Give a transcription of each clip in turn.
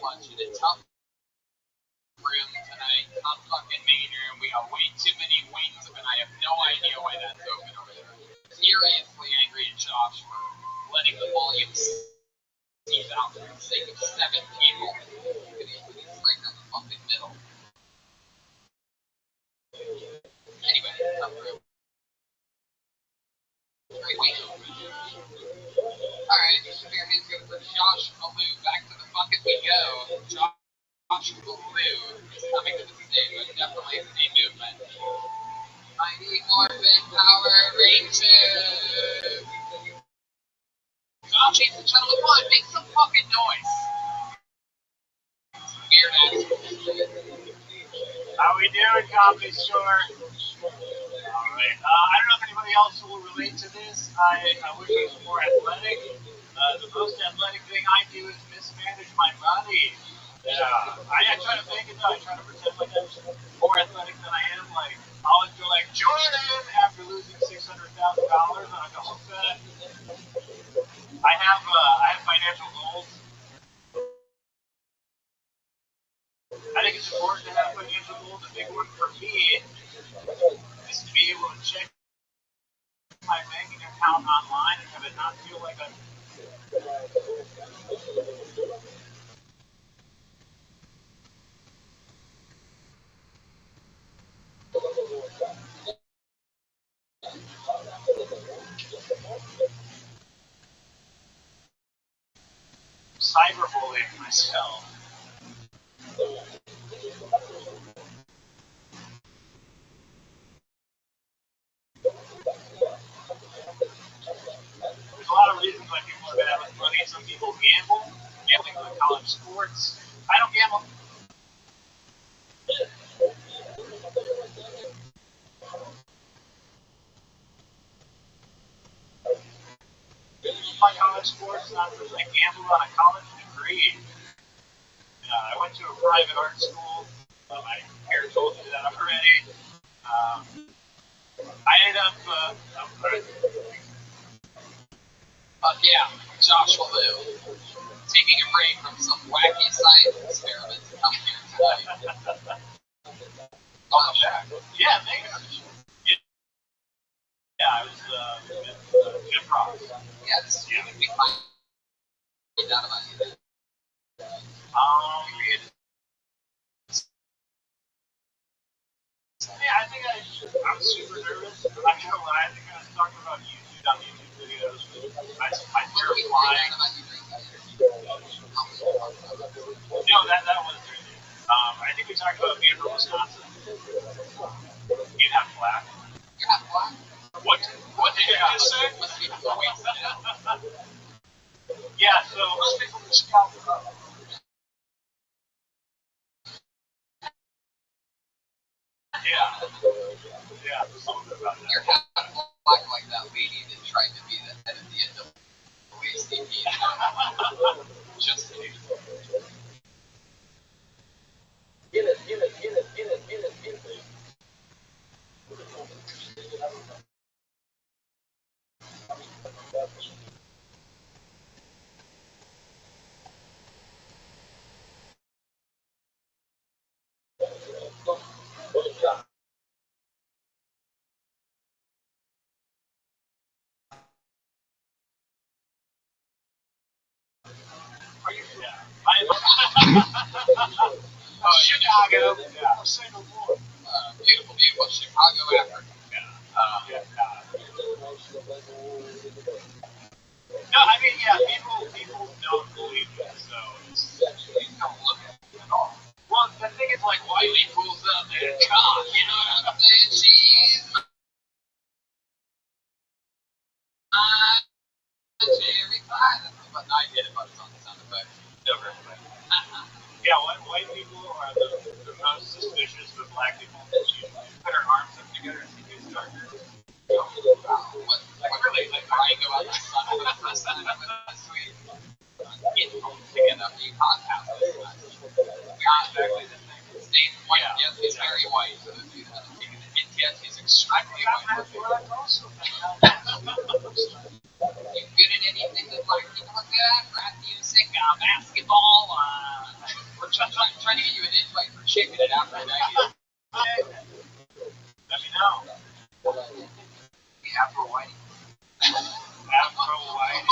lunch in a tough room tonight. Tough fucking main room. We got way too many wings, and I have no idea why that's open over there. Furiously angry at Josh for letting the volume seize out for the sake of 7 people. You could easily get right down the fucking middle. Anyway, tough room. Great wing. Alright, Shabir is good for Josh Malou. Back to the bucket we go. Josh Malou is coming to the stage, but definitely a movement. Mighty Morphin Power Rangers! Josh needs to channel the one. Make some fucking noise. Weird ass. How we doing, Comedy Store? Alright, I don't know if anybody else will relate to this. I wish I was more athletic. The most athletic thing I do is mismanage my money. I try to make it though. I try to pretend like I'm more athletic than I am. Like, I always go like, Jordan, after losing $600,000 on a golf bet. I have financial goals. I think it's important to have financial goals. A big one for me is to be able to check my banking account online and have it not feel like a cyberbullying myself. There's a lot of reasons why people are bad with money. Some people gamble. Gambling on college sports. I don't gamble. My college sports, not because I gambled on a college degree. I went to a private art school. My parents told me that already. I ended up. Yeah, Josh Malou. Taking a break from some wacky science experiment to come here tonight. Yeah, thank you. Yeah, I was with Jim Ross. Yeah, this is what we find out about you. Yeah, I think I'm super nervous. I'm not gonna lie. I think I was talking about YouTube on YouTube videos. I terrified. No, that wasn't it. I think we talked about being from Wisconsin. You're not black. You're not black? What did you just say? Yeah, so most people from Chicago. Yeah, something about that. You're half black like that lady that tried to be the head of the NAACP. Just kidding. Get it. Chicago. Yeah. Beautiful Chicago, Africa. No, I mean, yeah, people don't believe it, so it's don't look at it at all. Well, the thing is, like, Wiley pulls up and God, you know what I'm saying? She's Jerry Pie. But I get it, but it's on the sound effect. Never. Yeah, white people are the most suspicious of black people. Usually put our arms up together and see who's darker. Like really, like I go out the sun for the first time this week. Getting homesick enough to eat hot passes. Not exactly the thing. Stays white. Yes, he's very white. So if you haven't taken the hint yet, he's extremely white. You good at anything that black people are good at? Rap music, basketball, trying to get you an invite for chicken at Afro 90. Let me know. The Afro White. Afro White.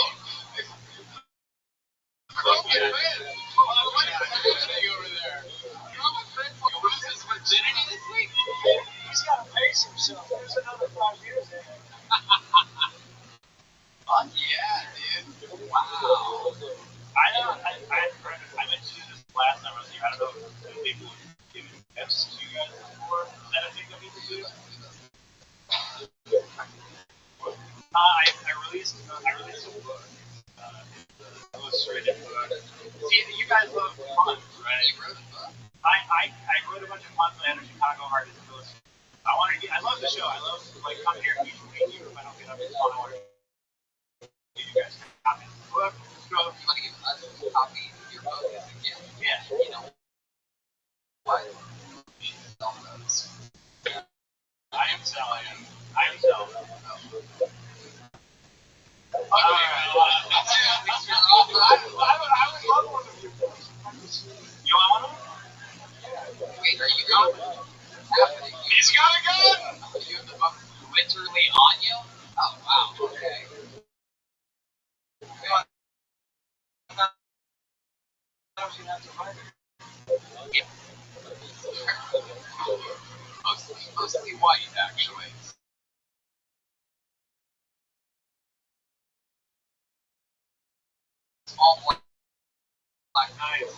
Yeah. What is happening over there? What is his virginity this week? He's got to pace himself. There's another 5 years in him. Fuck yeah, dude. Wow. I mentioned this last time I was here. I don't know if people give tips to you guys before. Is that a thing that people do? I released a book. Illustrated book. See, you guys love puns, right? You wrote a book? I wrote a bunch of puns and I had a Chicago artist illustrate. I love the show. I love like coming here and meeting you if I don't get up in fun. I want to give you guys copies of the book. You want to give us a copy of your book as a gift? Yeah. You know what? You should sell those. I am selling. I would love one of your books. You want one of them? Wait, are you going? What's happening? He's got a gun! You have the book literally on you? Oh, wow, okay. Mostly white, actually. Small black. Nice.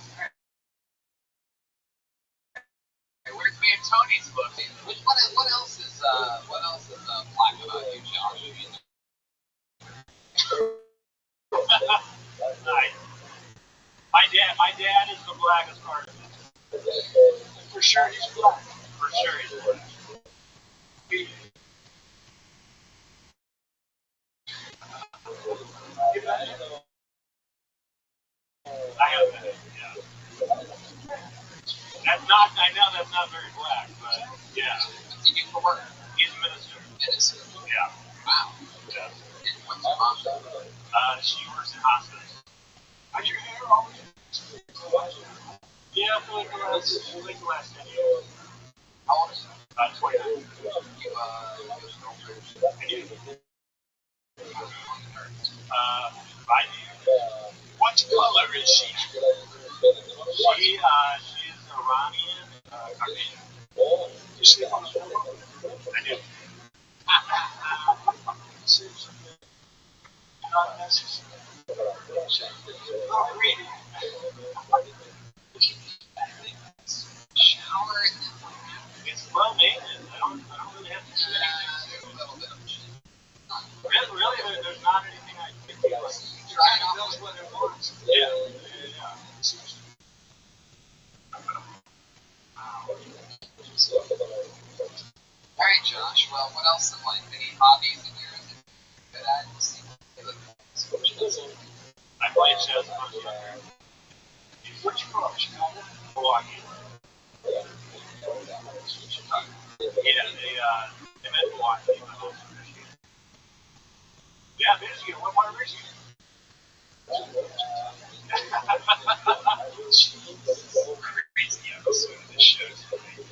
Where's me and Tony's book? What else is black about you, Josh? Nice. My dad is the blackest part of this. For sure he's black. For sure he's black. I have that, yeah. I know that's not very black, but yeah. What's he do for work? He's a minister. Minister. Yeah. Wow. Yeah. And what's your mom do? She works in hospice. How's your hair always? Yeah, for like the last 10 years. How old are you? 29. You I do. 5 years. What color is she? She's Iranian, Caucasian. You see on the photo? I do. Not necessary. Not reading. Shower and It's well maintenance. I don't really have to do anything. a little bit of shit. Really, there's not anything I can do. Dry it off. What it wants. Yeah. Alright, Josh, well, what else in life? Any hobbies of yours that I see? I play chess a bunch of Which from? Chicago? Milwaukee. Yeah, they met Milwaukee. Yeah, Michigan. What part of Michigan? Crazy episode of this show today.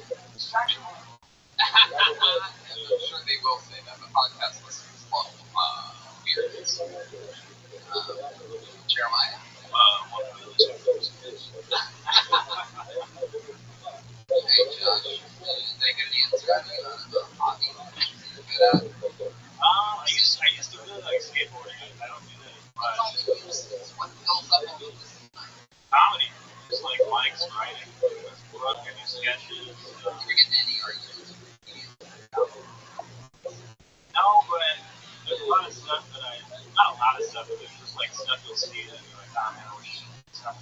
I'm sure they will say that. The podcast listeners love weirdness. Jeremiah? Hey, Josh, did I get an answer out of you on a hobby? I used to really like skateboarding. I don't do that. What fills up all this? Comedy. Just like Mike's writing. Book, I do sketches. You ever get any arguments? No, but there's a lot of stuff that not a lot of stuff, but there's just like stuff you'll see that you're like, oh man, I wish stuff.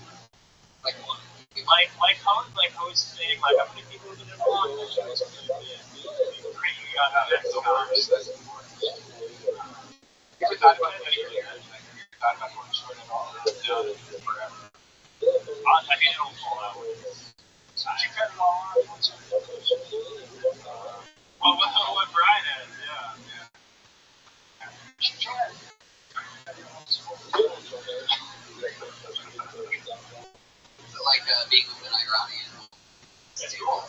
Like what? Like I was saying, like I'm gonna keep moving it along. You got that next conversation. You ever thought about it? You ever thought about going short at all? No, forever. I mean, it'll fall out. Did you cut it all off? Well, what Brian has, yeah. You should try it. Is it like like being with an Iranian. That's cool.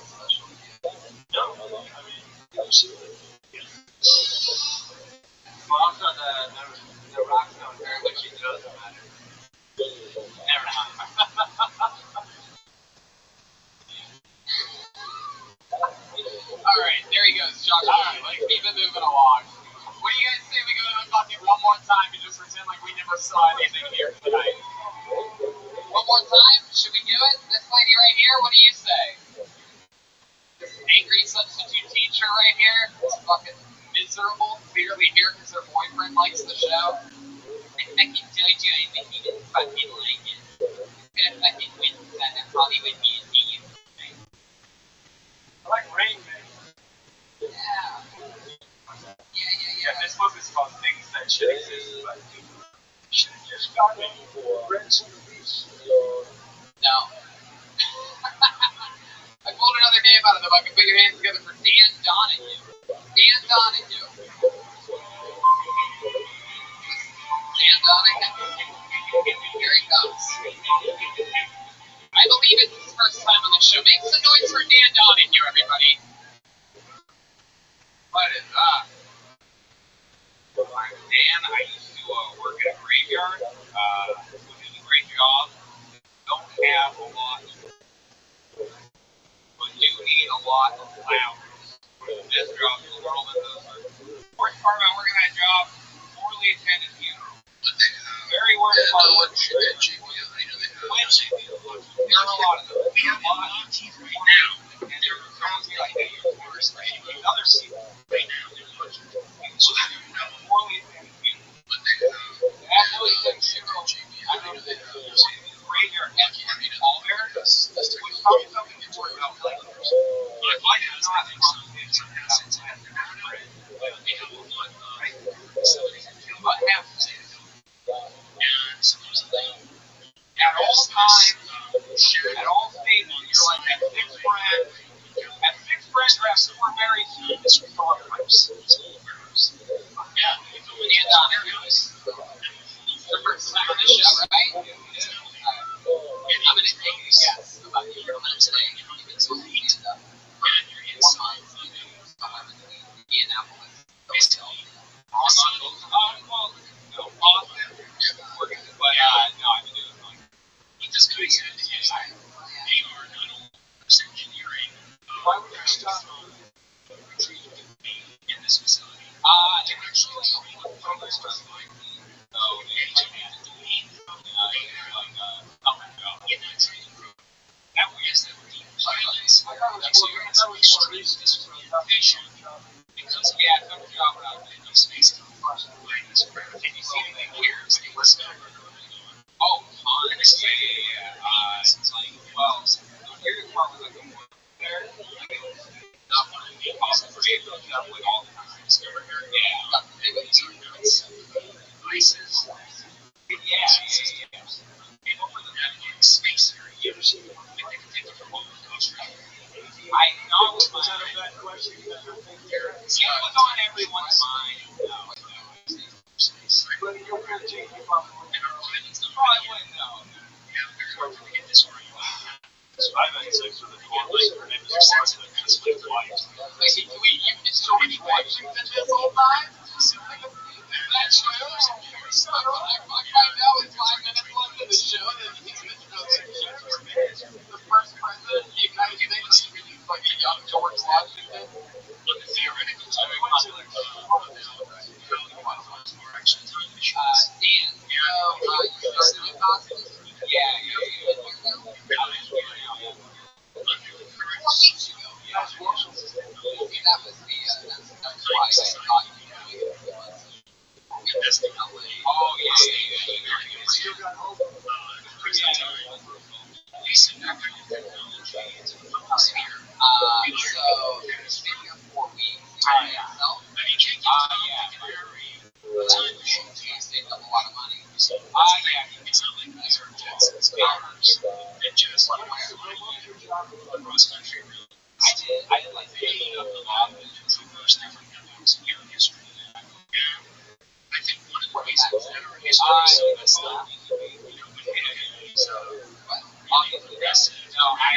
No, I mean, well, also the rock stone very much doesn't matter. Never mind. Alright, there he goes, Josh. Alright, let's keep it moving along. What do you guys say we go to the bucket one more time and just pretend like we never saw anything here tonight? One more time? Should we do it? This lady right here, what do you say? This angry substitute teacher right here, this fucking miserable, clearly here because her boyfriend likes the show. I fucking told you I think he didn't fucking like it. Gonna fucking win that Hollywood museum. I like Rain Man. Yeah, this book is called Things That Should Exist, but should have just gotten Reds and Beast. No. I pulled another name out of the bucket. Put your hands together for Dan Donahue. Dan Donahue. Dan Donahue. Here he comes. I believe it's his first time on the show. Make some noise for Dan Donahue, everybody. What is up? I'm Dan. I used to work at a graveyard, which is a great job. Don't have a lot, but do need a lot of flowers. One of the best jobs in the world is this. Worst part about working that job, poorly attended funeral. Very worst part of working there. There are a lot of them. We have a lot of teeth right now, and there are someone's like, hey, you're worse than other people right now. Poorly attended funeral. Absolutely good funeral. I know that graveyard has all there, which probably something to worry about. Like, I might have not but have at all times, at all stages, you're like at six friends, or at four very soon, this was all pipes. Yeah, and the first time on the show, right? I'm going to take a guess about your minute today. You've been supposed to stand up for 4 months in Indianapolis. Why would you stop in this facility? George Washington.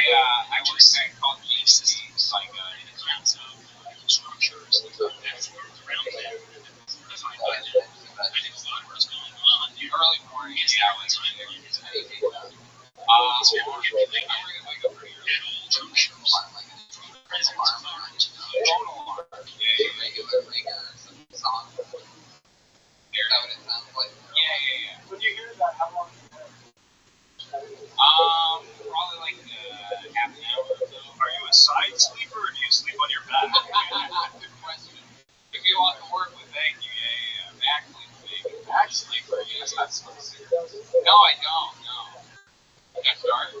I work at called GC, like in terms of structures that's around there. That's my budget. I think a lot of what's going on. The early morning, yeah, like I wake up pretty early. Yeah. When you hear that, how long do you have? Probably like half an hour or so. Are you a side sleeper or do you sleep on your back? Good question. If you want to work with, thank you. Yeah. Back sleeper, baby. Back sleeper? Yes, that's what it is. No, I don't. No. That's dark.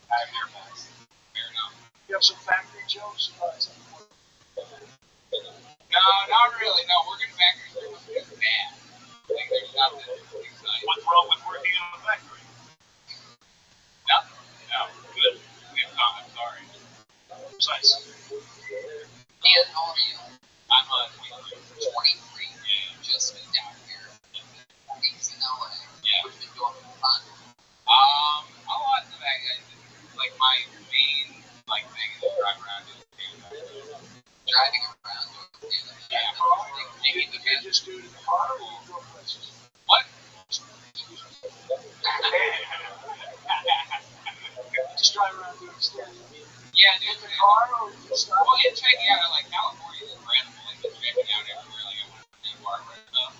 I have earbuds. Fair enough. You have some factory jokes? No, not really. No, working factories are just bad. Like, there's nothing exciting. What's wrong with working in a factory? Nothing. No, good. I'm sorry. Precise. And how old are you? I'm 23. 23? Yeah. Just moved out here. He's in LA. Yeah. What have you been doing for fun? A lot of that, like, my main, like, thing is driving around doing stand-up. Driving around doing stand-up. Yeah. Taking the bit. Just do it in the car or you go places? What? Just drive around doing stand-up. Yeah, dude. In the car or you just stop? Well, yeah, checking out, like, California is random. Like, just checking out everywhere. Like, I went to Santa Barbara and stuff.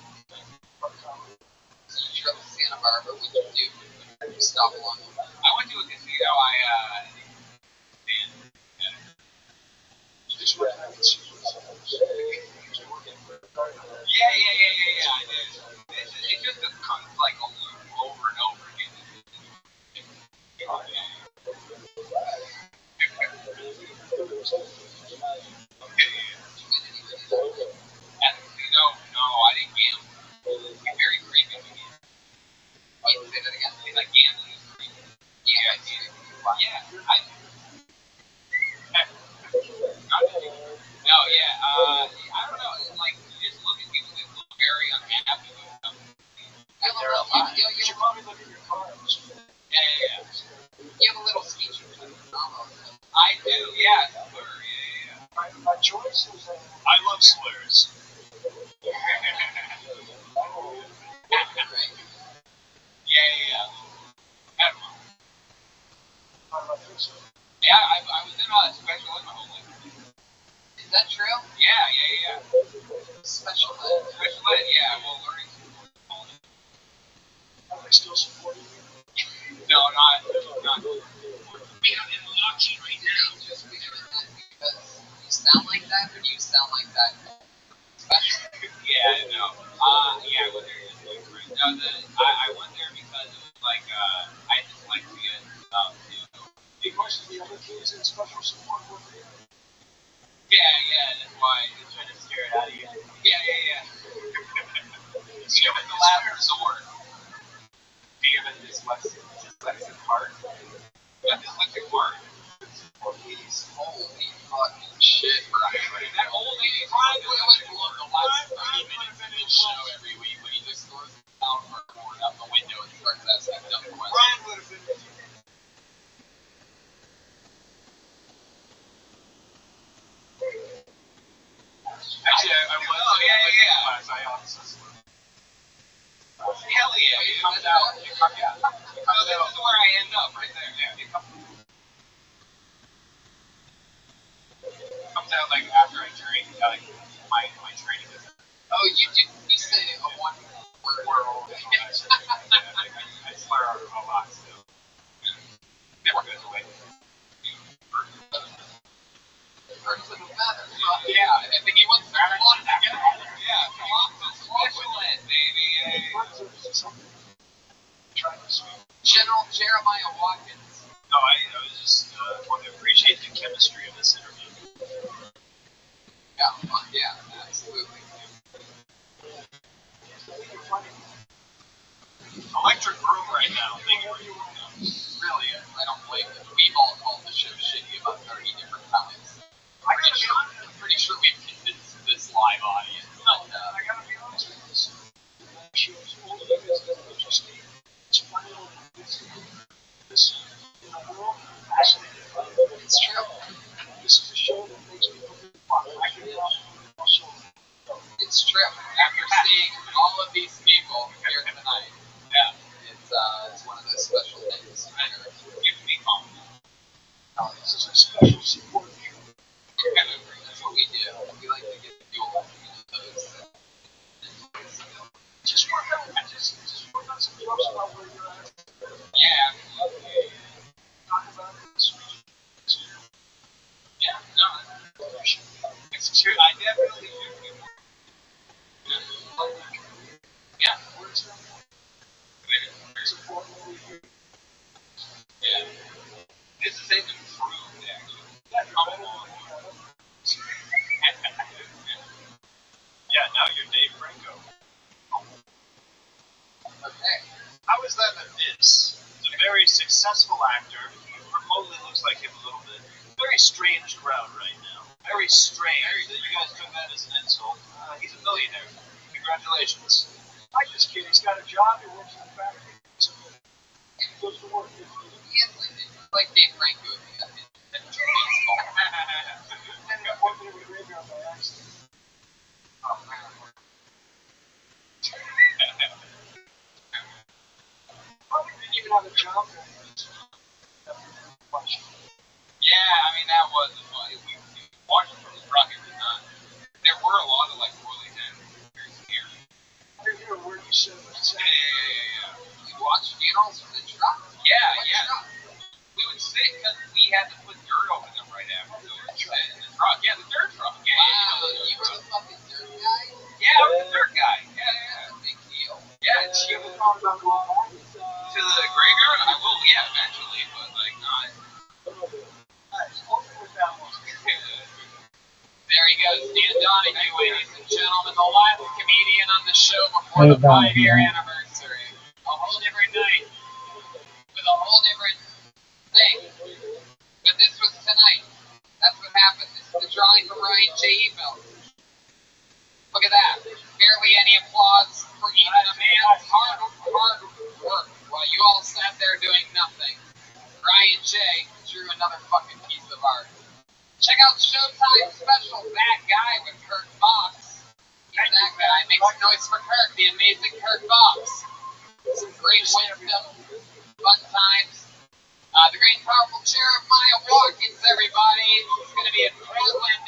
So you drove to Santa Barbara, what did you do? You stop along the way. I went to a casino. You just went out and see what's Yeah, I did. It's just a like a loop over and over again. At the casino, no, I didn't gamble. It's very creepy to me. Wait, say that again? It's like gambling is creepy. Yeah, I did. Yeah, no, yeah, I don't know. It's like you just look at people that look very unhappy with something. You should probably look at your car. Yeah. You have a little speech. I do, yeah. Slur, yeah. My choice is I love slurs. Yeah. Yeah, I was in a special ed my whole life. Is that true? Yeah. Special ed, yeah. Well, learning. Are they still supporting you? No, not. We have in Lockheed right now. Just because you sound like that, or do you sound like that? Yeah, no. Yeah, I went there just like right. No, I went there because it was like I just like to get too. Because the other kids in special support were there. Yeah, that's why they're trying to scare it out of you. Yeah. You know, it's the last resort. Do you have a dyslexic heart? You have dyslexic heart? Holy fucking shit, Brian. That old lady Brian doing like the last 30-minute show every week when he just throws the sound board out the window and starts asking dumb questions. Brian would have been. Actually, I was. Oh, yeah. Class. I honestly. Hell yeah. It comes out. This is where I end up, right there. Yeah. It comes out like after I drink, like my training is. Oh, you say a one word. I slur a lot still. Never goes away. Yeah, I think he wants to come together. Yeah, come on, special ed, baby. General Jeremiah Watkins. No, I was just want to appreciate the chemistry of this interview. Yeah, absolutely. Electric room right now. Really, I don't blame them. We've all called the show shitty about 30 different times. I'm pretty sure we've convinced this live audience. I gotta be honest with this. Show's only because they're interesting. It's funny. This in the world, fascinating. This is even improved, actually. Yeah, now you're Dave Franco. Okay. How is that a diss? He's a very successful actor. Remotely looks like him a little bit. Very strange crowd right now. Very strange that you guys took that as an insult. He's a millionaire. Congratulations. I like this kid. He's got a job. He works in the factory. So he goes to work. Like Dave Franco. And got one bit of a graveyard by accident. Oh, man. Probably didn't even have a job. Yeah, I mean, that was funny. We watched it from the truck. It was not. There were a lot of, like, poorly done. Very scary. I didn't hear a word you said. Yeah. We watched funerals from the truck? Yeah. Truck? We would sit because we had to put dirt over them right after. So we would sit in the truck. Yeah, the dirt truck. Yeah, wow, you were the fucking dirt guy? Yeah, I was the dirt guy. Yeah. Big deal. Yeah, and she was talking about going back to the graveyard. I will, yeah, eventually, but, like, not. There he goes, Dan Donahue, ladies and gentlemen, the last comedian on the show before the 5-year anniversary. A whole different night, with a whole different thing. But this was tonight. That's what happened. This is the drawing from Ryan J. Evil. Look at that. Barely any applause for even a man's hard work while you all sat there doing nothing. Ryan J. drew another fucking piece of art. Check out Showtime special That Guy with Kirk Fox. He's that guy. Makes noise for Kirk, the amazing Kirk Fox. Some great wisdom, fun times. The great and powerful chair of Maya Watkins, everybody. It's going to be in Portland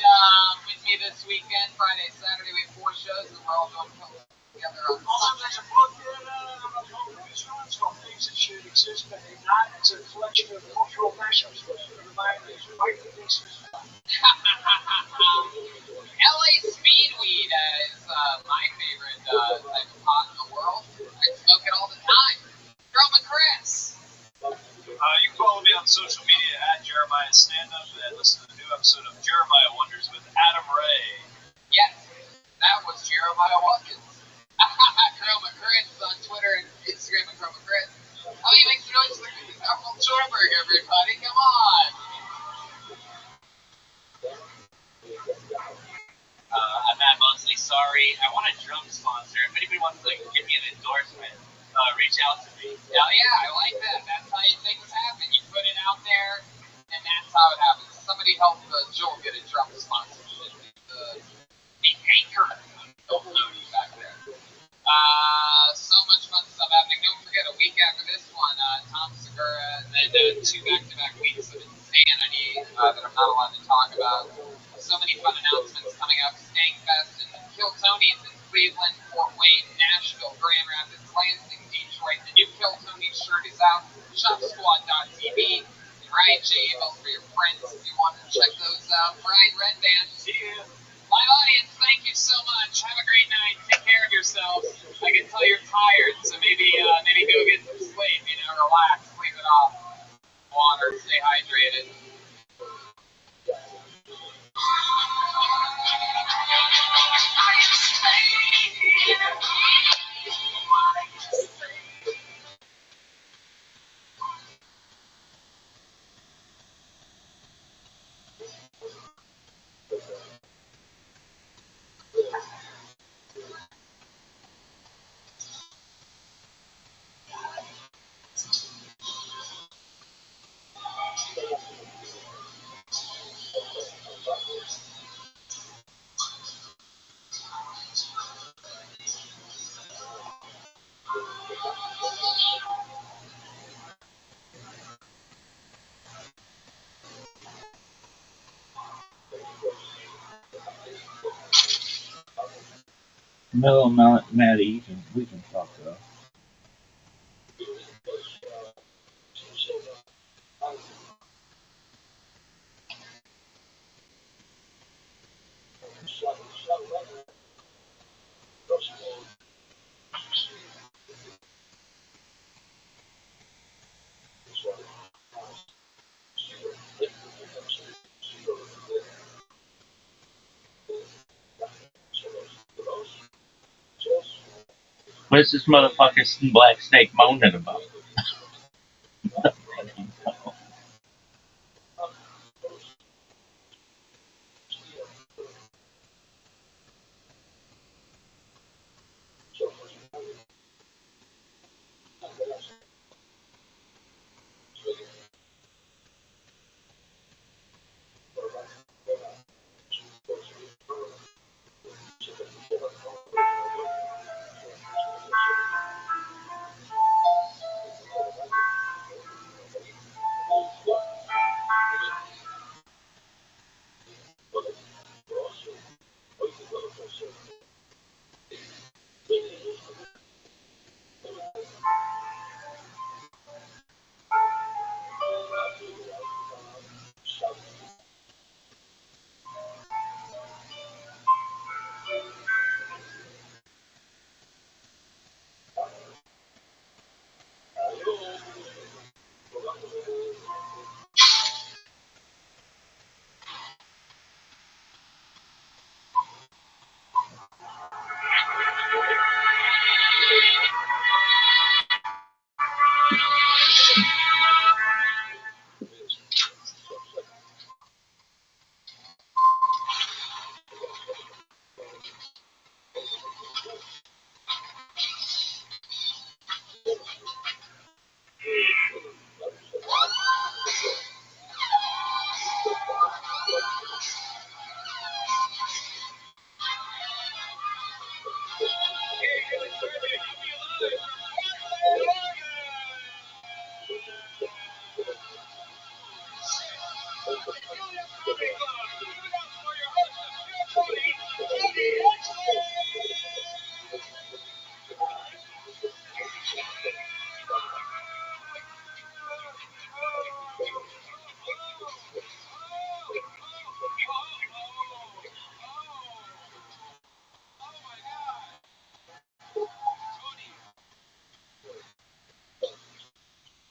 with me this weekend. Friday, Saturday, we have 4 shows, and we're all doing together on There's a book it's called Things That Should Exist, but they're not. It's a collection of cultural mashups. LA Speedweed is my favorite type of pot in the world. I smoke it all the time. Chroma Chris. You can follow me on social media at Jeremiah Standup and listen to the new episode of Jeremiah Wonders with Adam Ray. Yes, that was Jeremiah Watkins. Chroma Chris on Twitter and Instagram and Chroma Chris. Oh, he makes noise like Arnold Schwarzenegger, everybody. Come on. I'm Matt Mosley. Sorry, I want a drum sponsor. If anybody wants to give me an endorsement, reach out to me. Hell yeah, I like that. That's how you things happen. You put it out there, and that's how it happens. Somebody help Joel get a drum sponsorship. The anchor of Lodi back there. So much fun stuff happening. Don't forget, a week after this one, Tom Segura, and then 2 back-to-back weeks of insanity that I'm not allowed to talk about. So many fun announcements coming up. Skankfest and Kill Tony's in Cleveland, Fort Wayne, Nashville, Grand Rapids, Lansing, Detroit. The new Kill Tony shirt is out. ShopSquad.tv. And Ryan J. Evil for your friends if you want to check those out. Brian Redband. See you. My audience, thank you so much. Have a great night. Take care of yourselves. I can tell you're tired, so maybe go get some sleep. Relax, sleep it off. Water, stay hydrated. No, Maddie, we can talk though. What's this motherfucker Black Snake moaning about?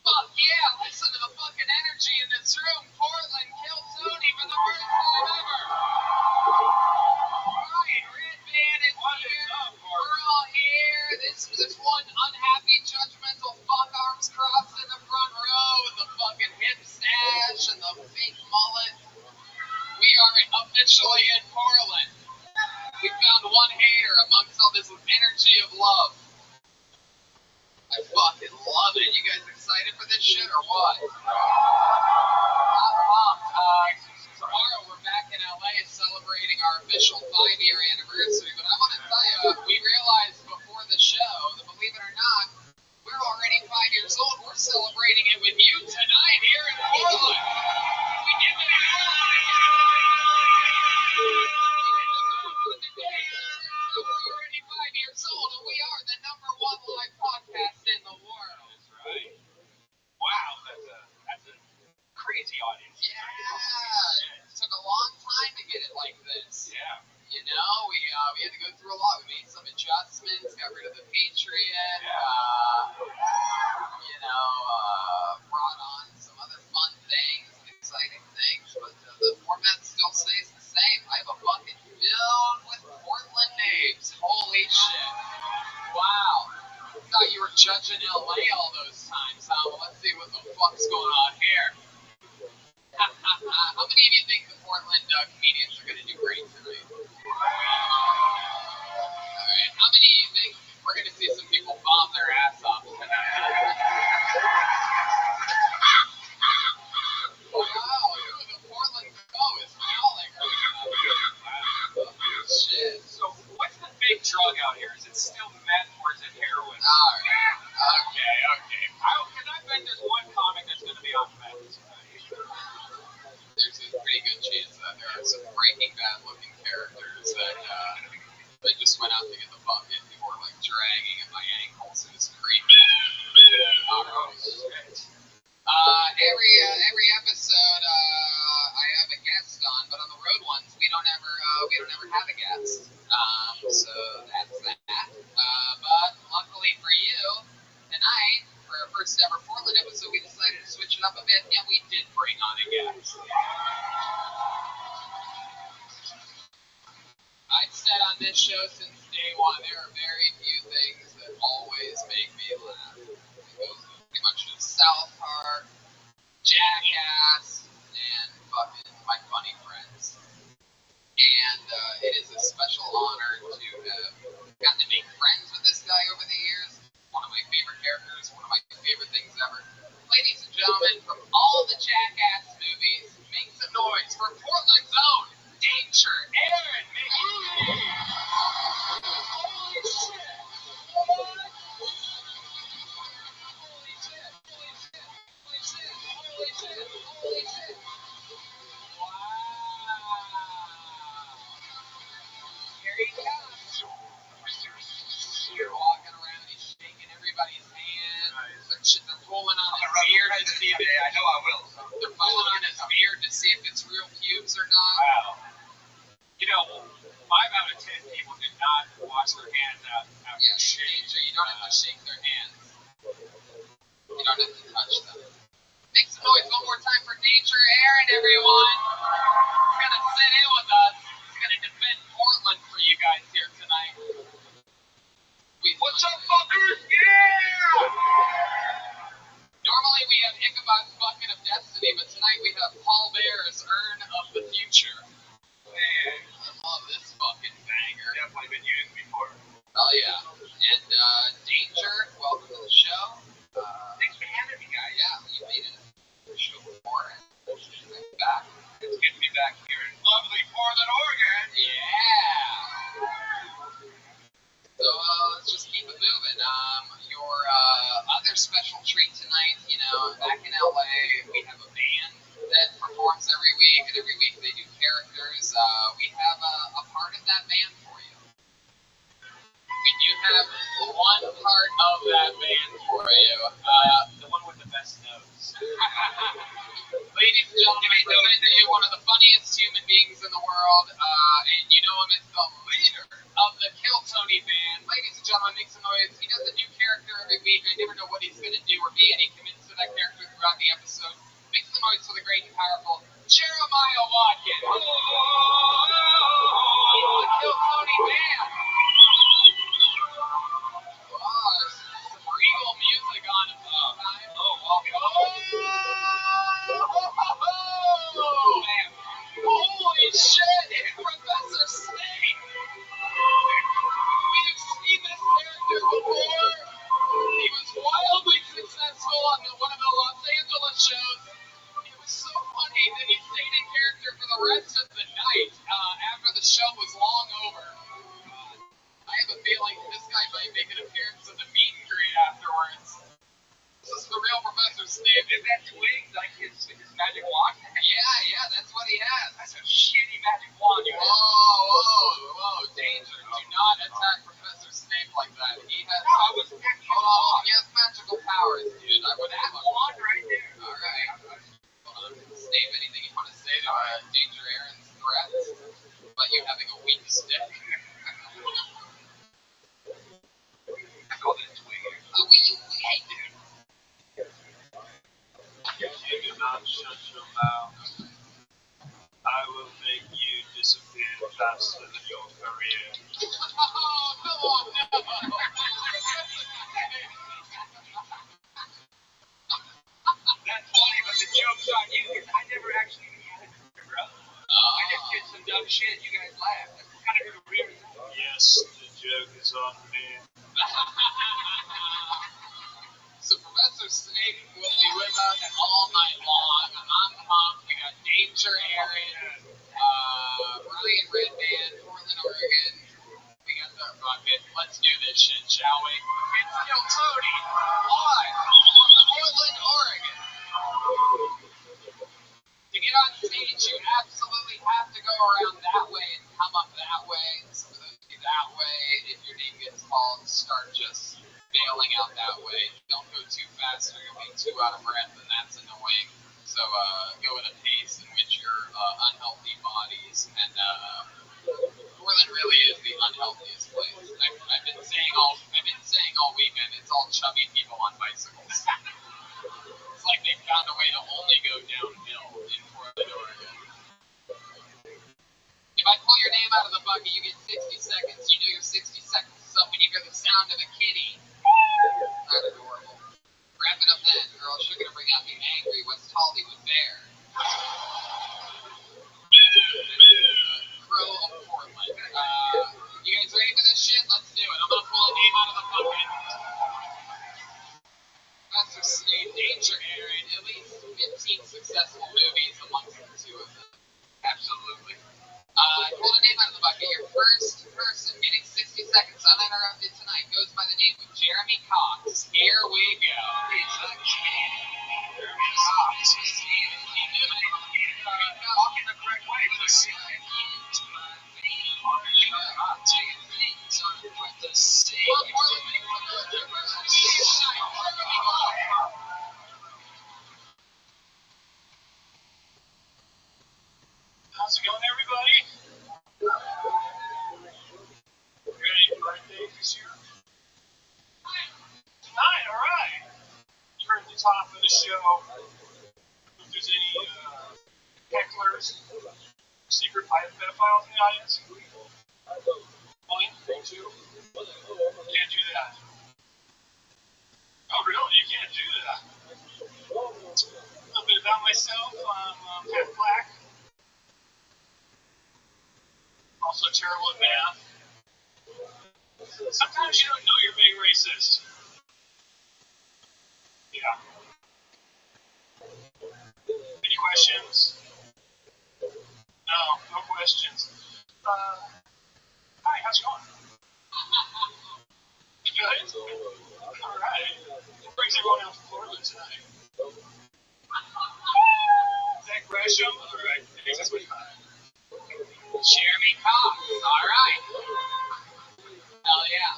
Fuck yeah, listen to the fucking energy in this room. Portland killed Tony for the first time ever. Ryan Redman is here. We're all here. This one unhappy, judgmental fuck arms crossed in the front row with the fucking hip stash and the fake mullet. We are officially in Portland. We found one hater amongst all this energy of love. I fucking love it. You guys excited for this shit or what? Tomorrow we're back in LA celebrating our official 5-year anniversary, but I want to tell you, we realized before the show that, believe it or not, we're already 5 years old. We're celebrating it with you tonight here in Portland. We did it. We're already 5 years old, and we are the #1 live podcast in the world. That's right. Wow, that's a crazy audience. Yeah, it took a long time to get it like this. Yeah. You know, we had to go through a lot. We made some adjustments, got rid of the Patreon. Brought on some other fun things, exciting things, but the format still stays the same. I have a bucket filled with Portland names. Holy shit. Wow. Thought you were judging LA all those times, huh? Well, let's see what the fuck's going on here. How many of you think the Portland comedians are going to do great tonight? Alright, how many of you think we're going to see some people bomb their ass off tonight? Wow, the Portland Go is howling right now. Shit. So, what's the big drug out here? Is it still meth or is it heroin? Alright. Okay. Can I bet there's one comic that's going to be on meth tonight? There's a pretty good chance that there are some Breaking Bad looking characters that just went out to get the bucket. People were like dragging at my ankles. It was creepy. Every episode I have a guest on, but on the road ones we don't ever have a guest. So that's that. But luckily for you, tonight for our first ever Portland episode, we decided to switch it up a bit, and we did bring on a guest. I've said on this show since day one, there are very few things that all jackass and fucking my funny friends. And it is a special honor to have gotten to make friends with this guy over the years. One of my favorite characters, one of my favorite things ever. Ladies and gentlemen, from all the Jackass movies, make some noise for Portland's own Danger Aaron McGee! Holy shit! Holy shit! Holy shit! Holy shit! Holy shit! Holy shit! Wow! Here he comes. You're walking around, he's shaking everybody's hand. They're pulling on his beard to see if I know I will. They're pulling on his beard to see if it's real pubes or not. Wow. You know, 5 out of 10 people did not wash their hands out after Danger, you don't have to shake their hands. You don't have to touch them. Make some noise one more time for Danger Aaron, everyone. He's gonna sit in with us. He's gonna defend Portland for you guys here tonight. What's up, fuckers? Yeah! Normally we have Ichabod's Bucket of Destiny, but tonight we have Paul Bear's Urn of the Future. Man, I love this fucking banger. Definitely been used before. Oh yeah. And Danger, welcome to the show. Thanks for having me, guys. Yeah, you made it to the show before, and you're back. It's good to be back here in lovely Portland, Oregon. Yeah. So let's just keep it moving. Your other special treat tonight, you know, back in LA, we have a band that performs every week, and every week they do characters. We have a part of that band for you. We do have one part of that band for you. The one with the best nose. Ladies and gentlemen, I present to you one of the funniest human beings in the world, and you know him as the leader of the Kill Tony band. Ladies and gentlemen, make some noise. He does a new character every week. I never know what he's going to do or be, and he commits to that character throughout the episode. Make some noise for the great and powerful Jeremiah Watkins. He's the Kill Tony band. Oh, there's some regal music on him sometimes. Holy shit, it's Professor Snape! We have seen this character before. He was wildly successful on one of the Los Angeles shows. It was so funny that he stayed in character for the rest of the night after the show was long over. I have a feeling this guy might make an appearance in the meet and greet afterwards. This is the real Professor Snape. Is that twig like his magic wand? Yeah, that's what he has. That's a shitty magic wand you have. Whoa, Danger. Do not attack Professor Snape like that. He has... No, I was attacking his wand. He has magical powers, dude. I would have a wand right there. Alright. Hold on. Snape, anything you want to say to Danger Aaron's threats? But you having a weak stick. I called it a twig. Hey, dude. If you do not shut your mouth, I will make you disappear faster than your career. Oh, come on, no. That's funny, but the joke's on you, because I never actually had a career, bro. I just did some dumb shit, you guys laughed. That's kind of your career. Yes, the joke is on me. So Professor Snape will be with us all night long. I'm pumped. We got Danger Aaron, Ryan Redband, Portland, Oregon. We got the bucket. Let's do this shit, shall we? It's Kill Tony, live from Portland, Oregon. To get on stage, you absolutely have to go around that way and come up that way. So for those of you that way, if your name gets called, start just bailing out that way. Don't go too fast or you'll be too out of breath, and that's annoying. So go at a pace in which your unhealthy bodies, and Portland really is the unhealthiest place. I've been saying all weekend, it's all chubby people on bicycles. It's like they found a way to only go downhill in Portland, Oregon. If I pull your name out of the bucket, you get 60 seconds. You know your 60 seconds is up when you hear the sound of a kitty. Not adorable. Wrap it up then, girls. You're going to bring out the angry West Hollywood bear. successful movies amongst the two of them. Absolutely. Pull a name out of the bucket. Your first person getting 60 seconds uninterrupted tonight goes by the name of Jeremy Cox. Here we go. Jeremy Cox. He did it. Walking the correct way for the scene. How's it going, everybody? Ready for birthday this year? Tonight, all right. You heard at the top of the show if there's any hecklers, secret pedophiles in the audience. One, two. Can't do that. Oh, really? You can't do that. A little bit about myself. I'm half black. Also terrible at math. Sometimes you don't know you're being racist. Yeah. Any questions? No questions. Hi, how's it going? Good? All right. What brings everyone out to Florida tonight? Zach Gresham? All right. That's what you got. Jeremy Cox. All right. Hell yeah.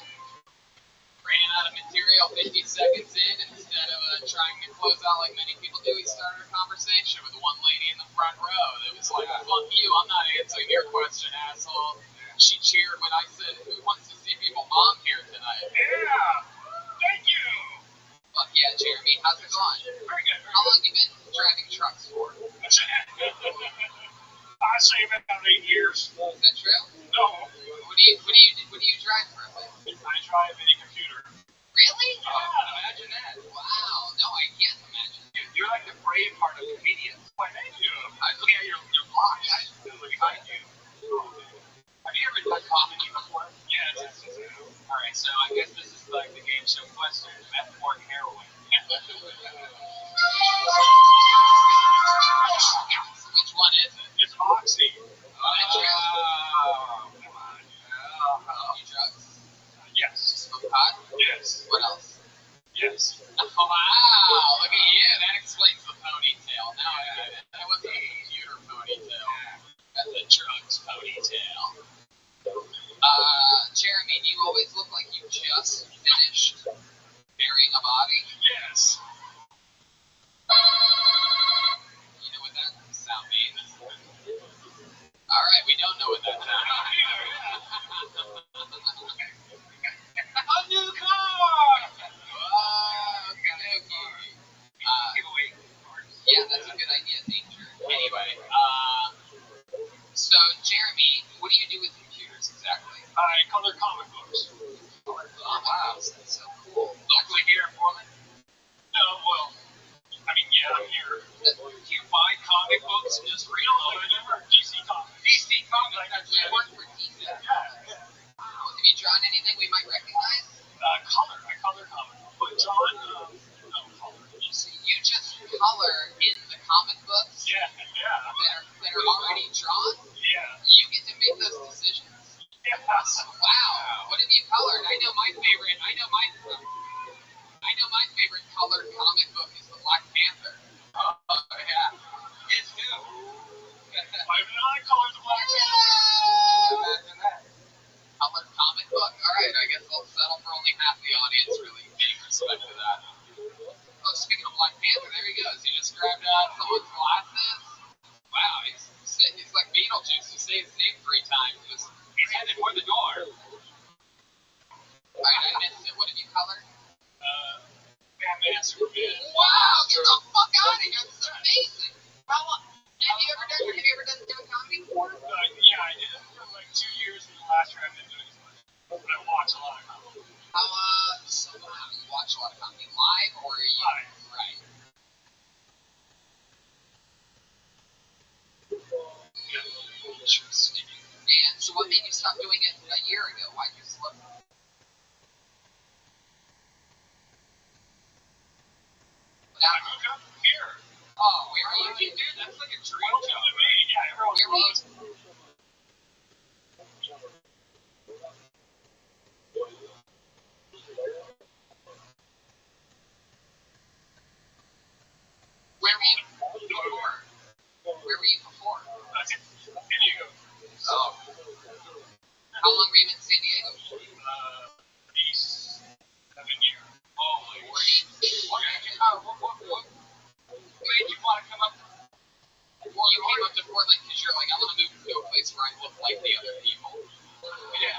Ran out of material 50 seconds in. Instead of trying to close out like many people do, he started a conversation with one lady in the front row that was like, fuck you, I'm not answering your question, asshole. She cheered when I said, who wants to see people mom here tonight? Yeah! Thank you! Fuck yeah, Jeremy. How's it going? Very good. How long have you been driving trucks for? I'd say about 8 years. Is that true? No. What do you drive for a living? I drive a computer. Really? Yeah. Imagine that. Wow. No, I can't imagine. You're like the brave heart of comedians. Why, thank you. I was looking at your blog. I was behind you. Have you ever done comedy before? Yes. All right, so I guess this is like the game show question. Meth or heroin? So which one is it? It's Oxy. Oh, come on. You drugs? Yes. Smoke pot? Yes. What else? Yes. Wow, look at you. That explains the ponytail. Now I get it. That wasn't a computer ponytail. That's a drugs ponytail. Jeremy, do you always look like you just finished burying a body? Yes. You know what that sound means? Alright, we don't know what that sound means. A new car! Okay. Yeah, that's a good idea, danger. Anyway, so Jeremy, what do you do with computers exactly? I color comic books. Oh, wow, that's so cool. Locally here in Portland? No, well, I mean, yeah, I'm here. Do you buy comic books in Israel or whatever? DC Comics. DC Comics, that's Yeah. the one for DC. Yeah. Wow, have you drawn anything we might recognize? Color. I color comic books. But John, no color. So you just color in the comic books Yeah. that are already drawn? Yeah. You get to make those decisions? Yeah. Wow, what have you colored? I know my favorite colored comic book is the Black Panther. Oh, yeah. It's new. Why did I color the Black Panther? Imagine that. Colored comic book? Alright, I guess I'll settle for only half the audience really paying respect to that. Oh, speaking of Black Panther, there he goes. He just grabbed someone's glasses. Wow, he's like Beetlejuice. You say his name 3 times. He's headed for the door. Alright, I missed it. What did you color? Batman, Superman. Wow, get the fuck out of here. This is amazing. How long? Have you ever done comedy before? Yeah, I did it for like 2 years, and the last year I've been doing it. But I watch a lot of comedy. So you watch a lot of comedy live, or are you? Live. Right. Yeah. Interesting. And so what made you stop doing it a year ago? Why'd you slow? I moved up here. Oh, where are you Really, dude, that's like a dream job. Yeah, everyone's Where were you before? Where were you before? San Diego. Oh. How long were you in San Diego? 7 years. Holy shit. What made you want to come up to Portland? You came up to Portland because you're like, I want to move to a place where I look like the other people. Yeah.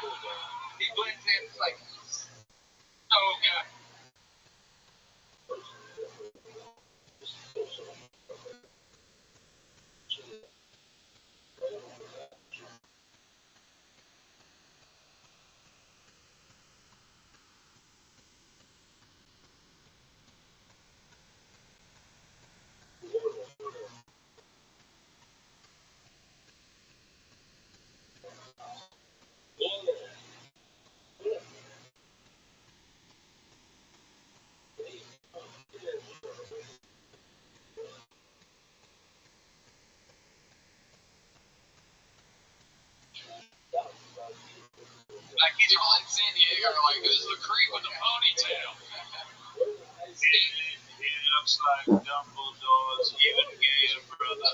He blends in like so good. Like people in San Diego are like, who's the creep with the ponytail? He looks like Dumbledore's even gayer brother.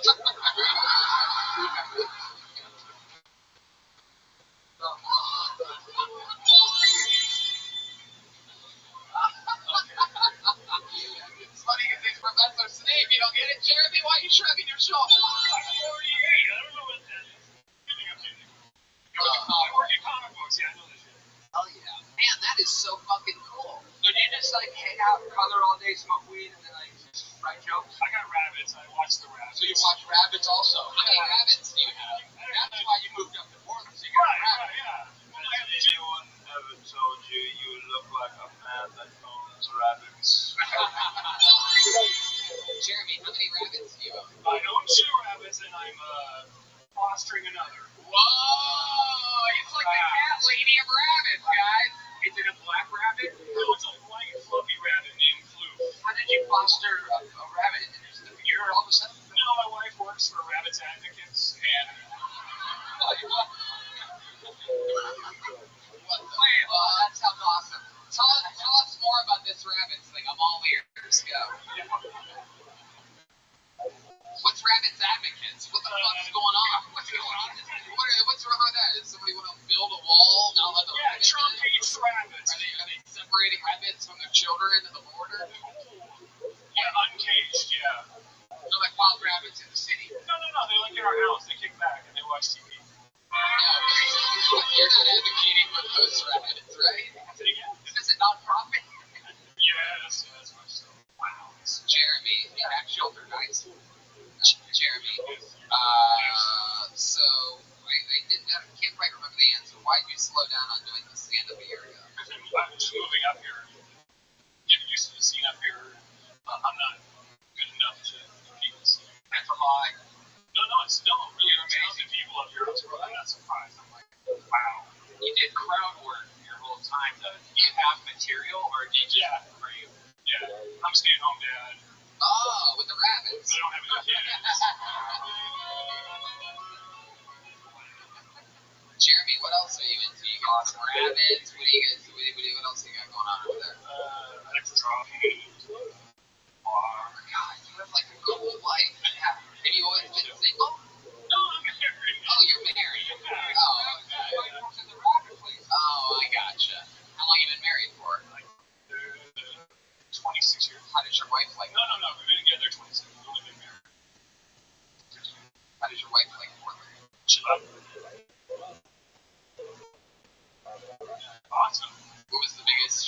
It's funny because it's Professor Snape. You don't get it, Jeremy? Why are you shrugging your shoulders? I'm 48. I don't know what that is. I work in comic books. Yeah, I know this shit. Oh yeah. Man, that is so fucking cool. So do you just like hang out, color all day, smoke weed, and then like just write jokes? I got rabbits. I watch the rabbits. So you watch rabbits also? How many rabbits do you have? That's why you moved up to Portland. So you got rabbits. Yeah. Has anyone ever told you you look like a man that owns rabbits? Jeremy, how many rabbits do you own? I own 2 rabbits, and I'm fostering another. Whoa! It's like the cat lady of rabbits, guys. Is it a black rabbit? No, it's a white fluffy rabbit named Floof. How did you foster a rabbit? Did it just appear all of a sudden? No, my wife works for Rabbits Advocates, and That sounds awesome. Tell us more about this rabbits thing. I'm all ears. Go. What's Rabbits Advocates? What the fuck's going on? What's going on? What's wrong with that? Does somebody want to build a wall? Not let the rabbits Trump hates rabbits. Are they separating rabbits from their children at the border? Yeah, uncaged, yeah. So like wild rabbits in the city? No, they like in our house. They kick back and they watch TV. No, you're not advocating for those rabbits, right? Is this a non-profit? Yes, much so. Wow. Jeremy, back shoulder, guys. Jeremy. So I can't quite remember the answer. Why did you slow down on doing the stand-up a year ago? Because I'm just moving up here, getting used to the scene up here. I'm not good enough to compete with the scene. That's a lie. No, it's still really amazing people up here. I'm not surprised. I'm like, wow. You did crowd work your whole time, though. Do you have material, or did you? Yeah. I'm a stay-at-home dad. Oh, with the rabbits. So I don't have any kids. Jeremy, what else are you into? You got some rabbits. What else you got going on over there? I like to draw. Oh my God, you have like a cool life. Have you always been single? No, I'm married. Oh, you're married. Oh, I gotcha. How long you been married for? 26 years. How does your wife like? No. We've been together 26. We've only been married. How does your wife like Portland? She loved it. Awesome. What was the biggest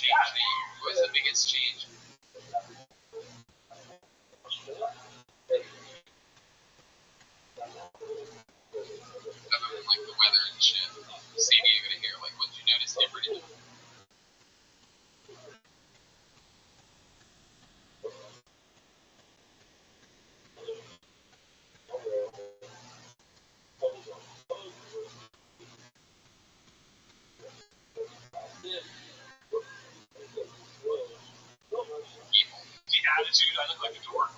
change? Other than like the weather and shit, San Diego to here, like what did you notice different? People. The attitude, I look like a dork.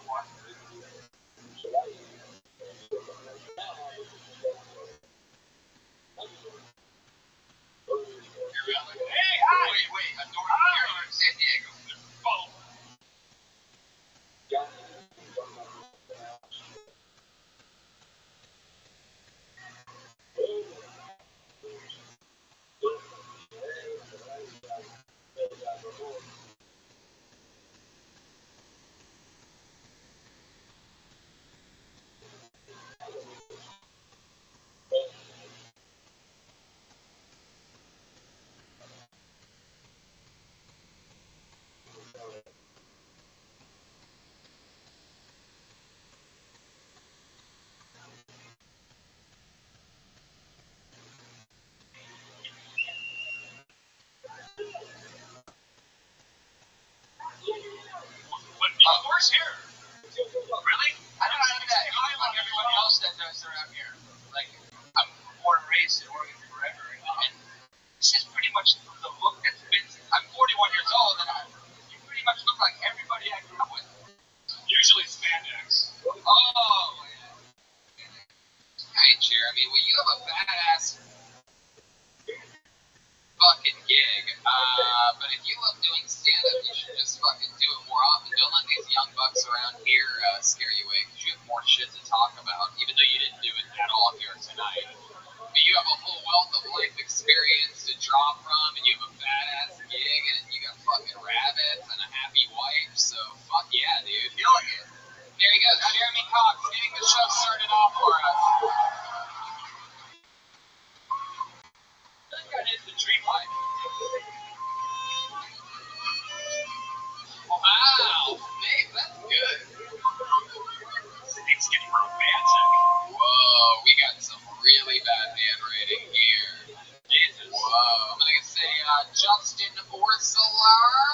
Where's here? Really? I don't know that. I'm like everybody else that does around here. Like, I'm born and raised in Oregon forever, and this is pretty much the look that's been. I'm 41 years old, and you pretty much look like everybody I grew up with. Usually spandex. Oh, I ain't sure. I mean, when you have a badass fucking gig, but if you love doing stand-up, you should just fucking do it more often. Don't let these young bucks around here scare you away, because you have more shit to talk about, even though you didn't do it at all here tonight. But you have a whole wealth of life experience to draw from, and you have a badass gig, and you got fucking rabbits and a happy wife, so fuck yeah, dude. There you go, Jeremy Cox getting the show started off for us. That got hit the dream life. Wow, Dave, that's good. It's getting romantic. Whoa, we got some really bad handwriting here. Jesus. Whoa, I'm gonna say Justin Orsolar.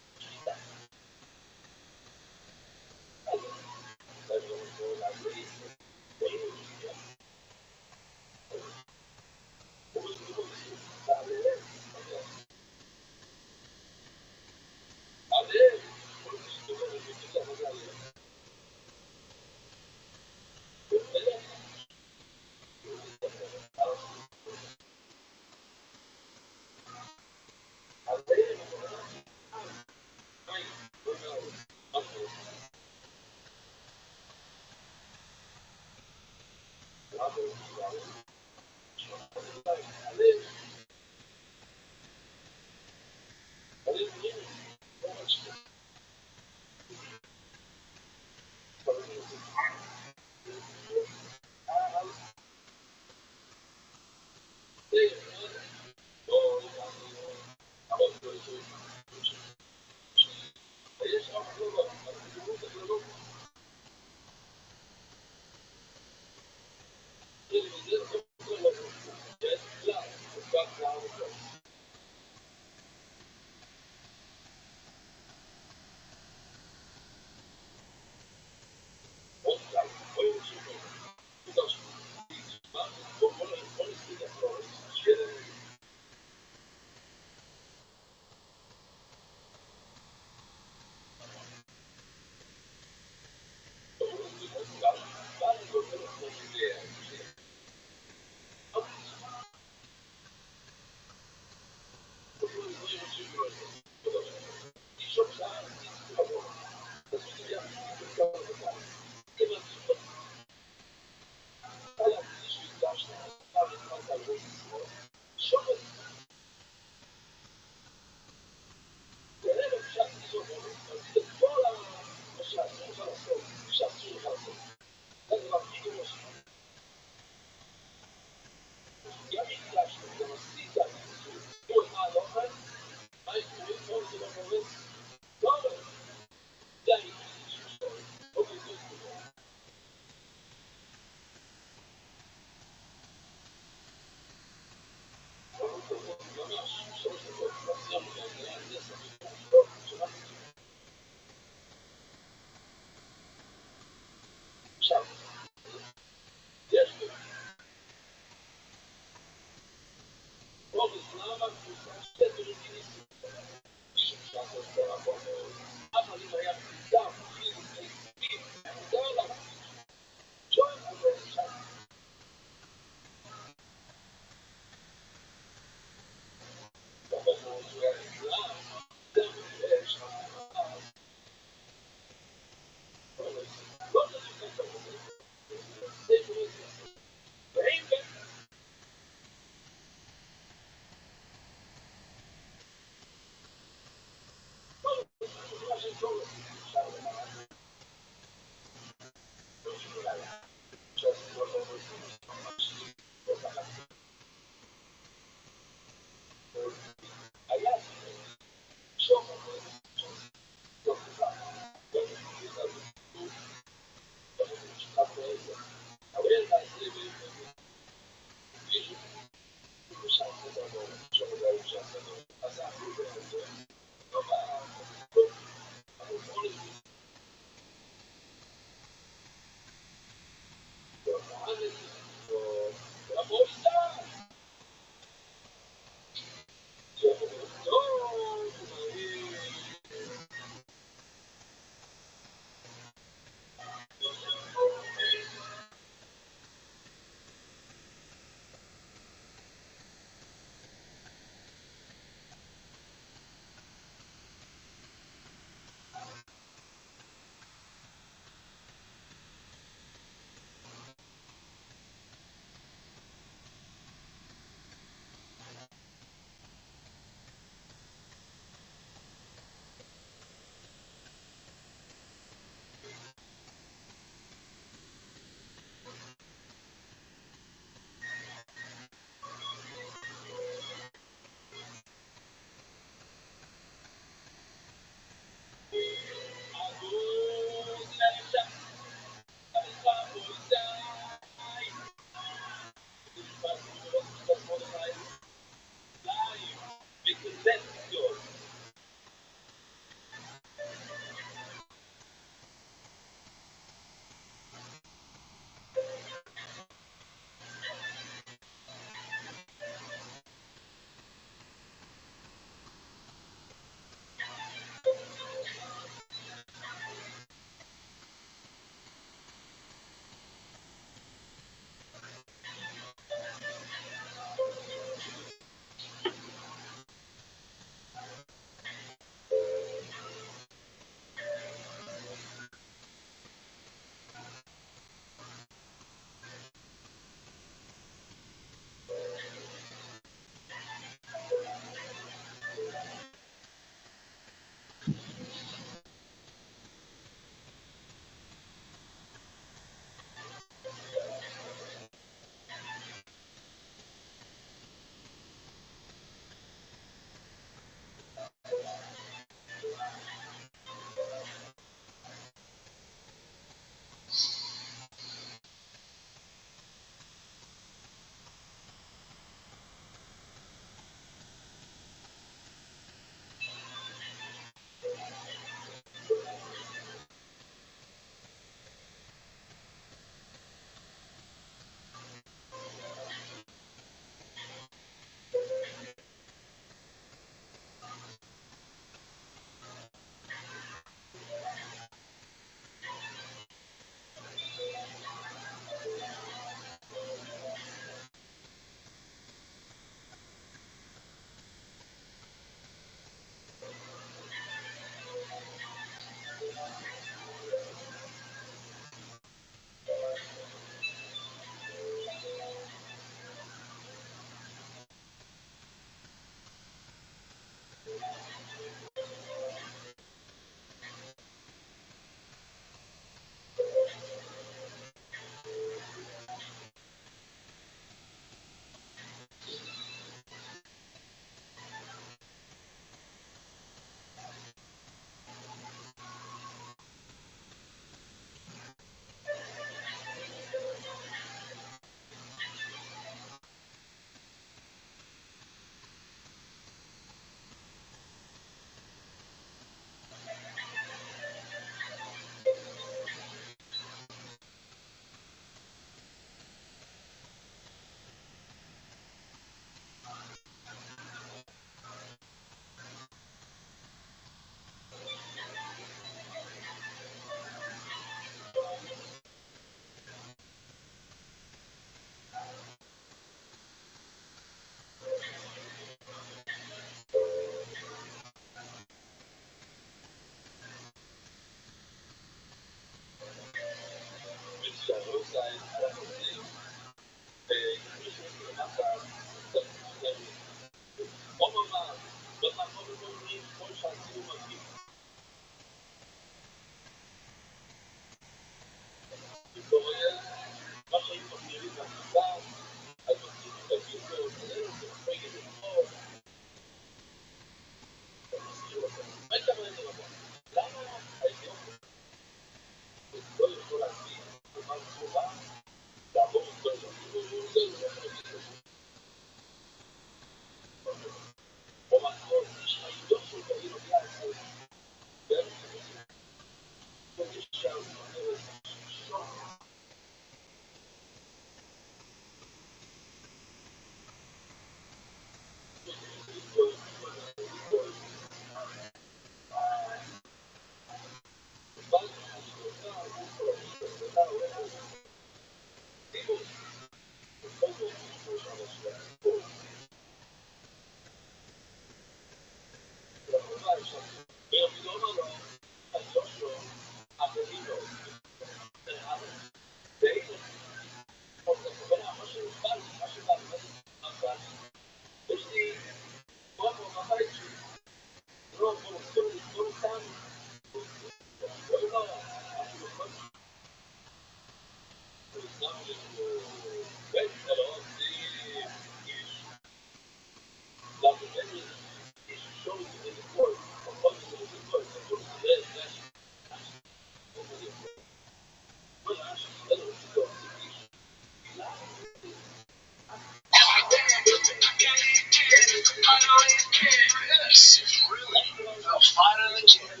Yes, really. Felt fine on the kid.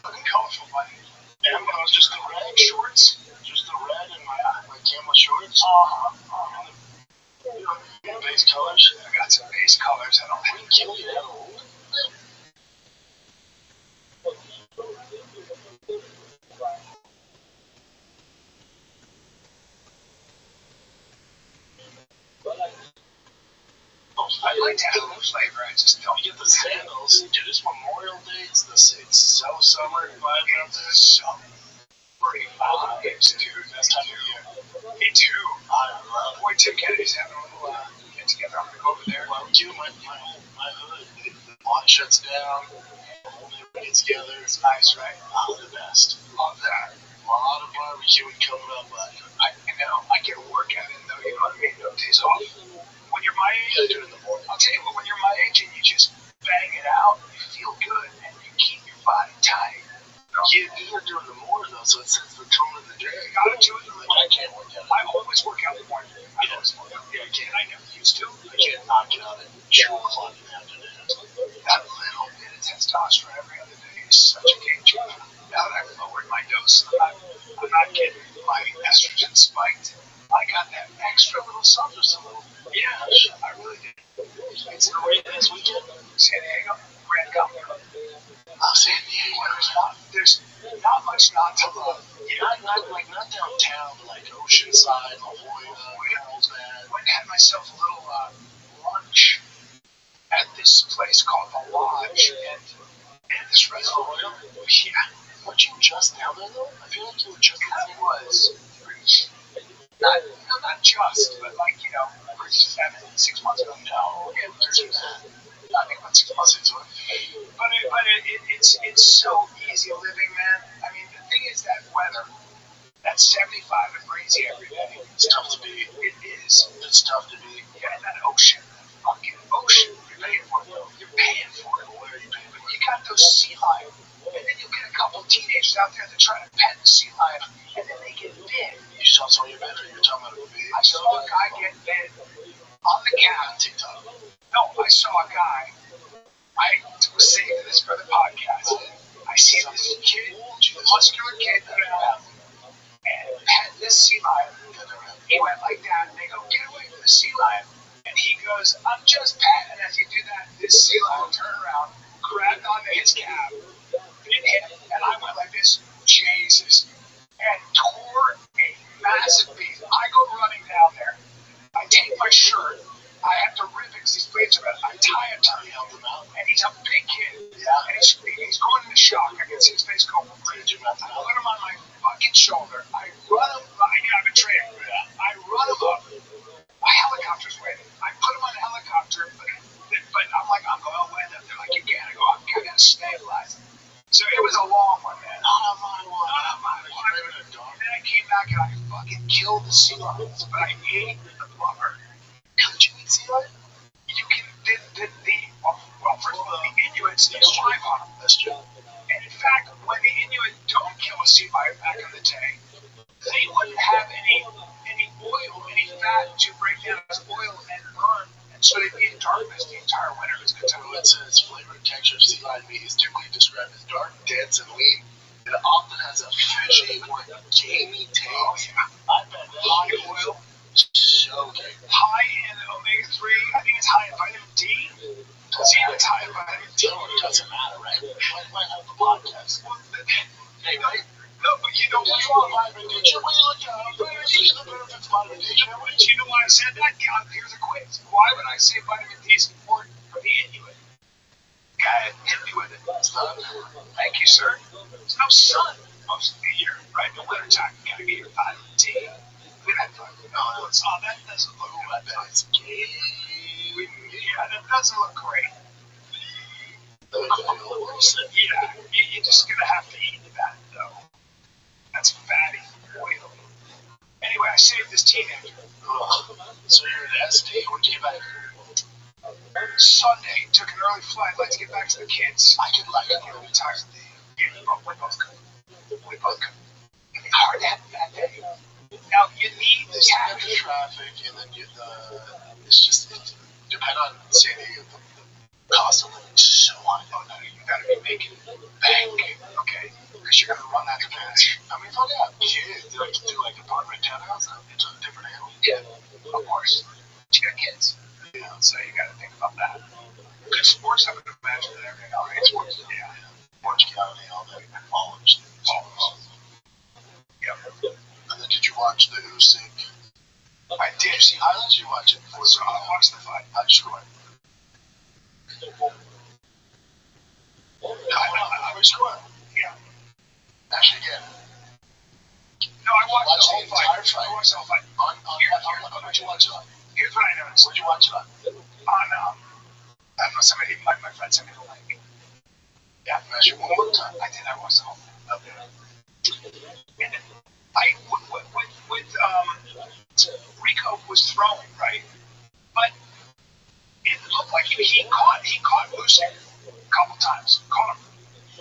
Fucking colorful, buddy. And it was just the red shorts, just the red and my camel shorts. You know, base colors. I got some base colors. I don't think kill you that old. I'd like to have a flavor. I just don't get the sandals. Dude, it's Memorial Day. It's so summer vibe out there. Summer. Dude, that's time of year. Me too. I love Boy, Tim Kennedy's having a little get together. I'm gonna go over there. Barbecue, my hood. The lawn shuts down. The whole neighborhood gets together. It's nice, right? Oh, the best. Love that. A lot of barbecue coming up, but I know I get a workout in though. You know what I mean? No days off. When you're my age, do it in the morning. I'll tell you what. When you're my age and you just bang it out, you feel good and you keep your body tight. You gotta do it in the morning though, so it sets the tone of the day. You gotta do it in the morning. I can't work out. I always work out in the morning. I always work out. Yeah, I can't. I never used to. I can't knock it out at 2 o'clock in the afternoon. That little bit of testosterone every other day is such a game changer. Now that I've lowered my dose, I'm not getting my estrogen spiked. I got that extra little something, just a little. Yeah, I really did. It's the way this weekend. San Diego, Grand Company. San Diego, there's not much not to love. Yeah, not downtown, but like Oceanside, La Jolla, Carlsbad. Went and had myself a little lunch at this place called The Lodge, and this restaurant. Yeah. Weren't you just down there though? I feel like you were just down there. I was. Not just, but like, 6 months ago. No, yeah, I think about 6 months into it. But it's so easy living, man. I mean, the thing is that weather, that 75 and breezy every day, it's tough to be. It is. It's tough to be. Yeah, and that ocean, that fucking ocean, you're paying for it. You're paying for it. Where are you paying for it? You got those sea lions, and then you get a couple teenagers out there that try to pet the sea lion, and then they get bit. You saw some of your better. You're talking about a movie. I saw a guy get bit on the cat. TikTok. No, I saw a guy. I was saving this for the podcast. I see this kid, muscular kid, and pet this sea lion. He went like that, and they go, "Get away from the sea lion." And he goes, "I'm just pet." And as he did that, this sea lion turned around, grabbed onto his cab, bit him, and I went like this, Jesus, and tore a massive piece. I go running down there. I take my shirt. I have to rip it because these blades are red. I tie him to help him out, and he's a big kid. Yeah. And he's going into shock. I can see his face go crazy. I put him on my fucking shoulder. I run him. I'm a trainer. I run him up. My helicopter's waiting. I put him on a helicopter, but I'm like, I'm going away. They're like, you can't go. I gotta stabilize him. So it was a long one, man. Not a mine one. Then I came back and I fucking killed the sea lions, but I ate the blubber. Did you eat sea lion? You can, first of all, the Inuits, they thrive on them. That's true. And in fact, when the Inuit don't kill a sea lion back in the day, they wouldn't have any oil, any fat to break down as oil and burn. And so they'd be in darkness the entire winter. It's good to know. It says flavor and texture of sea lion meat is typically described as dark, dense, and lean. It often has a fishy or gamey taste. Oh, yeah. I bet that high oil. So good. High in omega-3. I think it's high in vitamin D. It's high in vitamin D. It doesn't matter, right? Might have the podcast. Hey, right? No, but you know what's wrong? Vitamin D. What are you looking at? benefits of vitamin D. You know why I said that? Yeah, here's a quiz. Why would I say vitamin D is important for the Inuit? Guy hit me with it. Sun. Thank you, sir. There's no sun most of the year, right? In the wintertime, you gotta get your vitamin D. Look at that fucking nose. Oh, that doesn't look good. That's gay. Yeah, that doesn't look great. Yeah, you're just gonna have to eat that, though. That's fatty oil. Anyway, I saved this teenager. So you're an SD? When did you get back? Sunday. Took an early flight. Let's get back to the kids. I could like it. I'm tired. Yeah, we both could. We both could. It'd be hard to have that day. Now, you need this kind of traffic, and then it's just, depending on San Diego, the cost of living is so high. Oh, no, you gotta be making bank, okay? Because you're gonna run out of cash. I mean, if I got kids, I can do like apartment townhouse, it's a different animal. Yeah, of course. But you got kids. Yeah, so you gotta think about that. Good sports, I would imagine that everything else. Right? Sports, yeah. Orange County, all that. Always. Yep. And then did you watch the Usyk? I did. See highlights? You watch it? I watched the fight. How'd you score? I was scoring. Yeah. Actually, again. No, I watched the whole fight. I watched the whole fight. Where'd you watch it on? Here's what I noticed. Where'd you watch it on? On, I don't know, somebody, my friend sent me the link. Yeah, I watched it one more time. I did. I watched the whole thing. Okay. And Rico was throwing, right? But it looked like he caught Usyk a couple times. Caught him.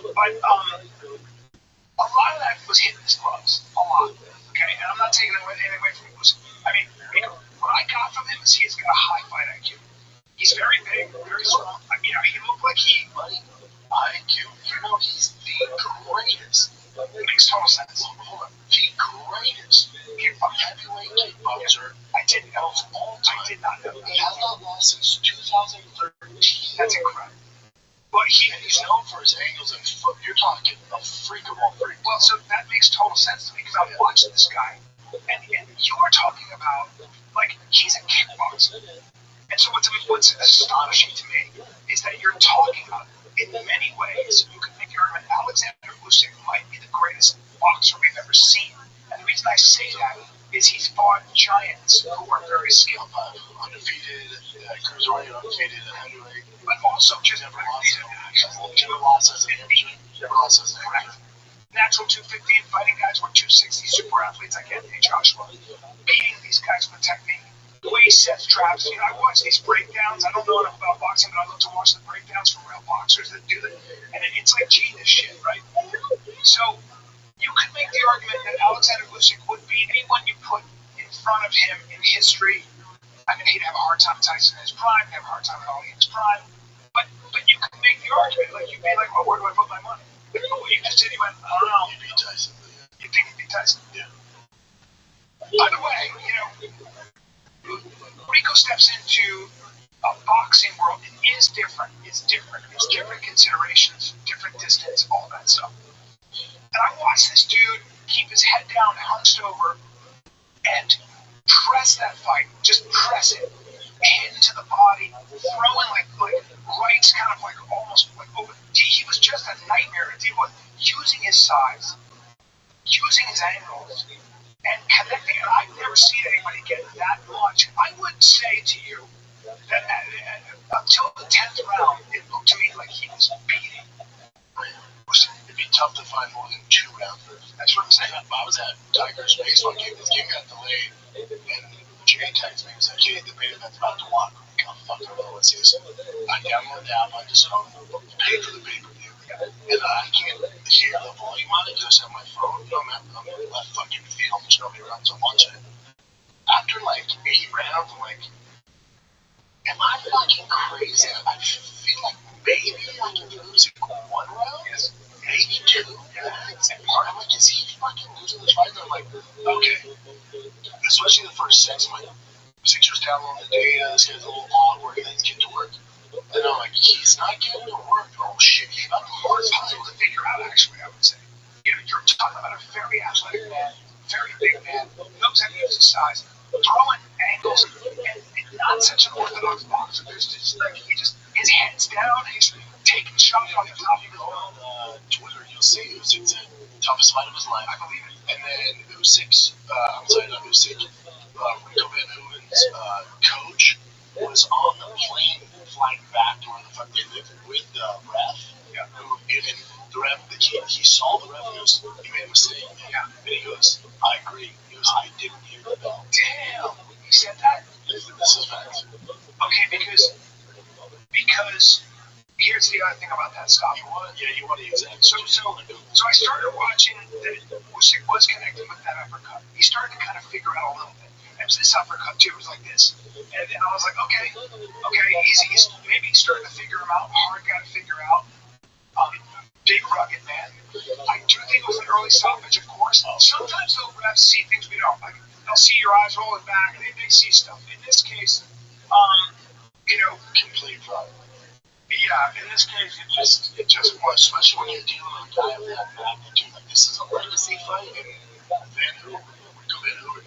But a lot of that was hitting his gloves. A lot. Okay? And I'm not taking anything away from Usyk. I mean, what I got from him is he's got a high fight IQ. He's very big, very strong. I mean, he looked like IQ. You know, he's the greatest. It makes total sense. Hold on. The greatest heavyweight kickboxer. I didn't know. I did not know. He has not lost since 2013. That's incredible. But he's known for his angles and foot. You're talking a freak of all freaks. Well, so that makes total sense to me because I'm watching this guy, and you're talking about like he's a kickboxer. And so what's astonishing to me is that you're talking about, in many ways, you could make the argument Alexander Usyk might be the greatest boxer we've ever seen. And the reason I say that is he's fought giants who are very skilled, undefeated, cruiserweight, undefeated, heavyweight, but also just never losses. Correct. Natural 215 fighting guys were 260 super athletes like Anthony Joshua, beating these guys with technique. The way he sets traps, I watch these breakdowns. I don't know enough about boxing, but I love to watch the breakdowns from real boxers that do it. And it's like genius shit, right? So you could make the argument that Alexander Usyk would beat anyone you put in front of him in history. I mean, he'd have a hard time with Tyson in his prime, he'd have a hard time with Ali in his prime. But you could make the argument, like you'd be like, well, where do I put my money? You just said he went, I don't know. You beat Tyson. You think he beat Tyson? Yeah. By the way, Rico steps into a boxing world. It is different. It's different. It's different considerations, different distance, all that stuff. And I watched this dude keep his head down, hunched over, and press that fight. Just press it. Hit into the body, throwing like rights, kind of like almost like over. He was just a nightmare to deal with. Using his size, using his angles, and connecting. And I've never seen anybody get that much. I would say to you that until the 10th round, it looked to me like he was beating. It'd be tough to find more than 2 rounders. That's what I'm saying. I was at Tigers baseball game. This game got delayed, and Jay texted me and said, "Jay, the beta that's about to walk." I'm like, "Oh, fucking hell, let's see this." I downloaded the app. I just paid for the pay-per-view, and I can't hear the volume on it because on my phone, I'm in left fucking field. There's nobody around to watch it. After like 8 rounds, I'm like, am I fucking crazy? I feel like maybe I can lose it 1 round. Yes. Maybe 2. I'm like, is he fucking losing this fight? And I'm like, okay. Especially the first 6, I'm like, 6 was downloading the data. This guy's a little awkward. And then get to work. And I'm like, he's not getting to work. Oh shit, he's not hard to figure out. Actually, I would say, you're talking about a very athletic man, very big man, knows how to size, throwing angles, and not such an orthodox boxer. There's just like his head's down, he's taking shots on the top. You go on Twitter, you'll see Usyk's in toughest fight of his life. I believe it. And then Usyk's, Rico Van Hooven's coach was on the plane flying back to where the fuck they lived with the ref. Yeah. Who even the ref, he saw the ref, he made a mistake. Yeah. And he goes, I agree. He goes, I didn't hear the bell. Damn. He said that? This is facts. Okay, because here's the other thing about that stuff. You want to use that. So I started watching that Usyk was connecting with that uppercut. He started to kind of figure out a little bit. It was this uppercut too. It was like this, and then I was like, okay, he's maybe starting to figure him out. Hard guy to figure out. Big rugged man. I do think it was an early stoppage, of course. Sometimes they'll refs see things we don't. Like they'll see your eyes rolling back, and they see stuff. In this case, complete fraud. Yeah, in this case, it just was, especially when you're dealing with a guy of that magnitude. Like this is a legacy fight, and Van Hooven,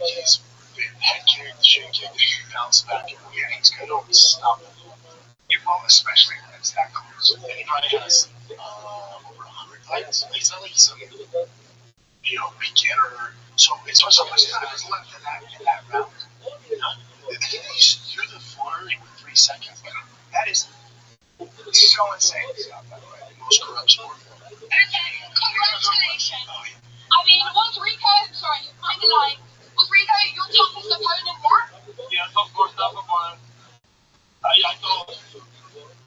he's been head kicked, shin kicked, he bounced back, and he's going to stop it. Well, especially when it's that close. And he probably has over 100 fights. It's not like he's some beginner. So it's so much time is left in that round. He's through the floor with 3 seconds. That is so insane stuff, by the way. The most corrupt sport. Okay, congratulations. I mean, was Rico your toughest opponent yet? Yeah, of course, not opponent. I thought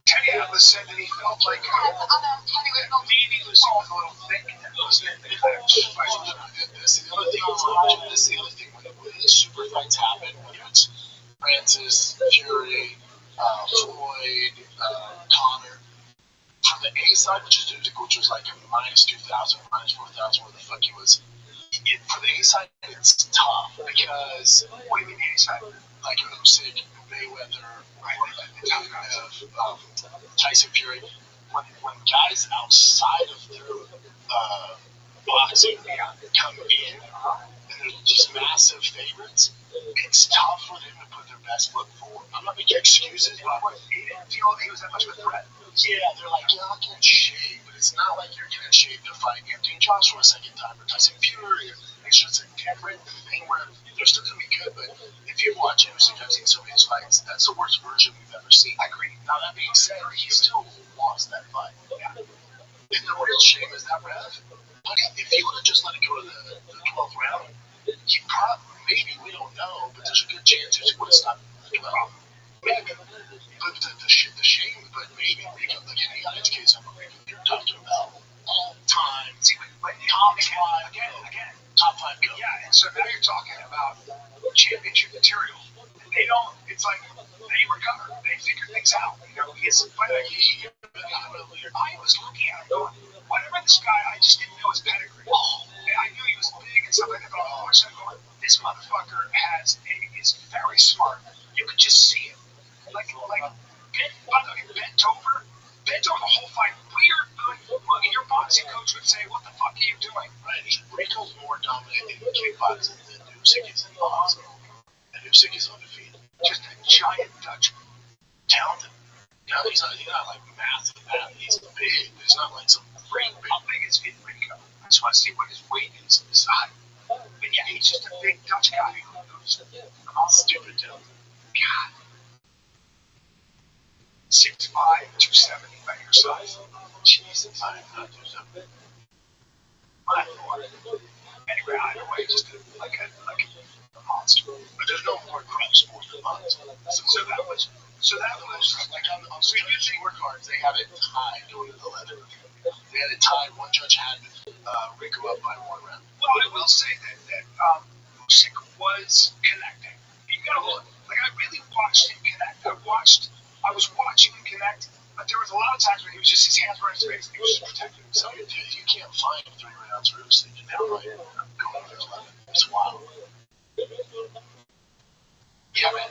Teddy Atlas said that he felt like maybe he was a little thick. This is the other thing when the super fights happen, whether it's Francis, Fury, Floyd, Connor. From the A side, which was like a minus 2,000, minus 4,000, where the fuck he was. For the A side, it's tough because what do you mean the A side? Like Usyk, Mayweather, Tyson Fury. When guys outside of their boxing come in, and they're these massive favorites, it's tough for them to put their best foot forward. I'm not making excuses, but he didn't feel he was that much of a threat. Yeah, they're like, I'll get in shape, but it's not like you're getting in shape to fight Anthony Joshua a second time or Tyson Fury. It's just a different thing where they're still going to be good, but if you watch Usyk, I've seen so many fights, that's the worst version we've ever seen. I agree. Now, that being said, he still lost that fight. Yeah. And the real shame is that Rev, buddy, if he would have just let it go to the 12th round, he maybe, we don't know, but there's a good chance he would have stopped the 12th. Maybe. But the shame, but maybe Rico, again, he got his case up with Rico. You're talking about all time. See, but top five go. Yeah, and so now you're talking about championship material. They don't, it's like, they recover. They figure things out. I was looking at him going, whatever this guy, I just didn't know his pedigree. I knew he was big and stuff like that, but I was going, this motherfucker is very smart. You could just see it. Bent over the whole fight. Your boxing coach would say, what the fuck are you doing? Right? Rico's more dominant in kickboxing than Usyk is in boxing. And Usyk is undefeated. Just a giant Dutchman. Talented. Now he's not like massive. He's big, but he's not like some great big. How big is Rico? I just want to see what his weight is in his height. But yeah, he's just a big Dutch guy who's stupid too. God. 6'5", 270 by your size. Jesus, I'm not 270. Anyway, either way, just like a monster. But there's no more corrupt sport than monster. So that was like on Sweet scorecards, they have it tied going to the leather. They had it tied. One judge had Rico up by 1 round. Well, I will say that Usyk was connecting. You gotta look. Like I really watched him connect. I was watching him connect, but there was a lot of times where he was just his hands were in his face. He was just protecting himself. You can't find 3 rounds for Usyk now, right? Going to 11. It's wild. Yeah, man.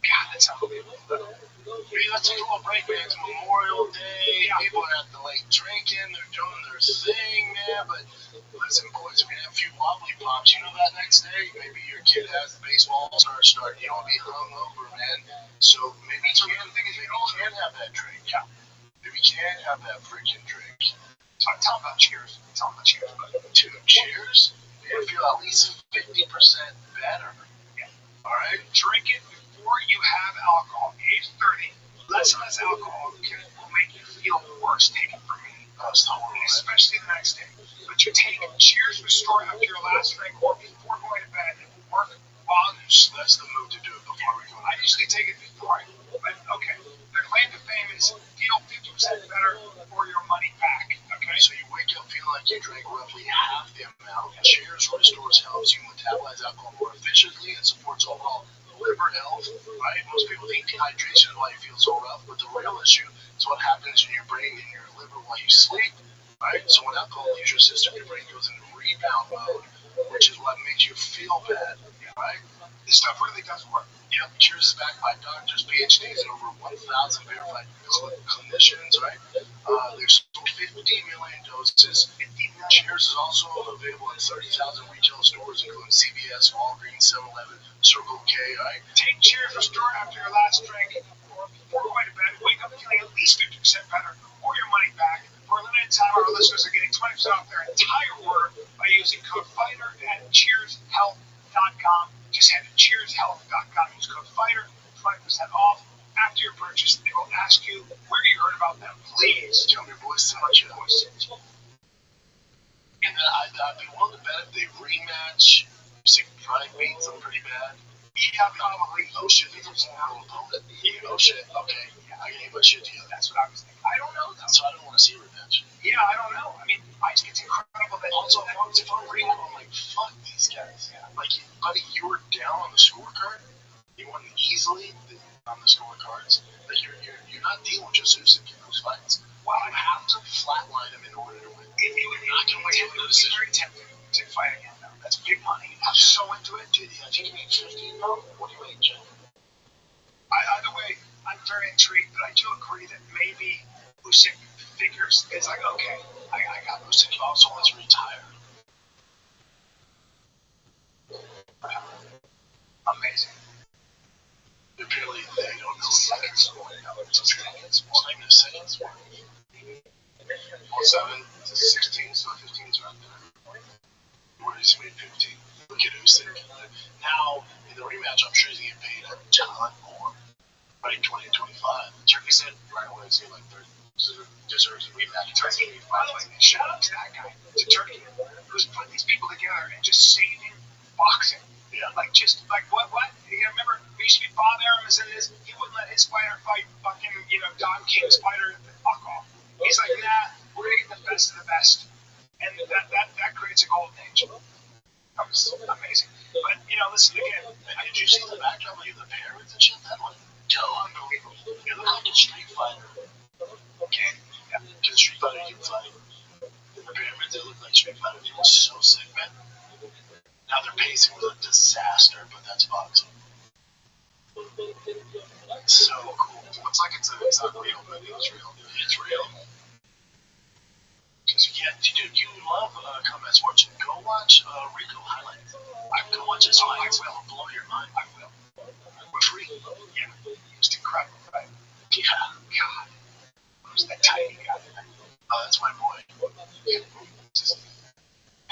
God, that's unbelievable. Let's take a little break, man. It's Memorial Day. People are at the lake drinking. They're doing their thing, man. But listen, boys, we have a few wobbly pops, you know that next day, maybe your kid has the baseball all-star start. You don't want to be hungover, man. So maybe you can have that drink. Yeah. Maybe you can have that freaking drink. Tell them about cheers. Tell them about cheers. Two cheers? You feel at least 50% better. Yeah. All right? Drink it before you have alcohol. Age 30, less and less alcohol will make you feel worse. Take it from me. Especially the next day. But you take cheers restore after your last drink or before going to bed. It will work volumes. That's the move to do it before we go. I usually take it before. But okay. Their claim to fame is feel 50% better for your money back. Okay, so you wake up feeling like you drank roughly half the amount. Cheers restores helps you metabolize alcohol more efficiently and supports overall liver health, right? Most people think dehydration is why you feel so rough, but the real issue is what happens in your brain and your liver while you sleep, right? So when alcohol leaves your system, your brain goes into rebound mode, which is what makes you feel bad, right? This stuff really does work. Yep, Cheers is backed by doctors, PhDs, and over 1,000 verified clinicians, right? There's 50 million doses. Cheers is also available in 30,000 retail stores, including CVS, Walgreens, 7-Eleven, Circle K, right? Take Cheers Restore after your last drink or before going to bed. Wake up feeling at least 50% better or your money back. For a limited time, our listeners are getting 20% off their entire order by using code FIGHTER at cheershealth.com. Just head to cheershealth.com. Use code FIGHTER, 20% off. After your purchase, they will ask you where you heard about them. Please tell your boys so much. And then I'd be willing to bet if they rematch, Sick Pride beats them pretty bad. Yeah, probably. Oh shit, they don't know opponent. Oh shit, okay. I can get my shit together. That's what I was thinking. I don't know, though. So I don't want to see a rematch. Yeah, I don't know. I mean, I just get incredible that also, if I'm reading, I'm like, fuck these guys. Yeah. Like, buddy, you were down on the scorecard. You won easily on the scorecards. Like, you're not dealing with just Usyk in those fights. Well, you have to flatline him in order to win. If you're not going to win the decision, very tempting to fight again, though. That's big money. I'm so into it. Dude, I think you made 15 though. What do you make, Joe? Either way, I'm very intrigued, but I do agree that maybe Usyk figures. It's like, okay, I got Usyk. He also wants to retire. Amazing. Apparently, they don't know second sport. It's a second sport. It's not even a second sport. 7 to 16, so 15 is right there. Where he's made 15. Look at Usyk. Now, in the rematch, I'm sure he's going to get paid a ton more. Right, 20 to 25. Turkey said right away, he's like 30. Deserves a rematch. Turkey, by the way, shout out to that guy, to Turkey, who's putting these people together and just saving boxing. Yeah. Like, just, like, what? You remember, we used to be Bob Arum as it is, he wouldn't let his fighter fight fucking, Don King's fighter, fuck off. He's like, nah, we're going to get the best of the best. And that creates a golden age. That was amazing. But, listen, again, did you see the backdrop of the parents and shit? That one? Unbelievable. You look like a Street Fighter. Okay? Yeah. Because Street Fighter, you fight. The pyramids, they look like Street Fighter. It was so sick, man. Now their pacing was a disaster, but that's boxing. So cool. Looks like it's not real, but it's real. It's real. Because, dude, you love combat sports. Go watch Rico highlights. Go watch his highlights. It will blow your mind. I will. Free. Yeah. Just incredible, right? Yeah. God. Who's that tiny guy? That's my boy. Yeah.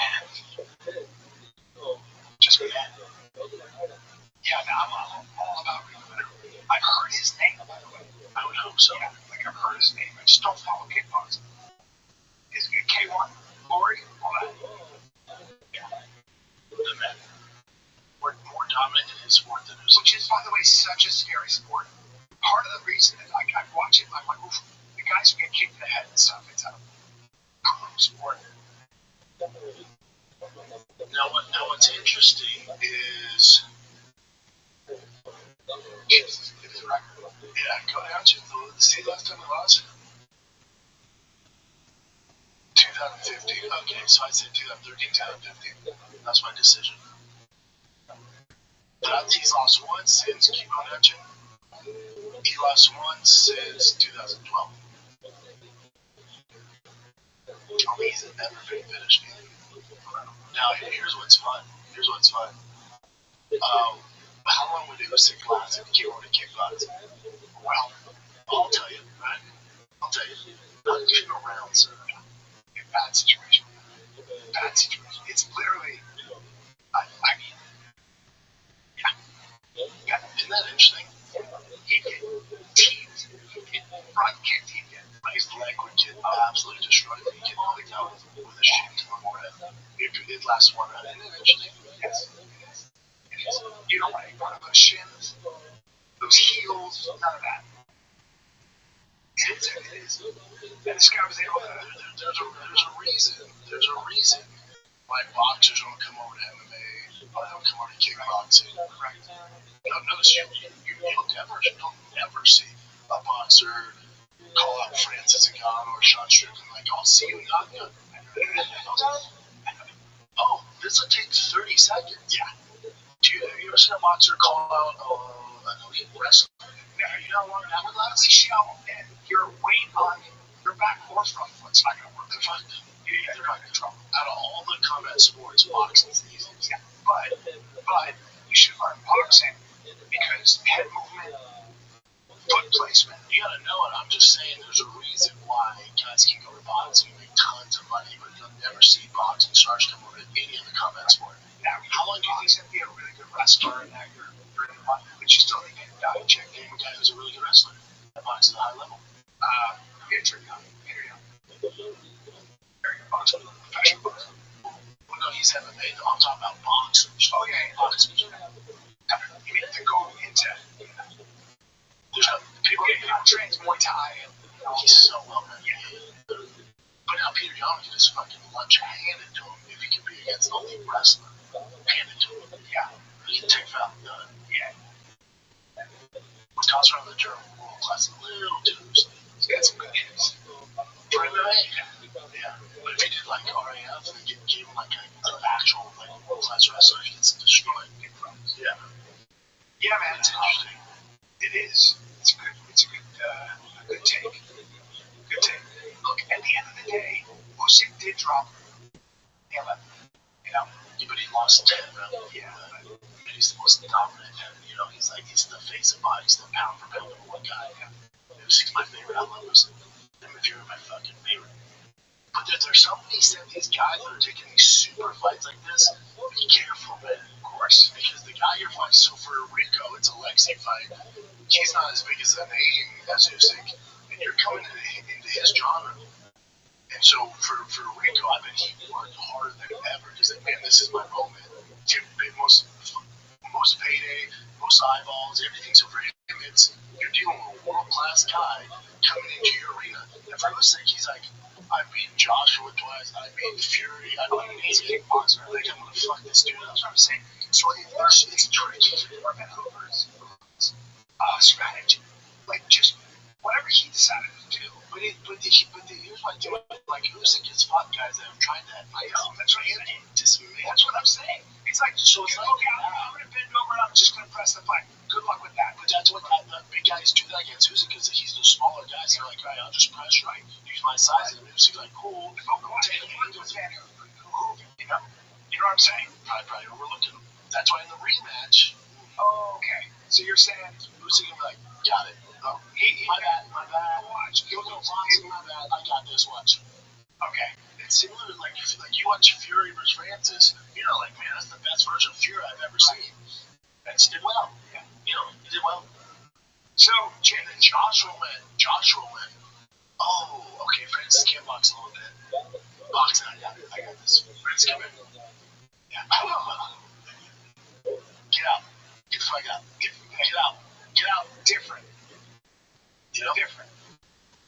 Man. Just man. Yeah, no, I'm all about Rico. I've heard his name, by the way. I would hope so. Yeah, like I've heard his name. I just don't follow kickboxing. Is it K1? Lori? All that? Yeah. The men were more dominant in his sport than Usyk. Which is, by the way, such a scary sport. Part of the reason that I watch it, I'm like, oof, the guys who get kicked in the head and stuff, it's a cool sport. Now what's interesting is the record. Yeah, go down to see last time we lost? 2015. Okay, so I said 2013, 2015. That's my decision. He's lost one since keep on etching. He lost one since 2012. He's never been finished. Now, here's what's fun. How long would Usyk last if he were to kick butts? Well, I'll tell you, right? Not even around, sir. In bad situation. It's literally, I mean, yeah. Isn't that interesting? He'd get teased. He'd get front kicked. He'd get His leg would get absolutely destroyed. He'd get knocked out with a shin to the forehead. It lasts 1 round. Isn't that interesting? Yes, it is. You don't want any part of those shins, those heels, none of that. It is. And this guy was able to. There's a reason why boxers don't come over to MMA or don't come over to kickboxing. Right. Notice you'll never see a boxer call out Francis Ngannou or Sean Strickland like, "I'll see you not good." Oh, this will take 30 seconds. Yeah. Have you ever seen a boxer call out an elite wrestler? No, you know what? That would let us show and your weight on your back or front foot's not going to work. They're fucked. They're not in trouble. Out of all the combat sports, boxing's the easiest. Yeah. But you should learn boxing because head movement, foot placement. You gotta know it. I'm just saying there's a reason why guys can go to boxing and make tons of money, but you'll never see boxing stars come over to any other combat sport. Now, how long do you think be a really good wrestler and that you're in the money, but you still need to get a diet check? Name a guy who's a really good wrestler that boxes at a high level. Peter Young. Very good boxer, professional boxer. Well, no, he's MMA though. I'm talking about boxers. Oh, yeah. Boxers. You mean to go into. There's no people. People trains Muay Thai. He's so well known. Yeah. But now Peter Young can just fucking lunge handed to him if he can be against an elite wrestler. Handed to him. Yeah. He can take out done. Yeah. What comes from the German world class a little too loosely. He's got some good hits. For MMA, yeah. But if he did like RAF and gave him like an actual like world class wrestler, he gets destroyed. Yeah. Yeah, man. It's interesting. It is. It's a good take. Good take. Look, at the end of the day, Usyk did drop 11. You know? Yeah, but he lost 10 rounds. Yeah. And he's the most dominant, and he's the face of bodies, the pound for pound number one guy. Usyk's my favorite. I love Usyk. I'm a Fury, my fucking favorite. But there's somebody said these guys that are taking these super fights like this, be careful, man. Of course. Because the guy you're fighting, so for Rico, it's a Lexi fight. He's not as big as a name as Usyk, and you're coming into his genre. And so for Rico, I bet he worked harder than ever. He's like, man, this is my moment. Most payday, most eyeballs, everything. So for him, you're dealing with a world-class guy coming into your arena. And for Usyk, he's like, I beat Joshua twice. I beat Fury. I beat amazing kickboxer. Like, I'm gonna fuck this dude up. That's what I'm saying. So it's tricky for Hoover's strategy. Like, just whatever he decided to do. But here's what I do. Like, Usyk has fought guys that have tried that. I know. That's what I'm saying. Dismantle. That's what I'm saying. It's like, so it's like, okay, I'm going to bend over and I'm just going to press the fight. Good luck with that. But that's what the big guys do that against Usyk because he's the smaller guys. They're like, all right, I'll just press right. Use my size. And Usyk's like, cool. If I'm going to hit with man who, you know what I'm saying? Probably overlooking him. That's why in the rematch. Oh, okay. So you're saying Usyk will be like, got it. Oh, my bad. Watch. He'll go boxing, my bad. I got this. Watch. Okay. It's similar to like you watch Fury versus Francis. You're like, man, that's the best version of Fury I've ever seen. Francis did well. Yeah. He did well. So, And then Joshua went. Oh, okay. Francis can't box a little bit. Boxing, I got this. Francis, come in. Yeah. Get out. Get the fuck out. Get out. Get out. different. Different.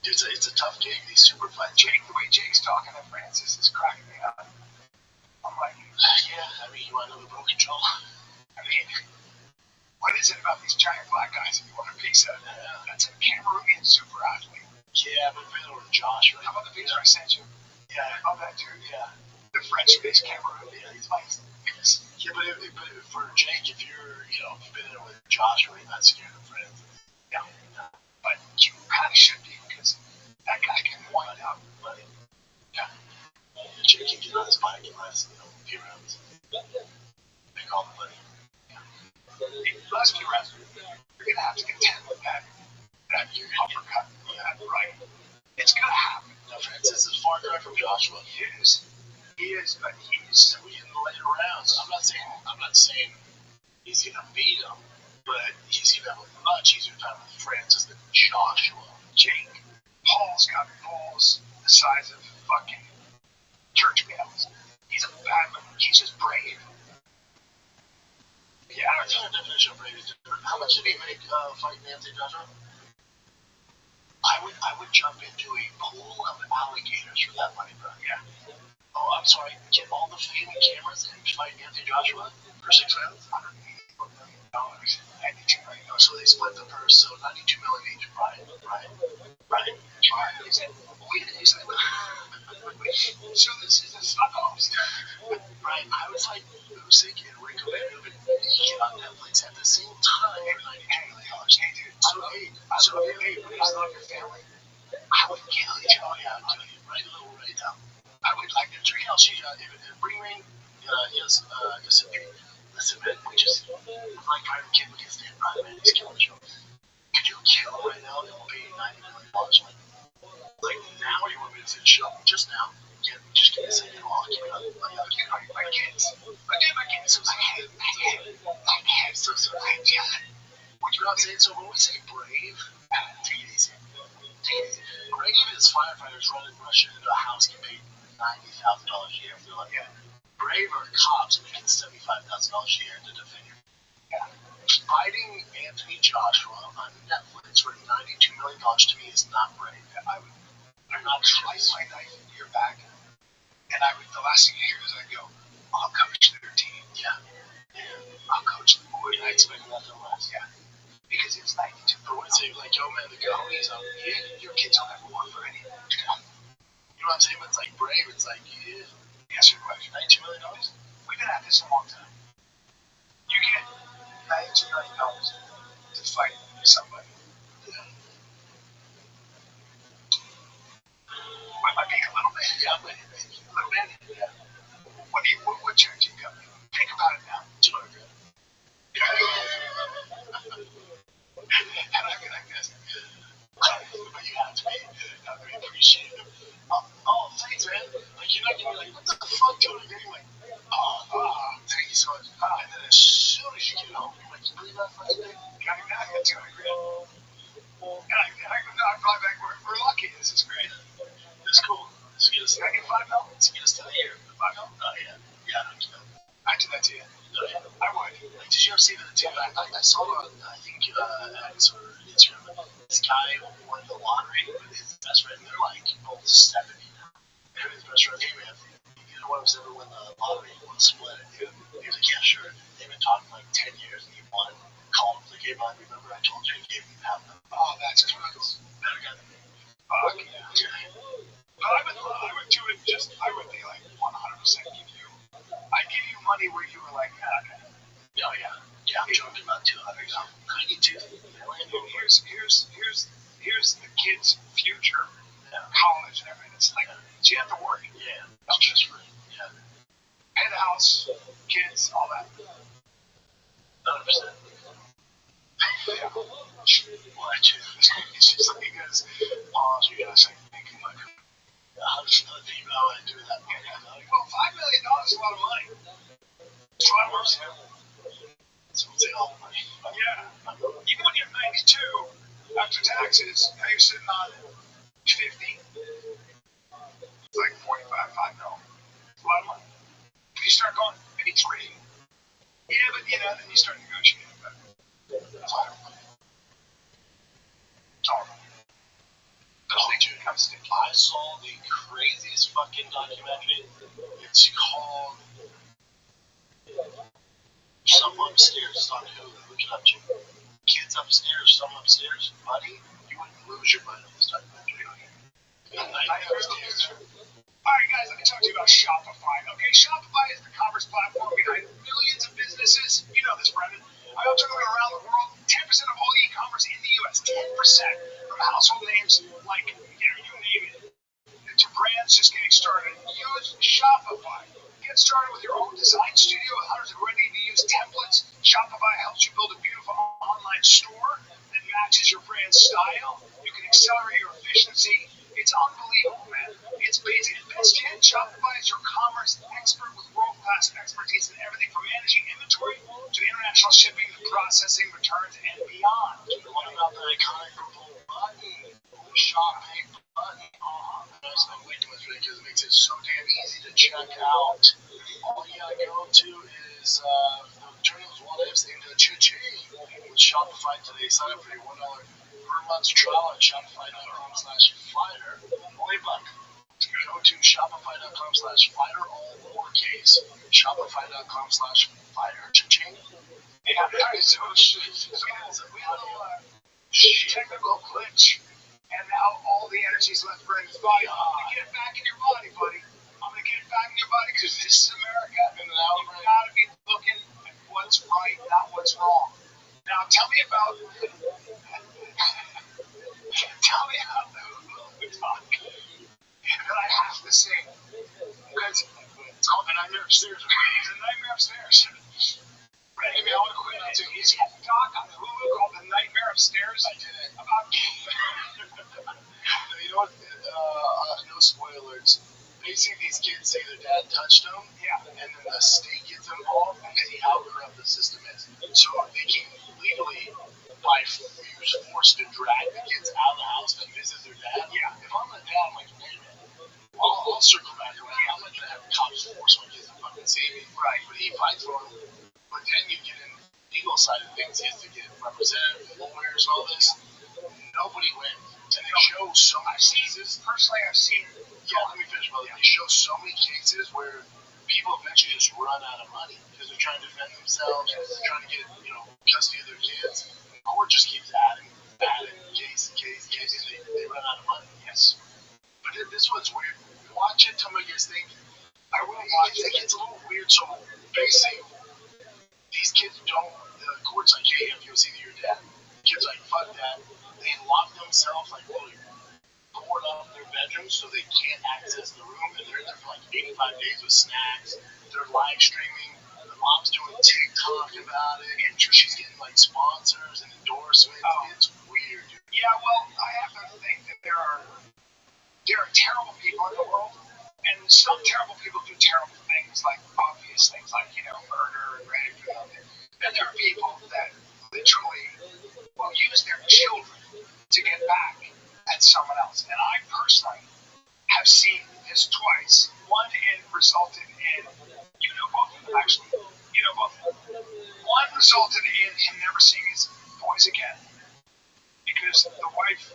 It's a tough gig, these super fights. The way Jake's talking to Francis is cracking me up. I'm like, yeah, I mean, you want another broken jaw? I mean, what is it about these giant black guys that you want a piece of? That's a Cameroonian super athlete. Yeah, but if it were Josh, right? How about the picture I sent you? Yeah, Of that dude, yeah. The French-based Cameroon. Yeah, he's nice. Yeah, but for Jake, if you've been in with Josh, you're not scared of friends. Yeah. But you kind of should be because that guy can wind up. Yeah. Jake can get on his bike and last, few rounds. They call the money. Last few rounds, you're gonna have to contend with that uppercut, that right. It's gonna happen. Now, Francis is far cry from Joshua. He is, but he's in the later rounds. I'm not saying he's gonna beat him, but he's gonna have a much easier time with Francis than Joshua. Jake Paul's got balls the size of fucking church bells. He's a bad man. He's just brave. Yeah, I think the definition of brave is different. How much did he make fighting Anthony Joshua? I would jump into a pool of alligators for that money, bro. Yeah. Oh, I'm sorry. Get all the family cameras and fight Anthony Joshua for 6 rounds? $184 million. $92 million. So they split the purse, so $92 million each. Right. So this is a Stockholm. Right. I would fight Usyk and Rico Van Hoven naked on Netflix at the same time for $92 million. Hey, dude. So hey, when he's not your family, I would kill you. Oh yeah, I'd kill you right now. I would like to drink out. If Ring Ring, yes, listen, man, we just like Private Kid, we can stand Private Man. He's killing the show. Could you kill him right now and we'll pay you $90 million? Like now, you want me to say the show just now? Yeah, just give me a second. I'll keep it up. My kids. My kids. My kids. So what you know what I'm saying? So when we say brave, take it easy. Brave is firefighters rushing into a house getting paid $90,000 a year. They're like, yeah. Brave are cops making $75,000 a year to defend you. Yeah. Fighting Anthony Joshua on Netflix for $92 million to me is not brave. I'm not slice my knife into your back, and the last thing you hear is I go, I'll coach their team. Yeah. I'll coach them. What do I expect nothing less? Yeah. Because it's 92. But when it's like, yo, man, the goalies on your kids don't ever want for anything. You know what I'm saying? But it's like brave. It's like, yeah. Answer the question. $92 million? We've been at this a long time. You get $92 million to fight somebody. Yeah. Might be a little bit. Yeah, but a little bit. Yeah. What's your team company? Think about it now. $200 grand. And I guess. But you have to be appreciative. Oh, thanks, man. Like, you're not gonna be like, what the fuck, Tony? You're like, thank you so much. And then as soon as you get home, you're like, you believe that fucking thing? I got $200 grand. And I fly back. We're lucky. This is great. It's cool. So get us, I get $5 to get us to the year. $5? Oh, yeah. Yeah, I don't know. I do that to you. No, yeah. I would. Like, did you ever see that too? I saw on, I think, X or Instagram, this guy won the lottery with his best friend. They're like both 70 now. And his best friend, hey man, you know what was ever win the lottery? You want to split it? He was like, yeah, sure. They've been talking like 10 years and he won. Called him, like, hey man, remember I told you he gave me half the. Oh, that's just rules. Better guy than me. Fuck yeah. But I would do it just, I would be like 100% give you. I'd give you money where you were like, okay. Oh yeah. Yeah, I'm talking about 200. 92. Here's the kid's future, college and everything. It's like, so you have to work. Yeah. Not just for, yeah. Pay the house, kids, all that. 100%. Yeah. What? It's just like because, you gotta say, thinking like, how does other people know how to do that? Well, $5 million is a lot of money. It's a lot of mercy. So it's all the money. Yeah. Even when you're 92, after taxes, now you're sitting on 50. It's like 45, $5 million. It's a lot of money. If you start going, maybe 3. Yeah, but then you start negotiating. But it's all money. It's all money. I saw the craziest fucking documentary. It's called Some Upstairs. It's on Hulu. Look it up, Jim. Kids upstairs, some upstairs. Buddy, you wouldn't lose your mind on this documentary. Alright guys, let me talk to you about Shopify. Okay, Shopify is the commerce platform behind millions of businesses. You know this, Brendan. I also go around the world. 10% of all e-commerce in the US. 10% from household names like, you name it. To brands just getting started. Use Shopify. Get started with your with hundreds of ready-to-use templates, Shopify helps you build a beautiful online store that matches your brand's style. You can accelerate your efficiency. It's unbelievable, man. It's amazing. Best yet, Shopify is your commerce expert with world-class expertise in everything from managing inventory to international shipping to processing, returns, and beyond. What about the iconic purple button? The shop pay button. That's been way too much because it makes it so damn easy to check out. All you gotta go to is turn those what ifs into cha-ching with Shopify today. Sign up for your $1 per month trial at shopify.com/fighter. Only $1. Go to shopify.com/fighter, all lowercase. Shopify.com/fighter. Cha-ching. Yeah, guys, we had a technical glitch, and now all the energy's left Brandon's body. I'm gonna get it back in your body, buddy. I'm gonna get it back in your body because this is America, and now you gotta be looking at what's right, not what's wrong. Now, tell me about the talk that I have to sing because it's called The Nightmare Upstairs. It's The Nightmare Upstairs. Maybe I want to quit that too. He's got a doc on Hulu called The Nightmare Upstairs. I did it. About you know what? No spoilers. Basically, these kids say their dad touched them. Yeah. And then the state gets involved and see how corrupt the system is. So they can legally, by force, to drag the kids out of the house to visit their dad. Yeah. If I'm a dad, I'm like, hey man, I'll circle back around. I'm not gonna have cops force my kids to fucking see me. Right. But he fights for them. But then you get in the legal side of things. He has to get representatives, lawyers, all this. Nobody wins. And they show so many cases. Personally, I've seen. Yeah, let me finish, brother. They show so many cases where people eventually just run out of money because they're trying to defend themselves, they're trying to get custody of their kids. The court just keeps adding case, and they run out of money. Yes. But this one's weird. Watch it, tell me what you guys think. I will watch it. It gets a little weird. So basically, these kids don't. The court's like, hey, if you see your dad, the kids like, fuck that. They lock themselves like really board up their bedrooms so they can't access the room, and they're in there for like 85 days with snacks. They're live streaming. The mom's doing TikTok about it, and she's getting like sponsors and endorsements. It's weird. Yeah, well, I happen to think that there are terrible people in the world, and some terrible people do terrible things, like obvious things like murder and rape and all that. Then there are people that literally will use their children to get back at someone else. And I personally have seen this twice. One, it resulted in, both of them actually, both of them. One resulted in him never seeing his boys again because the wife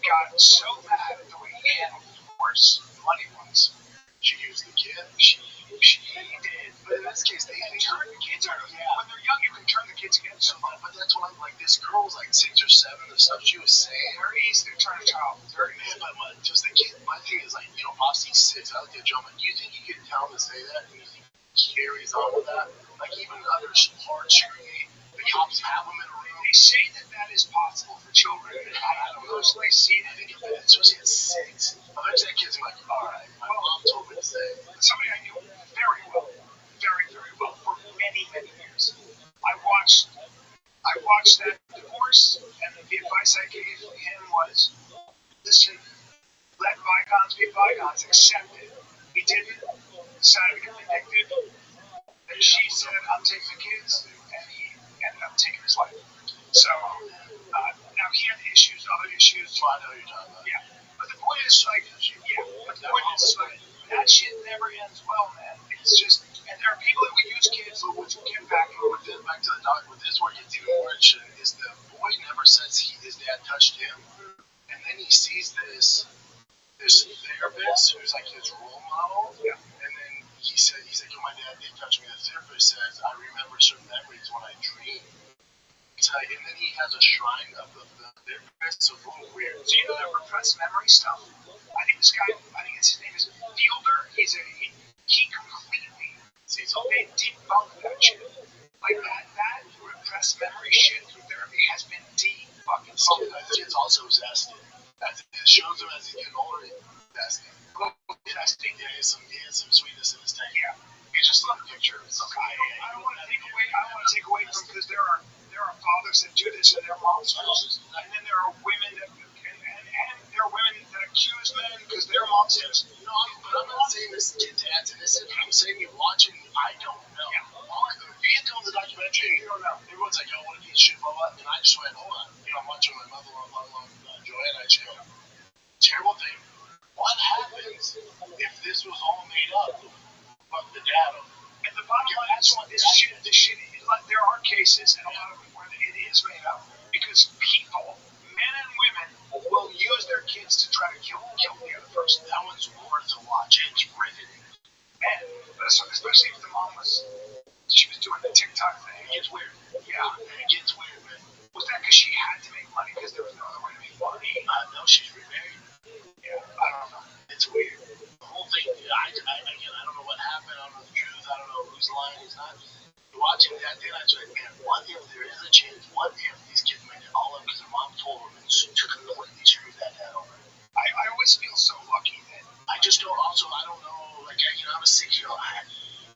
got so mad at the way he handled the divorce, money was. She used the kid. She did. But in this case, they turn the kids out. Yeah. When they're young, you can turn the kids against them. But that's why, like, this girl was like 6 or 7. The stuff she was saying, very easy to turn a child. Very easy. But just the kid. My thing is like, Bob's 6. I like that John. Do you think you can tell him to say that? And you think he carries on with that? Like even other hard scrutiny, the cops have them in a room. They say that is possible for children. I haven't personally seen it. I think it's especially at 6. Eventually, that kid's like, all right, my mom told me to say. Somebody I knew very well, very, very well for many, many years. I watched that divorce, and the advice I gave him was, listen, let bygones be bygones, accept it. He didn't, decided to get vindictive, and she said, I'm taking the kids, and he ended up taking his life. So, now he had issues, other issues. So I know you're talking about. Yeah. But the point is, like, that shit never ends well, man. It's just, and there are people that would use kids, so which get back to the doc with this, where it gets even more interesting, is the boy never says his dad touched him, and then he sees this therapist who's like his role model, and then he said, oh, my dad did touch me. The therapist says, I remember certain memories when I dream. And then he has a shrine of the therapist, so it's a little weird. So that repressed memory stuff. I think his name is Fielder. He completely debunked that shit. Like that repressed memory shit through therapy has been debunked. It's also zesty. It shows him as he's getting older, zesty. Yeah, he has some sweetness in his tank. Yeah. You just look at a picture of some guy. I don't want to take away. I don't want to take away from because there are fathers that do this and their moms do this, and then there are women that and there are women that accuse men because their moms do this. No, but I'm not saying this to dads innocent. I'm saying you're watching. I don't know. Yeah. If you film the documentary, you don't know. Everyone's like, "Oh, what a piece of shit," blah blah. And I just went, "Hold on." You know, I'm watching my mother-in-law, Joanna. I just go, "Terrible thing. What happens if this was all made up?" Fuck the dad. And the bottom line is, this shit, like, there are cases, and a lot of them where it is made up, because people, men and women, will use their kids to try to kill the other person. That one's worth a watch. It's riveting. Man, but especially if the mom she was doing the TikTok thing. It gets weird. Yeah. It gets weird, man. Was that because she had to make money because there was no other way to make money? No, she's remarried. Yeah, I don't know. It's weird. The whole thing, again, I don't know what happened. I don't know the truth. I don't know who's lying, who's not. Watching that thing, I was like, man, what if there is a chance? What if these kids made it all up because their mom told them and to completely screw that dad over? I always feel so lucky that I just don't. Also, I don't know. Like, I'm a 6-year-old.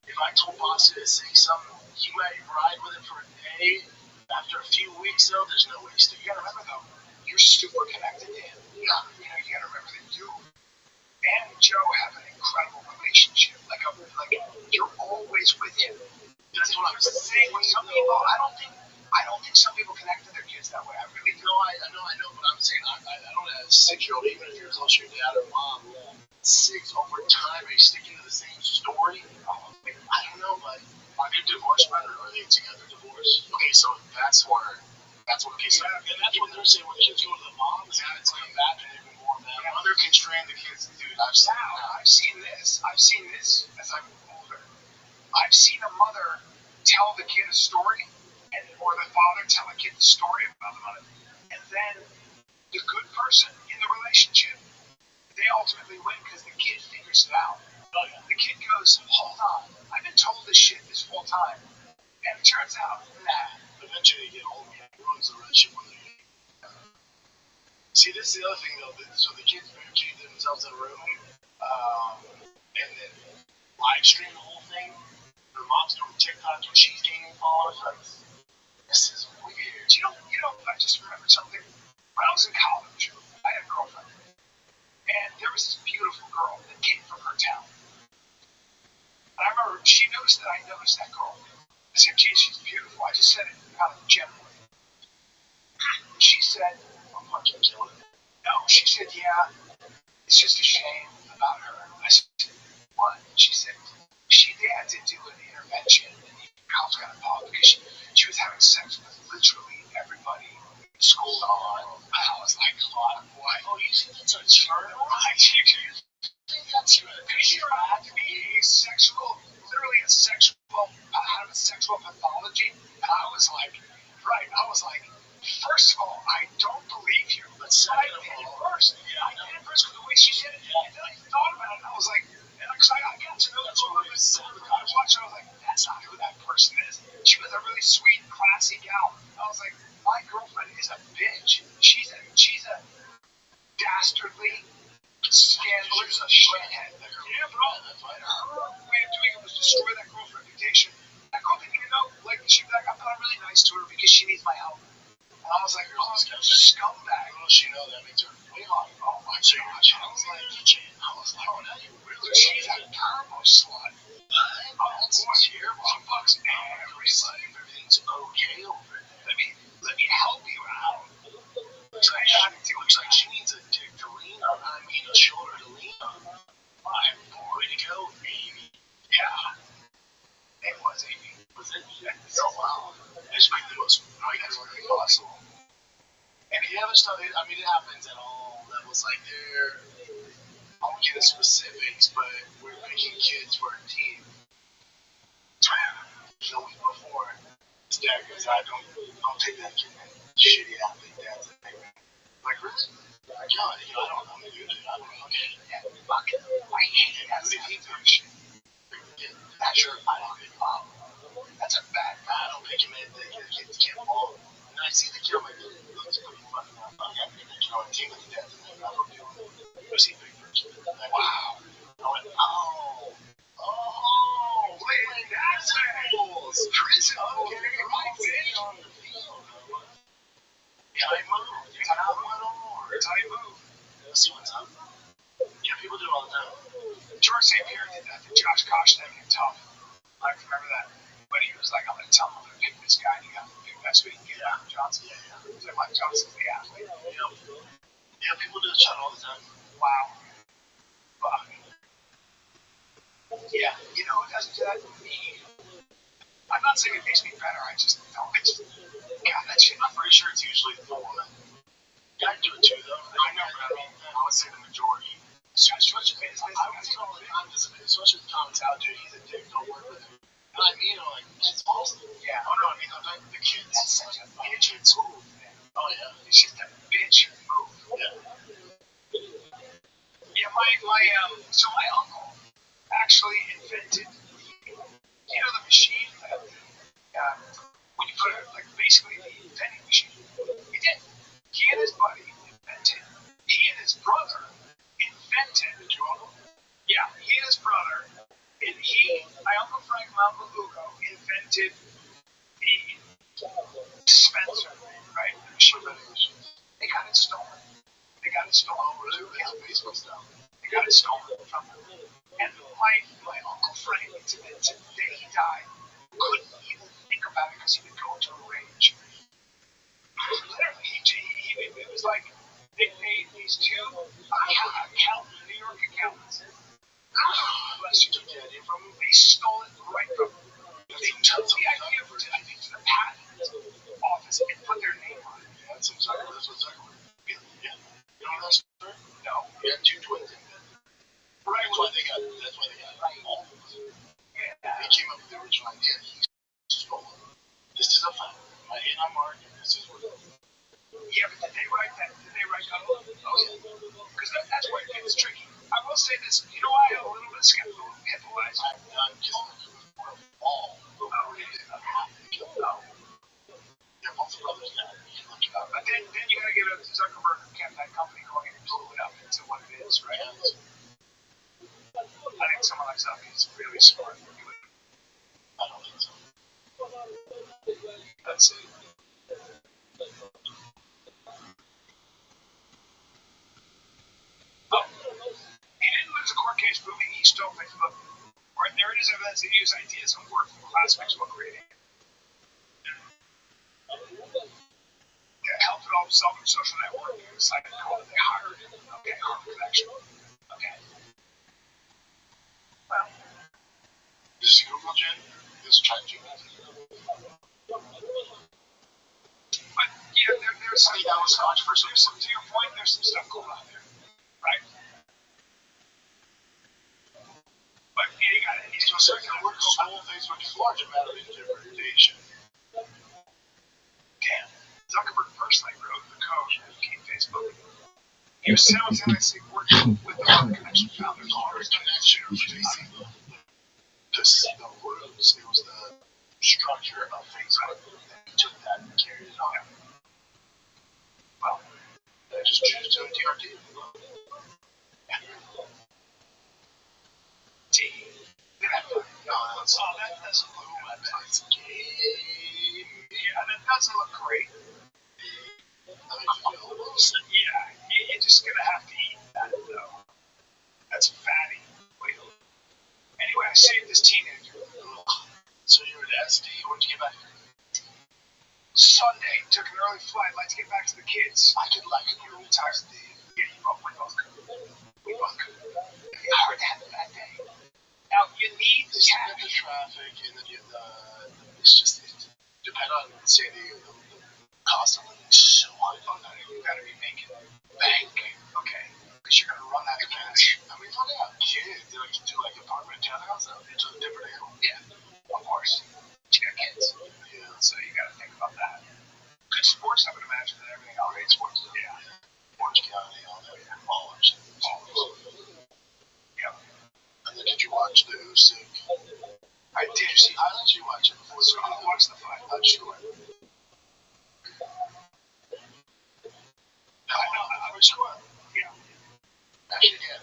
If I told Bossy to say something, he might ride with it for a day. After a few weeks, though, there's no way to. You gotta remember, though, you're super connected to him. Yeah. You gotta remember that you and Joe have an incredible relationship. Like you're always with him. That's what I'm saying. With some people, I don't think some people connect to their kids that way. I really do. I know, but I'm saying I don't have a 6-year-old, even if you're close to your dad or mom. 6 over time, are you sticking to the same story? I don't know, but are they divorced, or are they together divorced? Okay, so that's what. Okay, so and that's what they're saying when kids go to the mom. It's coming back and even more mad. Mother can train the kids to do it. I've seen this as I'm older. I've seen a mother tell the kid a story, or the father tell a kid the story about the mother, and then the good person in the relationship, they ultimately win because the kid figures it out. The kid goes, hold on, I've been told this shit this whole time, and it turns out, nah. Eventually they get old and it ruins the relationship when they're See, this is the other thing though. So the kids barricade themselves in a room, and then live stream the whole thing. Their mom's doing TikToks when she's gaining followers. Like, this is weird. You know, I just remembered something. When I was in college, I had a girlfriend, and there was this beautiful girl that came from her town. And I remember she noticed that I noticed that girl. I said, "Gee, she's beautiful." I just said it kind of generally. She said, I'm fucking killing it. no, she said, yeah, it's just a shame about her. I said, what? She said, they had to do an intervention, and the cops got involved because she was having sex with literally everybody in school. I was like, oh, boy. Oh, you see, that's a turn? Right. That's because she had to be literally a sexual pathology. And I was like, first of all, I don't believe you. But I did it first. Yeah, I did it first because the way she said it. And then I thought about it, and I was like, because I got to know that's what I was watching. I was like, that's not who that person is. She was a really sweet, classy gal. I was like, my girlfriend is a bitch. She's a dastardly, scandalous shithead. Yeah, but her way of doing it was destroy that girl's reputation. That girl didn't even know, like, she'd be like, I'm really nice to her because she needs my help. And I was like, oh, scumbag. How does she know that makes her way off? Oh my gosh. I was like, oh, now you really. She's a turbo slut. That's terrible. She fucks everybody. Everything's okay over there. Let me help you out. Looks like she needs a dick to lean on. I mean, a shoulder to lean on. I'm way to go, baby. Yeah. It was Amy. Was it? Oh, wow. It's like the most thing possible. And the other stuff, it happens at all levels. Like, I won't get into specifics, but we're picking kids for a team. The week before, his dad goes, don't take that kid, man. Shitty athlete, dad's a thing, man. Like, really? Like, God, I don't know. I don't know. Okay. Yeah, fuck it. I hate it. That's the shit. Not sure. I don't pick him up. That's a bad guy. I don't pick him in. The kids can't ball. And I see the kid, I'm like, it looks pretty fucking up. I got to be on a team with the dad's and I don't do it. Was he big first? Like, wow. I went, oh, Josh Koscheck and Tough. I remember that. But he was like, I'm going to tell him I'm going to pick this guy, and he got to pick that's what he can get Mike Johnson. Yeah. So Mike Johnson's the athlete. Yeah, people do this shit all the time. Wow. Fuck. Yeah, you know, it doesn't do that to me. I'm not saying it makes me better. I just don't. God, that shit. I'm pretty sure it's usually the woman. Yeah, I do it too, though. I know, but I would say the majority. Especially all the time, especially with Thomas out, dude. He's a dick. Don't work with him. You know what I mean? Or like, it's awesome. Yeah. Oh, no, I mean, the kids. That's such a bitch move, man. Oh, yeah. It's just a bitch move. Yeah. Yeah, so my uncle actually invented, the machine that, when you put it, like, basically the vending machine. He did. He and his buddy invented, he and his brother invented, yeah, he and his brother, and my Uncle Frank and my Uncle Hugo invented the dispenser, right? The machine vending machine. They got it stolen. Yeah, baseball style. They got it stolen from them. And my Uncle Frank, to the day he died, couldn't even think about it because he would go to a range. Literally, it was like they paid these two New York accountants. Bless you, took the idea from them. They stole it right from them. They took the idea to the patent office and put their name on it. Yeah, that's what Zuckerberg. Yeah. You know that story? No. He had two twins in there. Right. That's why they got all of them. Yeah. They came up with the original idea. He stole it. This is a fact. And I'm arguing. This is what. Yeah, but did they write that? Did they write that? Oh yeah. Because that's why it gets tricky. I will say this. You know why I'm a little bit skeptical? I'm not just all. Oh, really? Yeah, both brothers now. But then you gotta give it up to Zuckerberg who kept that company going and blew it up into what it is, right? I think someone like Zuck is really smart. I don't think so. Let's see. Oh, he didn't lose a court case proving he stole Facebook. Or there is evidence that he used ideas and work from classmates while creating it. Help develop social network site called the Harvard. Okay, Harvard Connection. Okay. Well, this is Google Gen. This is ChatGPT. But yeah, there's something that was controversial. To your point, there's some stuff going on there, right? But yeah, you got it. He's doing certain work. School Facebook is large amount of interpretation. Damn. Zuckerberg personally wrote the code that became Facebook. He was simultaneously working with the Harvard Connection founders. Harvard Connection was basically the roots. It was the structure of Facebook. He took that and carried it on. Well, they just choose to do a DRD. No, that's all. That doesn't look good. It's a game. Yeah, that doesn't look great. Yeah, you're just gonna have to eat that though. That's fatty. Wait. Anyway, I saved this teenager. So you were at SD. When'd you get back? Sunday. Took an early flight. Like to get back to the kids. I could be retired. Yeah, we both could. We both could. It's hard to have a bad day. Now you need the traffic, and then it's just depend on say the cost of living is so high. Oh no, you gotta be making bank. Okay, because you're gonna run out of cash. I mean, look at kids. They like to do like apartment townhouse. It's a different animal. Yeah, of course. You got kids. Yeah. So you gotta think about that. Good sports, I would imagine, and everything else. Great sports. Yeah. Orange County, all that. Yeah. Ballers. Yeah. And then did you watch the Usyk? I did. Did you see highlights? You watch it before the fight? I watched the fight. I'm sure. No, I was sure. Yeah. Actually, yeah.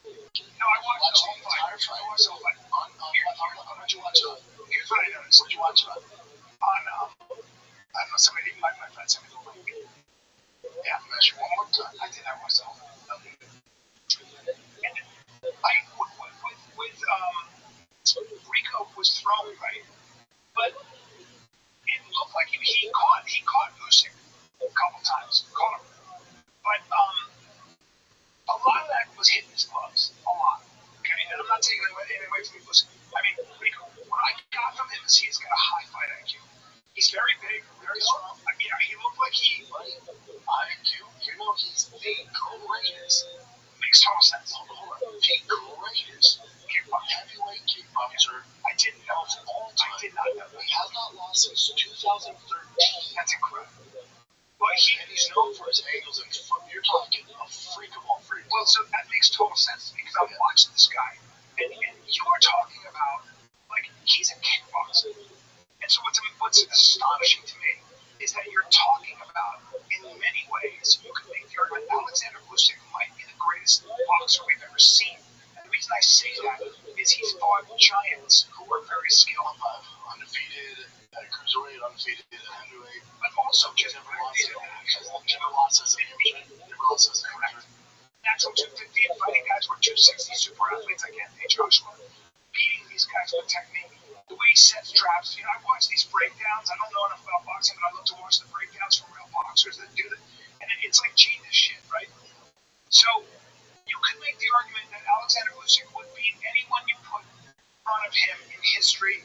No, I watched the entire fight. I watched the whole fight. Where'd you watch it? Here's what I noticed. Where'd you watch it on? I don't know, somebody, my friend sent me the link. Yeah, measure one more time. I did. I watched the whole thing. with Rico was thrown right, but it looked like he caught Usyk a couple times, caught him, but a lot of that was hitting his gloves, a lot. Okay, and I'm not taking anything away from Usyk. I mean, Rico, what I got from him is he's got a high fight IQ. He's very big, very strong. You know, he looked like he. IQ, you know, he's the greatest. Makes total sense. Hold on. The greatest heavyweight kickboxer. I didn't know of all time. I did not know. He has not lost since 2013. That's incredible. But he's known for his angles, and you're talking a freak of all freaks. Well, so that makes total sense to me because I'm watching this guy, and you are talking about, like, he's a kickboxer. And so what's astonishing to me is that you're talking about, in many ways, you could make the argument Alexander Usyk might be the greatest boxer we've ever seen. And the reason I say that is he's fought giants who are very skilled, undefeated at cruiserweight, undefeated at heavyweight, but also just never lost as an amateur. Natural to fighting guys were 260 super athletes like Anthony Joshua, beating these guys with technique. The way he sets traps, you know, I watch these breakdowns. I don't know enough about boxing, but I love to watch the breakdowns from real boxers that do it. And it's like genius shit, right? So you could make the argument that Alexander Usyk would beat anyone you put in front of him in history.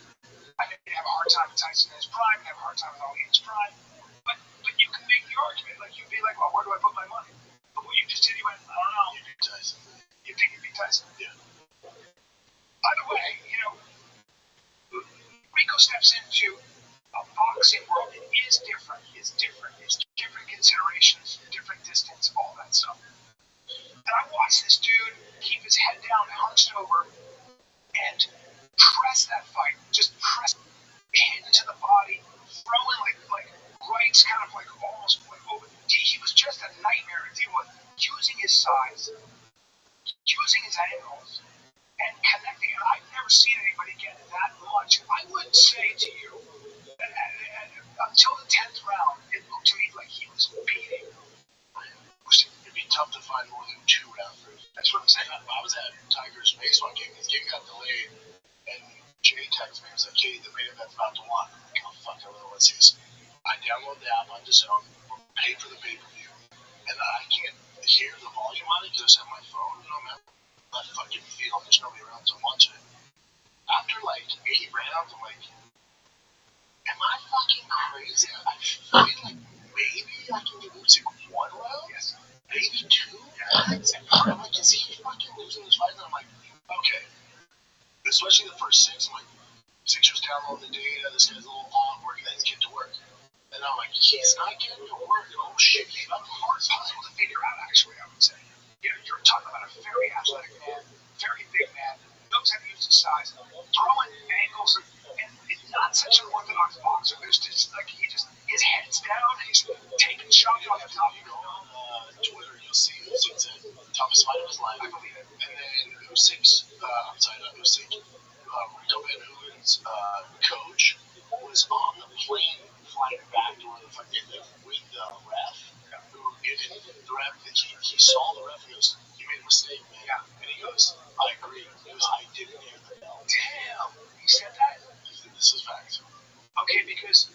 I think he'd have a hard time with Tyson in his prime, he'd have a hard time with Ali in his prime. But you can make the argument, like you'd be like, well, where do I put my money? But what you just did, you went, I don't know. You beat Tyson. You think you beat Tyson? Yeah. By the way, you know, Rico steps into a boxing world. It is different. It's different. It's different considerations, different distance, all that stuff. And I watched this dude keep his head down, hunched over, and press that fight. Just press, hit into the body, throwing like rights, kind of like almost like over. He was just a nightmare to deal with. Using his size, using his angles, and connecting. And I've never seen anybody get that much. I would say to you that until the 10th round, it looked to me like he was beating. It'd be tough to find more than 2 rounders. That's what I'm saying. I was at Tiger's baseball game. His game got delayed, and Jay texted me. He was like, "Katie, the main event's about to launch." I'm like, "Oh fuck, I really want to see this." I download the app on his own, pay for the pay-per-view, and I can't hear the volume on it because I have my phone. And I'm at that fucking field. There's nobody around to watch it. After like 8 rounds, I'm like, am I fucking crazy? I feel like maybe I can give Usyk 1 round? Yes. Maybe 2? Yeah. I'm like, is he fucking losing this fight? And I'm like, okay. Especially the first 6, I'm like, Sixers download the data, this guy's a little awkward, and then he's getting to work. And I'm like, he's not getting to work. Oh shit, he's not hard possible to figure out, actually, I would say. You're talking about a very athletic man, very big man, knows how to use his size, throwing angles, and it's not such an orthodox boxer. There's just like his head's down, he's taking shots off the top. You go on Twitter, you'll see Usyk said toughest fight of his life. I believe it. And then Usyk's, Rico Van Hooven's coach was on the plane flying back to where the fucking with the ref. Who the ref, he saw the ref and goes, "You made a mistake, man." Yeah. And he goes, "I agree." He goes, "I didn't hear the bell." Damn, he said that. This is fact. Okay, because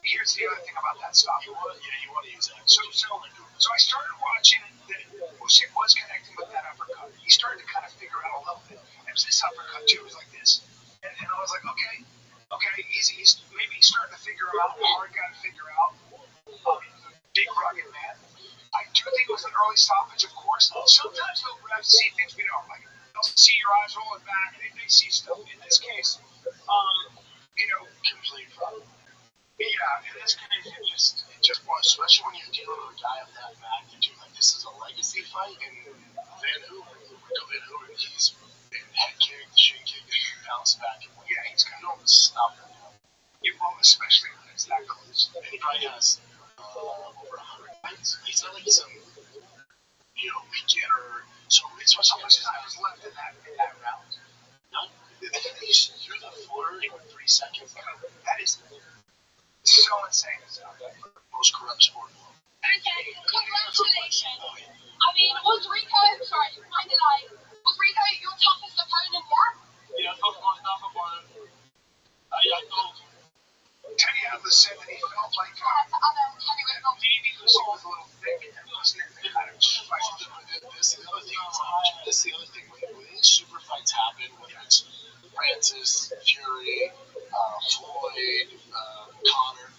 here's the other thing about that stuff. You want to use that. So I started watching that Usyk was connecting with that uppercut. He started to kind of figure out a little bit. It was this uppercut too. It was like this, and I was like, okay, he's maybe he's starting to figure out. Hard guy to figure out. Big rugged man. I do think it was an early stoppage, of course. Sometimes they'll see things we don't like. They'll see your eyes rolling back, and they see stuff. In this case, complete problem. Yeah, in this case, it just was, especially when you're dealing with a guy of that magnitude. Like, this is a legacy fight, and Rico Van Hooven, he's been head kick, shin kick, and bounce back. And yeah, he's going to stop him. You won't, especially when it's that close. And he probably has over 100 fights. He's not like some, beginner. So it's how much time was left in that round? None. He's through the floor in 3 seconds. That is so insane. It's not the most corrupt sport in the world. Okay, congratulations. I mean, was Rico, sorry, kind of like, Rico your toughest opponent yet? Yeah, tough opponent. Yeah, Teddy Atlas said that he felt like Maybe Lucy was a little thick and wasn't in the kind of fight. This is the other thing. When these super fights happen, whether it's Francis, Fury, Floyd, Connor,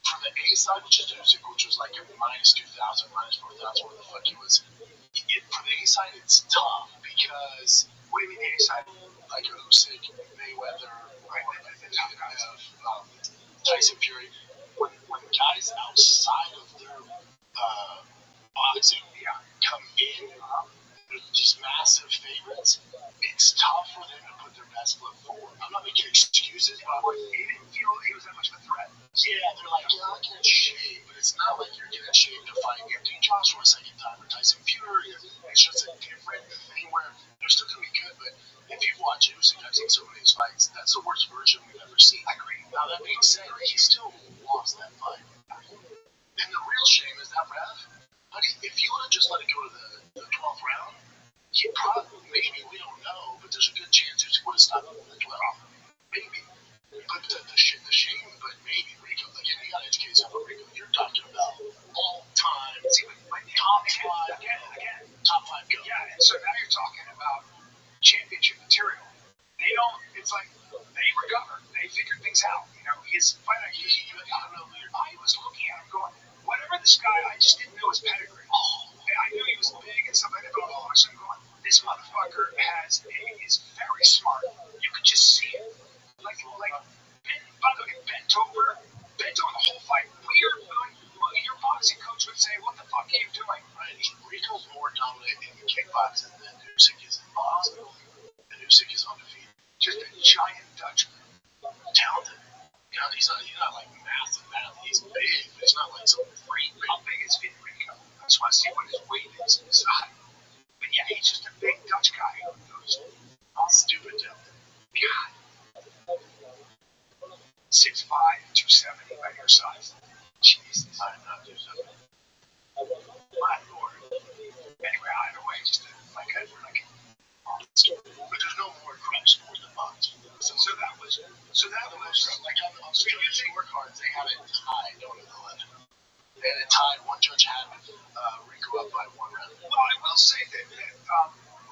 from the A side, which is Usyk, which was like a minus 2,000, minus 4,000, where the fuck he was. For the A side, it's tough because What do you mean A side? like Usyk, Mayweather, Tyson Fury, when guys outside of their boxing come in, they're just massive favorites. It's tough for them to put their best foot forward. I'm not making excuses, but He didn't feel he was that much of a threat. yeah, they're like, you're not getting shape, but it's not like you're getting shape to fight Anthony Joshua a second time or Tyson Fury. It's just a different thing where they're still going to be good, but if you watch Usyk, I've seen so many of his fights, that's the worst version we've ever seen. I agree. Now, that being said, he still lost that fight. And the real shame is that ref, buddy, if you would have just let it go to the 12th round, he probably, maybe, we don't know, but there's a good chance Usyk would have stopped him in the 12th. Maybe. But the shame, but maybe Rico, like, you got to educate yourself on Rico. You're talking about all time, top five go. Yeah, and so now you're talking about championship material. They don't. It's like they recovered. They figured things out. You know, his fight. I was looking at him going, whatever this guy, I just didn't know his pedigree. I knew he was big and stuff like that, but all of a sudden going, this motherfucker is very smart. You could just see it. Like by the way, bent over the whole fight. Weird. Your boxing coach would say, what the fuck are you doing? Right, Rico's more dominant in kickboxing than Usyk is in boxing. And Usyk is undefeated. Just a giant Dutchman. Talented. You know, he's not like massive. He's big, but he's not like some freak. How big is Rico? I just want to see what his weight is. His height. But yeah, he's just a big Dutch guy who's Stupid talented. God. 6'5", 270 by your size. Jesus. I'm not too something. My lord. Anyway, either way, just like I like. But there's no more crime sport than boxing. So that was like on the scorecards, they had it tied going to the 11. And it tied. One judge had Rico up by 1 round. Well, I will say that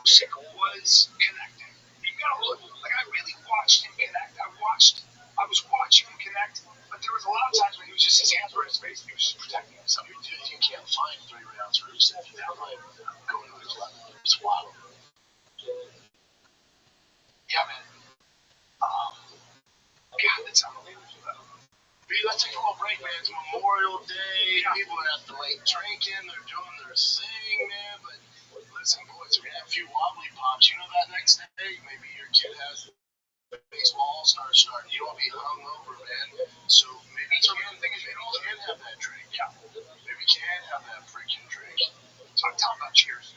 Usyk was connecting. You gotta look. Like I really watched him connect. I was watching him connect, but there was a lot of times when he was just his hands were in his face and he was just protecting himself. You can't find 3 rounds for Usyk without like going to his 11. It's wild. Yeah, man. God, that's unbelievable. Let's take a little break, man. It's Memorial Day. People are at the lake drinking. They're doing their thing, man. But listen, boys, we're going to have a few wobbly pops. You know that next day, maybe your kid has the baseball all-star start. You don't want to be hungover, man. So maybe you can have that drink. Yeah. Maybe you can have that freaking drink. So I'm talking about cheers.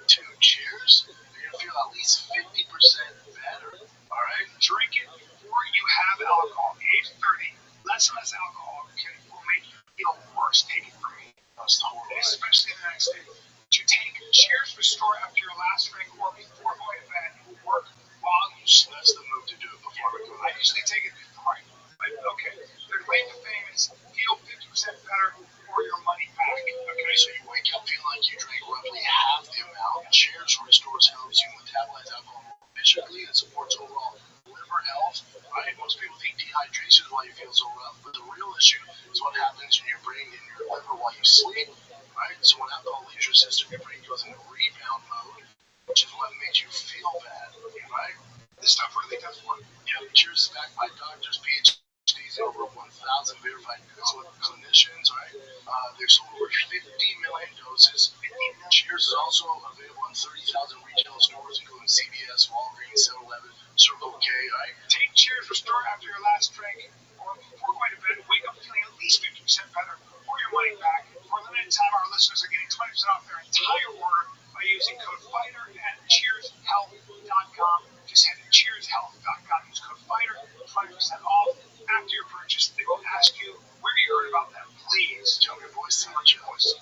Two cheers. You're going to feel at least 50% better. All right? Drink it before you have alcohol. Age 30, less and less alcohol will make you feel worse. Take it from me. That's the whole Especially the next day. To take cheers restore after your last drink or before going to bed will work while you sleep. That's the move to do it before we go. I usually take it before but okay. Their claim to fame is feel 50% better or your money back. Okay, so you wake up feeling like you drank roughly half the amount. Cheers restores helps you metabolize alcohol efficiently and supports overall liver health. Right? Most people think dehydration is why you feel so rough, but the real issue is what happens in your brain and your liver while you sleep. Right? So when alcohol leaves your system, your brain goes into rebound mode, which is what makes you feel bad. Right? This stuff really does work. Yeah, Cheers is backed by doctors, PhDs, and over 1,000 verified clinicians, right? They've sold over 50 million doses. Cheers is also available in 30,000 retail stores, including CVS, Walgreens, 7-Eleven, Circle K, right? Take Cheers Restore after your last drink or before going to bed. Wake up feeling at least 50% better or your money back. For a limited time, our listeners are getting 20% off their entire order by using code FIGHTER at cheershealth.com. Just head to cheershealth.com. Use code FIGHTER, 20% off. After your purchase, they will ask you where you heard about them. Please tell your voice so much your voice.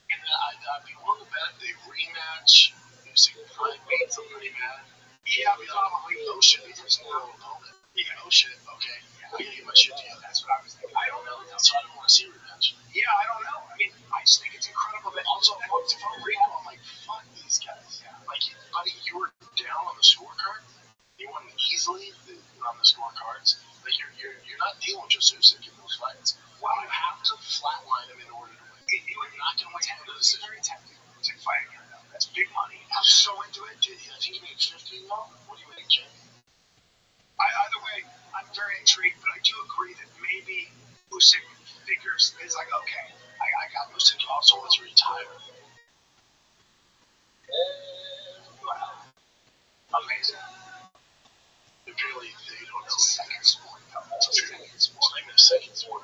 And I'd be willing to bet they rematch. Usyk probably beats him pretty bad. Yeah, probably. Oh shit, there's no opponent. Yeah, oh shit, okay. Yeah, I get my shit together. That's what I was thinking. I don't know. That's why I don't want to see a rematch. Yeah, I don't know. I mean, I just think it's incredible that also if I'm real, I'm like, fuck these guys. Yeah. Like, buddy, you were down on the scorecard. You won easily on the scorecards. Like, you're not dealing with just Usyk in those fights. Well, you have to flatline him in order to win. You're not going to win the decision. Very tempting to fight him. That's big money. I'm so into it. Dude, I think you made 15 now. What do you make, Jay? Either way, I'm very intrigued, but I do agree that maybe Usyk figures is like, okay, I got Usyk also was retired. Wow. Amazing. Apparently, they don't know the second sport. It's a second sport. It's not even a second sport.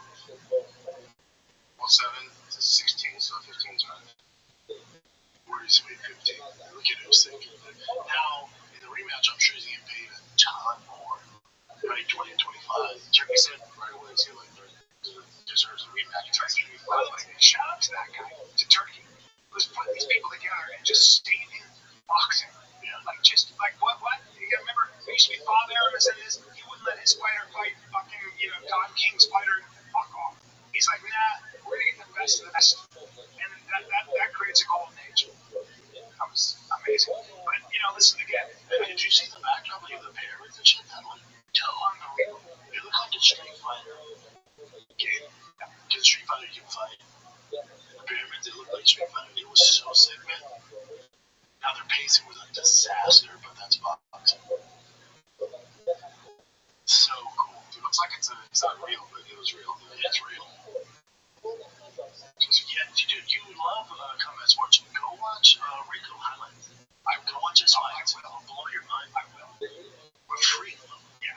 Well, 7 to 16, so 15 is right. Where does he make 15? Look at Usyk. Now, in the rematch, I'm sure he's going to get paid a ton more. Right, 20 and 25. Turkey said right away, he's going to deserves a rematch. By the way, shout out to that guy, to Turkey, who's putting these people together and just staying in boxing. Yeah. Like, just, like, what? You remember, there used to be Bob Arum said this, he wouldn't let his fighter fight fucking, Don King's fighter and fuck off. He's like, nah, we're going to get the best of the best. And that creates a golden age. That was amazing. But, listen again. Did you see the backdrop of the pyramids and shit? That looked unbelievable. It looked like a Street Fighter game. Because Street Fighter you can fight. The pyramids, it looked like Street Fighter. It was so sick, man. Now their pacing was a disaster, but that's boxing. So cool. It looks like it's not real, but it was real. It's real. Yeah, dude, you love combat sports. Go watch Rico highlights. Go watch his highlights. It'll blow your mind. I will. We're free. Yeah.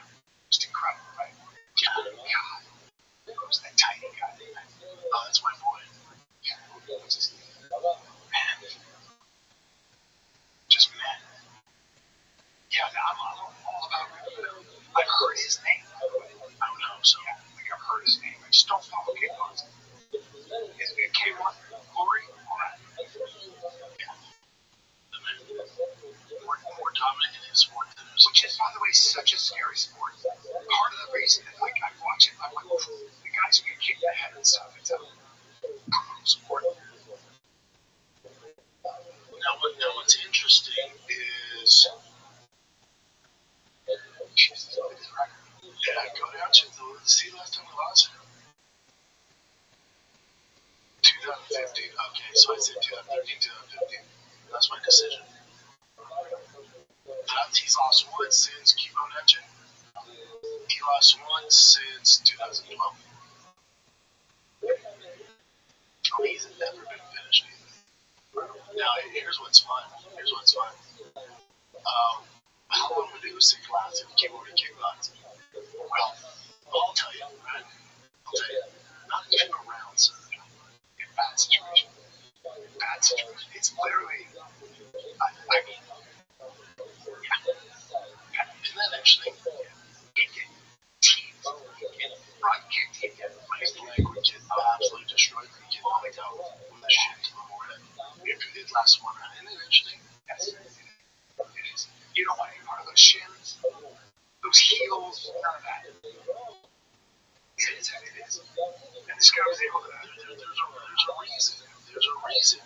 Just incredible, right? God. Who's that tiny guy? Oh, that's my boy. Yeah. What's his name? Man. Just man. Yeah, I'm all about Rico. I've heard his name. I don't know, so. Yeah, like I've heard his name. I just don't follow kickboxing. Is it K1? Glory? Yeah. More dominant in his sport than his. Which is, by the way, such a scary sport. Part of the reason that, like, I watch it, I'm like, the guys who get kicked in the head and stuff, it's a brutal sport. Now what's interesting is. Jesus, look at his record. Yeah, go down to see last time we lost him. 2015. Okay, so I said 2013, 2015. That's my decision. He's lost one since Kibo Neche. He lost one since 2012. Oh, he's never been finished either. Now, here's what's fun. How long would Usyk last if he came over to kickboxing? Well, I'll tell you, right? Not even around, sir. In bad situation. It's literally, I mean, yeah. Isn't that interesting? He'd get teased. He'd get front kicked. He'd get placed the leg. He'd get absolutely destroyed. He'd get knocked out with a shit to the morning. If it did last one round. Isn't it interesting? Yes, it is. You don't want any part of those shins, those heels, none of that. It is. And this guy was able to. There's a reason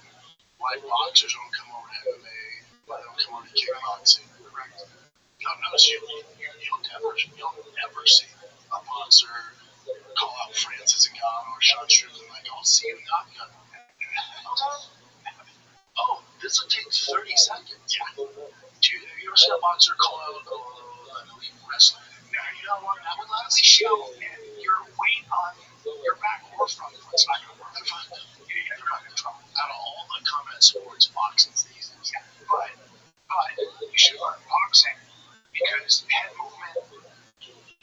why boxers don't come over to MMA, why they don't come over to kickboxing. Correct. You'll notice you'll never see a boxer call out Francis Ngannou or Sean Strickland like, "I'll see you knock gun." Oh, this will take 30 seconds. Yeah. Dude, have you ever seen a boxer call out an elite wrestler? No, you know what? That would honestly show your weight on your back or front foot's not going to work. You're not going to trouble. Out of all the combat sports, boxing's the easiest. Yeah. But you should learn boxing because head movement,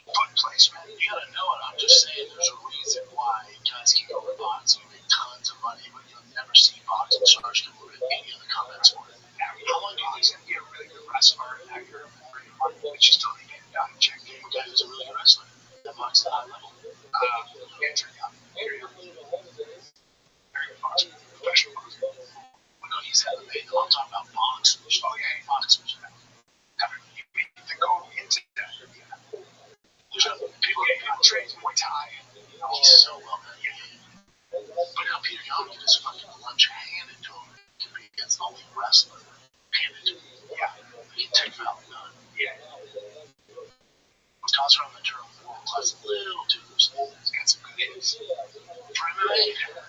foot placement, you got to know it. I'm just saying there's a reason why guys can go to boxing and make tons of money, but you'll never see boxing stars come over to any other combat sport. Now, how long do you think it's going to be a really good wrestler and have your pretty money, but you still need to get down and check in a guy who's a really good wrestler that boxes at a high level? Andrew Young. Very good boxer. Professional boxer. Well, no, he's MMA I'm talking about boxers. Oh, yeah. Boxers. You mean to go into that? Yeah. People trains Muay Thai. he's so well done. But now Peter Young can just fucking lunge handed to him. He can be against an elite wrestler. Handed to him. Yeah. He can take him out and done. Yeah. Wisconsin on the turn world class a little too loose. He's got some good hits. For MMA. Yeah.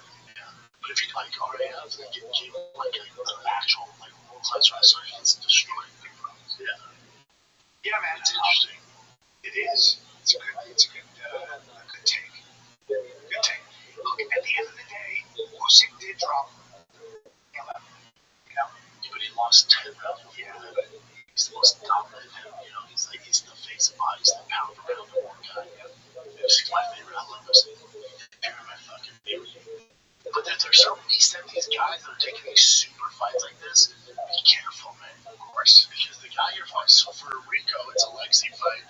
But if you like RAF, they get like an actual like world class wrestler, he gets destroyed. Yeah. Yeah, man. It's interesting. It is. It's a good take. Good take. Look, at the end of the day, Usyk did drop 11. You know? But he lost 10 rounds. Yeah. He's the most dominant. He's the face of body. He's the pound for pound war guy. He's my favorite. I love Usyk. They're my fucking favorite. But there's so many these guys that are taking these super fights like this. Be careful, man. Of course. Because the guy you're fighting, so for Rico, it's a legacy fight.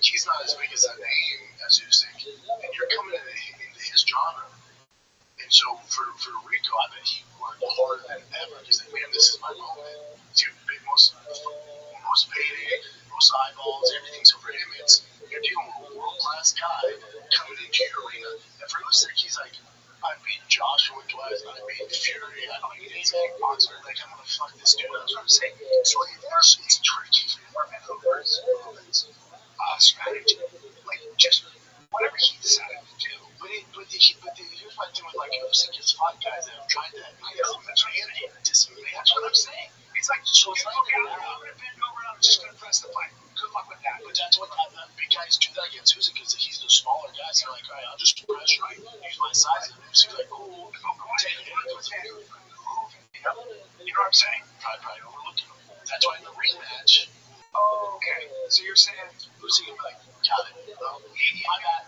He's not as big as a name as Usyk, and you're coming into his genre. And so for Rico, I bet he worked harder than ever. He's like, man, this is my moment. It's your big most payday, most eyeballs, everything. So for him, it's you're dealing with a world class guy coming into your arena. And for Usyk, he's like, I beat Joshua twice, I beat Fury, I don't need any boxer. Like, I'm gonna fuck this dude. That's what I'm saying. So it's tricky for him. Strategy. Like, just whatever he decided to do. But here's my thing with like Usyk has fought guys that have tried that. That's what I'm saying. It's like, So it's like, I'm gonna bend over and I'm just gonna press the fight. Good luck with that. but that's what big guys do that against Usyk because he's the smaller guys. They're like, all right, I'll just pressure. Use my size. And Usyk's like, cool. You know what I'm saying? Probably overlooking him. That's why in the rematch, Oh, okay. So you're saying Usyk will be like, got it. My bad.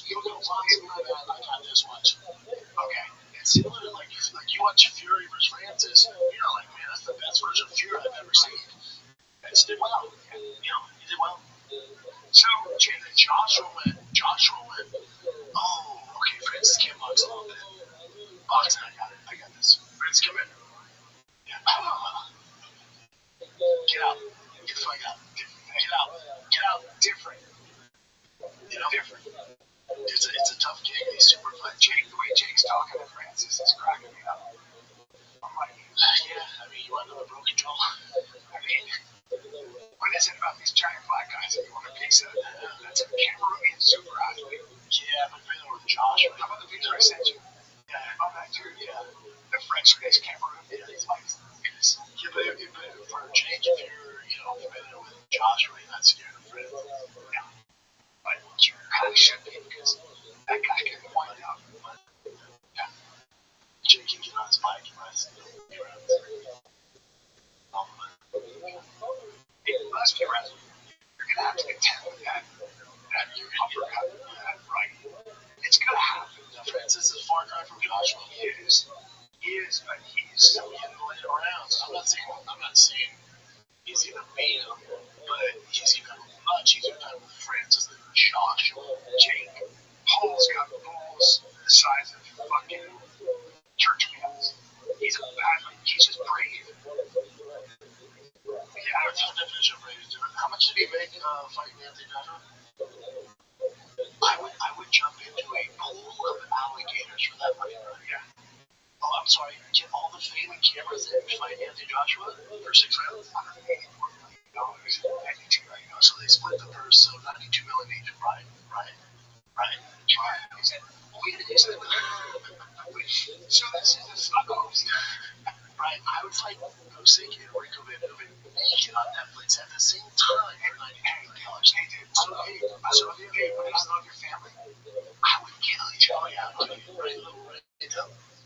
You'll go lots of my bad. I got this much. okay. It's similar to like you watch Fury versus Francis. You're not like, man, that's the best version of Fury I've ever seen. And he did well. He did well. So Joshua went. Oh, okay. Francis can't box a little bit. Boxing, I got this. Francis, come in. Yeah. Get out. Get the fuck out. Get out. different. Different. It's a tough gig. These super fight. The way Jake's talking to Francis is cracking me up. I'm like, yeah. I mean, you want another broken jaw? I mean, what is it about these giant black guys that you want a piece of? That's a Cameroonian super athlete. Yeah, but then with Joshua. How about the picture I sent you? Yeah. On that too? Yeah. The French guy's Cameroon. Yeah, but for Jake, if you're familiar with Joshua, you're not scared of Fred. Yeah. But you kind of should be because that guy can wind up. Yeah. Jake can get on his bike and rest. Last few rounds, you're going to have to contend with that uppercut, that right. It's going to happen. Now, Francis is a far cry from Joshua. He is, but he's still getting laid around. So I'm not saying he's even beat him, but he's even much easier time with Francis than Joshua. Jake Paul's got balls the size of fucking church wheels. He's a athlete. He's just brave. Yeah, what's the definition of brave? How much did he make fighting Anthony Joshua? I would jump into a pool of alligators for that money. Yeah. Oh, I'm sorry. Get all the fame and cameras and fight Anthony Joshua for 6 rounds? $184 million. 92 right now. So they split the purse, so $92 million each. Right. He said, we had to do something with that. So this is the snuggles. Right. I would fight Usyk and Rico Van naked on Netflix at the same time for $92 million. Hey, dude. Hey, when I love your family, I would kill you. Oh, yeah. Right.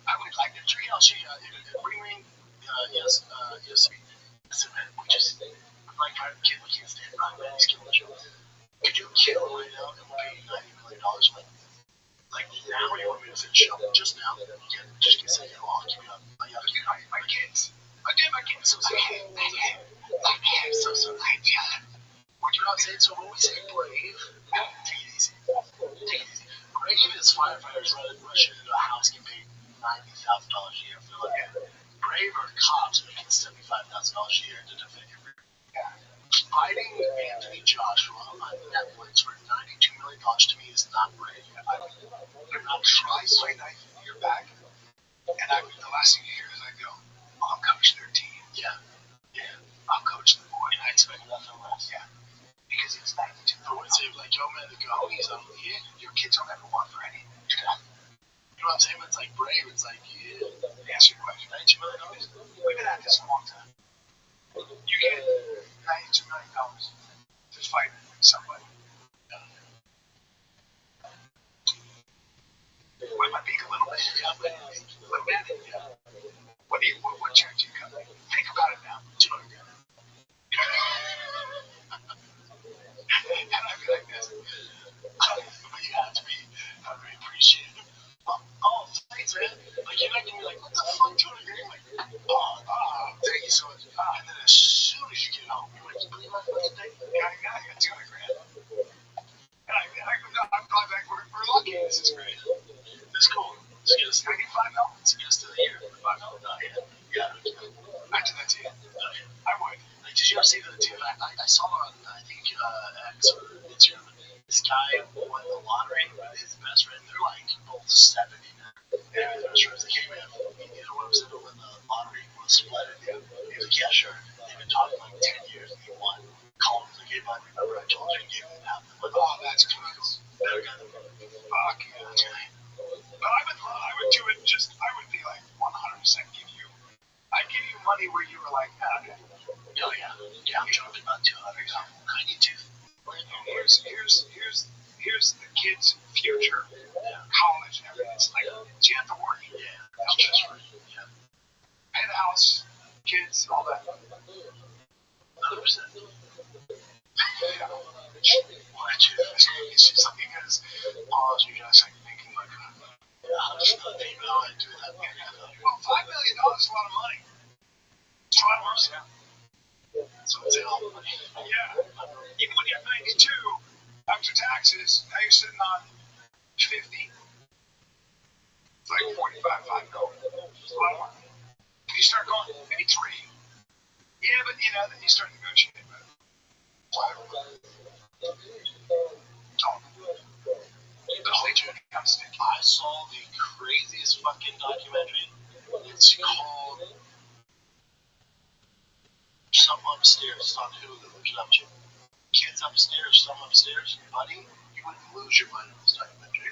I would like to treat. I'll show you. Ring. Yes. Listen, man. We can't stand by, man. He's killing the show. Could you kill him right now and we'll pay you $90 million? Like now, you want me to finish up just now? Yeah, just get second. I'll keep it up. my kids. I did my kids. So what you're not saying, so when we say brave, take it easy. Brave is firefighters rushing into a house getting paid $90,000 a year for like Brave are cops making $75,000 a year to defend your freedom. Yeah. Fighting Anthony Joshua on Netflix for $92 million to me is not brave. I'm not trying to fight knife in your back, and the last thing you hear is I go, I'll coach their team. Yeah. Yeah. I'll coach them. And I expect nothing less. Yeah. Because it's 92. I wouldn't say like, yo man, the he's on your kids don't ever want for any. Yeah. You know what I'm saying? It's like brave. It's like, yeah. Answer your question. $92 million. We've been at this a long time. You get $92 million to fight somebody. Might my peak a little bit, yeah, but yeah. What church do you come? Think about it now. $200 million. And I'd be like this. But you have to be very appreciative. Oh, thanks, man. Like, you're not gonna be like, what the fuck, $200 million? Like, thank you so much. And then as soon as you get home, you're like, you believe my fucking thing? Yeah, I got $200 grand. And I'm probably like, we're lucky. This is great. This is cool. Let's get us $95. Let's get us to the year. $5 million. Yeah. I did that to you. I would. Like, did you ever see the dude? I saw on, I think, X or Instagram, this guy won the lottery with his best friend. They're like both 70 now. And his best friend's like, hey man, either one of us ever win the lottery, we'll split it. Yeah. He was like, yeah, sure. They've been talking like 10 years and he won. Called him, like, hey bud, remember I told you he gave him half. Like, oh, that's cool. Better guy than me. Fuck yeah. But I would do it just, I would be like 100% give you. I'd give you money where you were like, okay. Oh yeah, I'm talking about 200. I need to. Here's the kid's future, college and everything. It's like, you have to work. Yeah, that's just for yeah. Pay the house, kids, all that. 100%. Yeah. It's just like because you're just like thinking like, how does the female do that? Well, $5 million is a lot of money. It's a lot of work, yeah. So it's a lot of money. Yeah. Even when you're 92, after taxes, now you're sitting on 50. It's like 45, $5 million. It's a lot of money. When you start going 83, yeah, but then you start negotiating. I saw the craziest fucking documentary. It's called Something Upstairs. It's on Hulu. Look it up, Jim. Kids Upstairs, Something Upstairs. Buddy, you wouldn't lose your mind on this documentary.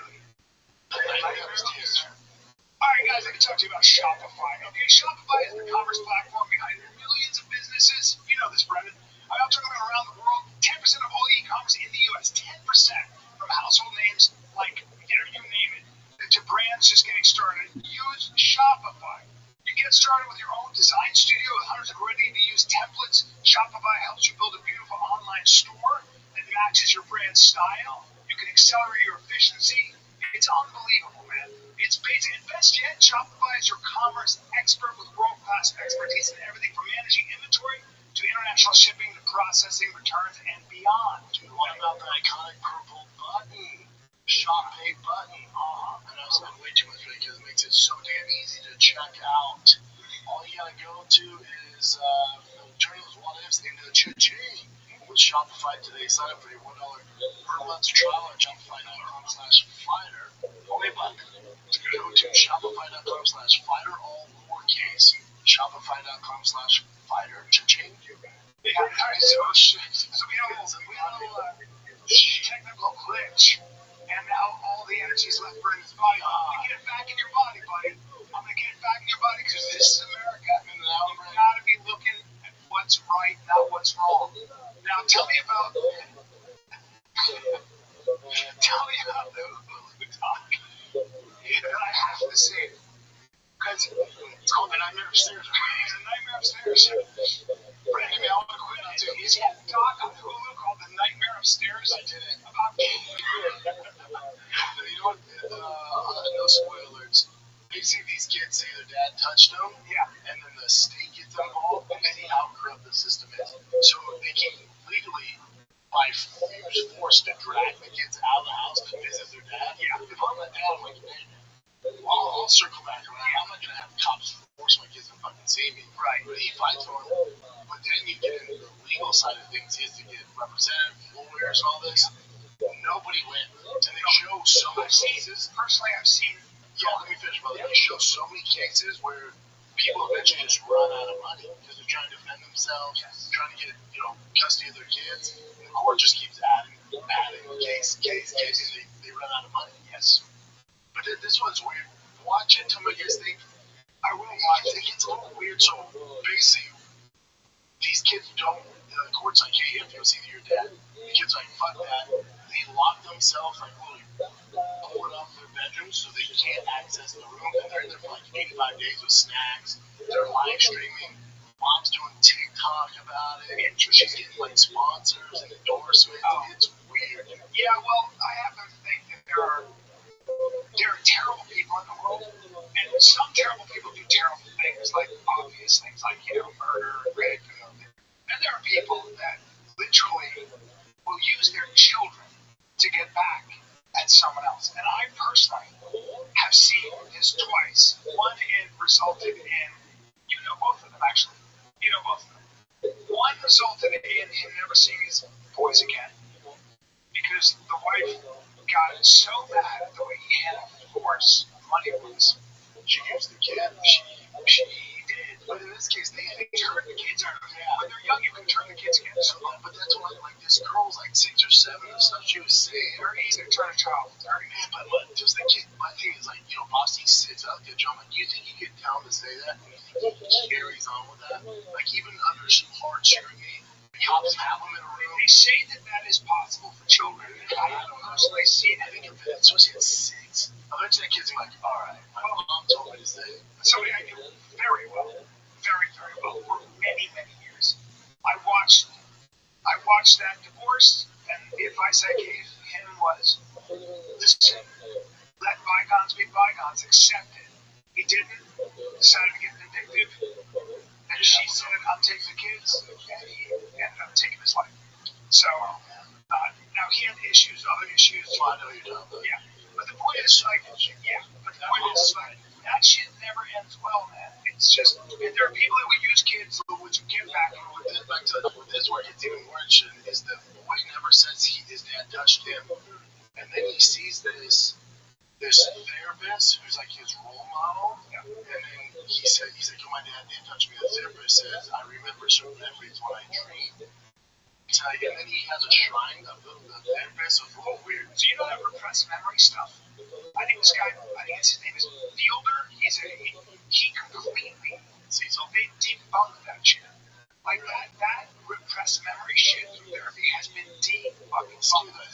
Alright guys, I can talk to you about Shopify. Okay, Shopify is the commerce platform behind millions of businesses. You know this, Brendan. I'm talking about around the world. 10% of all e-commerce in the US. 10% from household names like, you name it, to brands just getting started. Use Shopify. You get started with your own design studio with hundreds of ready-to-use templates. Shopify helps you build a beautiful online store that matches your brand style. You can accelerate your efficiency. It's unbelievable, man. It's basic. And best yet, Shopify is your commerce expert with world-class expertise in everything from managing inventory to international shipping to processing, returns, and beyond. Dude, what about the iconic purple button? Shop Pay button. And I spend way too much money because it makes it so damn easy to check out. All you gotta go to is turn those what ifs into cha-ching. With Shopify today, sign up for your $1 per month trial at Shopify.com/fighter. Only button. Go to Shopify.com/fighter, all lowercase. Shopify.com/fighter. Cha-ching. Yeah, so we have a little technical glitch, and now all the energy's left for his body. I'm gonna get it back in your body, buddy. I'm gonna get it back in your body because this is America, and now you gotta be looking at what's right, not what's wrong. Now tell me about the Hulu doc that I have to see. Because it's called The Nightmare Upstairs. It's The Nightmare Upstairs. Brandon, I want to quit on too. He's got a doc on Hulu called The Nightmare Upstairs. I did it. About you know what? No spoilers. You see these kids say their dad touched them, and then the state gets involved, and see how corrupt the system is. So they can legally, by force, to drag the kids out of the house to visit their dad. Yeah. If I'm a dad, I'm like, I'll circle back around. I'm not gonna have cops force my kids to fucking see me. Right. But he fights for them. But then you get into the legal side of things. He has to get representatives, lawyers, all this. Nobody wins. And they show so many cases. Personally, I've seen. Yeah, let me finish, brother. They show so many cases where people eventually just run out of money because they're trying to defend themselves, trying to get custody of their kids. And the court just keeps adding case. They run out of money. Yes. But this one's weird. Watch it. Tell me what you guys think. I will watch it. It gets a little weird. So basically, these kids don't. The court's like, hey, if you see your dad, the kids are like, fuck that. They lock themselves like literally board off their bedrooms so they can't access the room, and they're in there for like 85 days with snacks. They're live streaming. Mom's doing TikTok about it. And she's getting like sponsors and endorsements. It's weird. Yeah, well, I happen to think that there are terrible people in the world, and some terrible people do terrible things, like obvious things like murder, rape, and there are people that literally will use their children to get back at someone else. And I personally have seen this twice. One, it resulted in, both of them actually. Both of them. One resulted in him never seeing his boys again because the wife got so mad at the way he handled the divorce. Money was. She used the kid. She did. But in this case, they turn the kids out. When they're young, you can turn the kids against them. But that's why, like, this girl was like 6 or 7 and stuff. She was saying, very easy to turn a child. But just the kid, my thing is like, Bossy sits out there, John. Like, do you think you get down to say that? Do you think he carries on with that? Like, even under some hard scrutiny, cops have him in a room. They say that is possible for children. I don't know. So they see it. I think if it's supposed to get 6. Eventually, the kids are like, all right, my mom told me to say it. Somebody I knew very well, very, very well, for many, many years. I watched that divorce, and the advice I gave him was, listen, let bygones be bygones, accept it. He didn't, decided to get vindictive, and she said, I'm taking the kids, and he ended up taking his life. So, now he had issues, other issues. Well, I know you don't. Yeah. But the point is, that shit never ends well, man. It's just, and there are people that would use kids which give back. With this where it's even worse is the boy never says his dad touched him. And then he sees this therapist who's like his role model. Yeah. And then he's like, oh, my dad did touch me. The therapist says, I remember certain memories when I dreamed. And then he has a shrine of the therapist. It's a little weird. So you know that repressed memory stuff? I think his name is Fielder. He completely, they debunked that shit. Like that repressed memory shit through therapy has been debunked.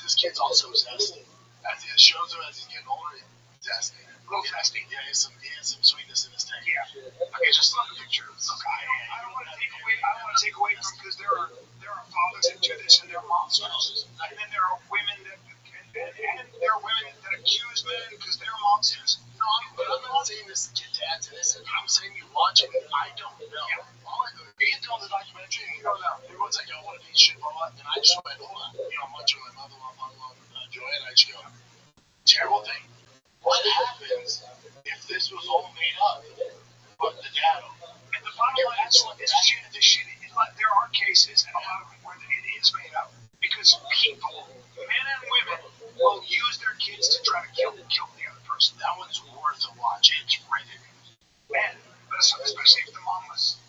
This kid's also zesty. As it shows him as he's getting older, zesty. A little zesty. Yeah, he has some sweetness in his tank. Yeah. Okay, just look at the picture. Look, I don't want to take away from, because there are fathers that do this and they're monsters. And then there are women that accuse men because they're monsters. No, but I'm not saying this to add to this. I'm saying you watch it. I don't know. Yeah. You tell the documentary and you don't know. Everyone's like, what if he shit blow up? And I just went, hold on. I'm watching my mother-in-law, Joanne. I just go, terrible thing. What happens if this was all made up? But the data. And the bottom line is, there are cases, and a lot of them, where it is made up. Because people, men and women, will use their kids to try to kill the other person. That one's worth a watch. It's rated. Man, but especially if the mom was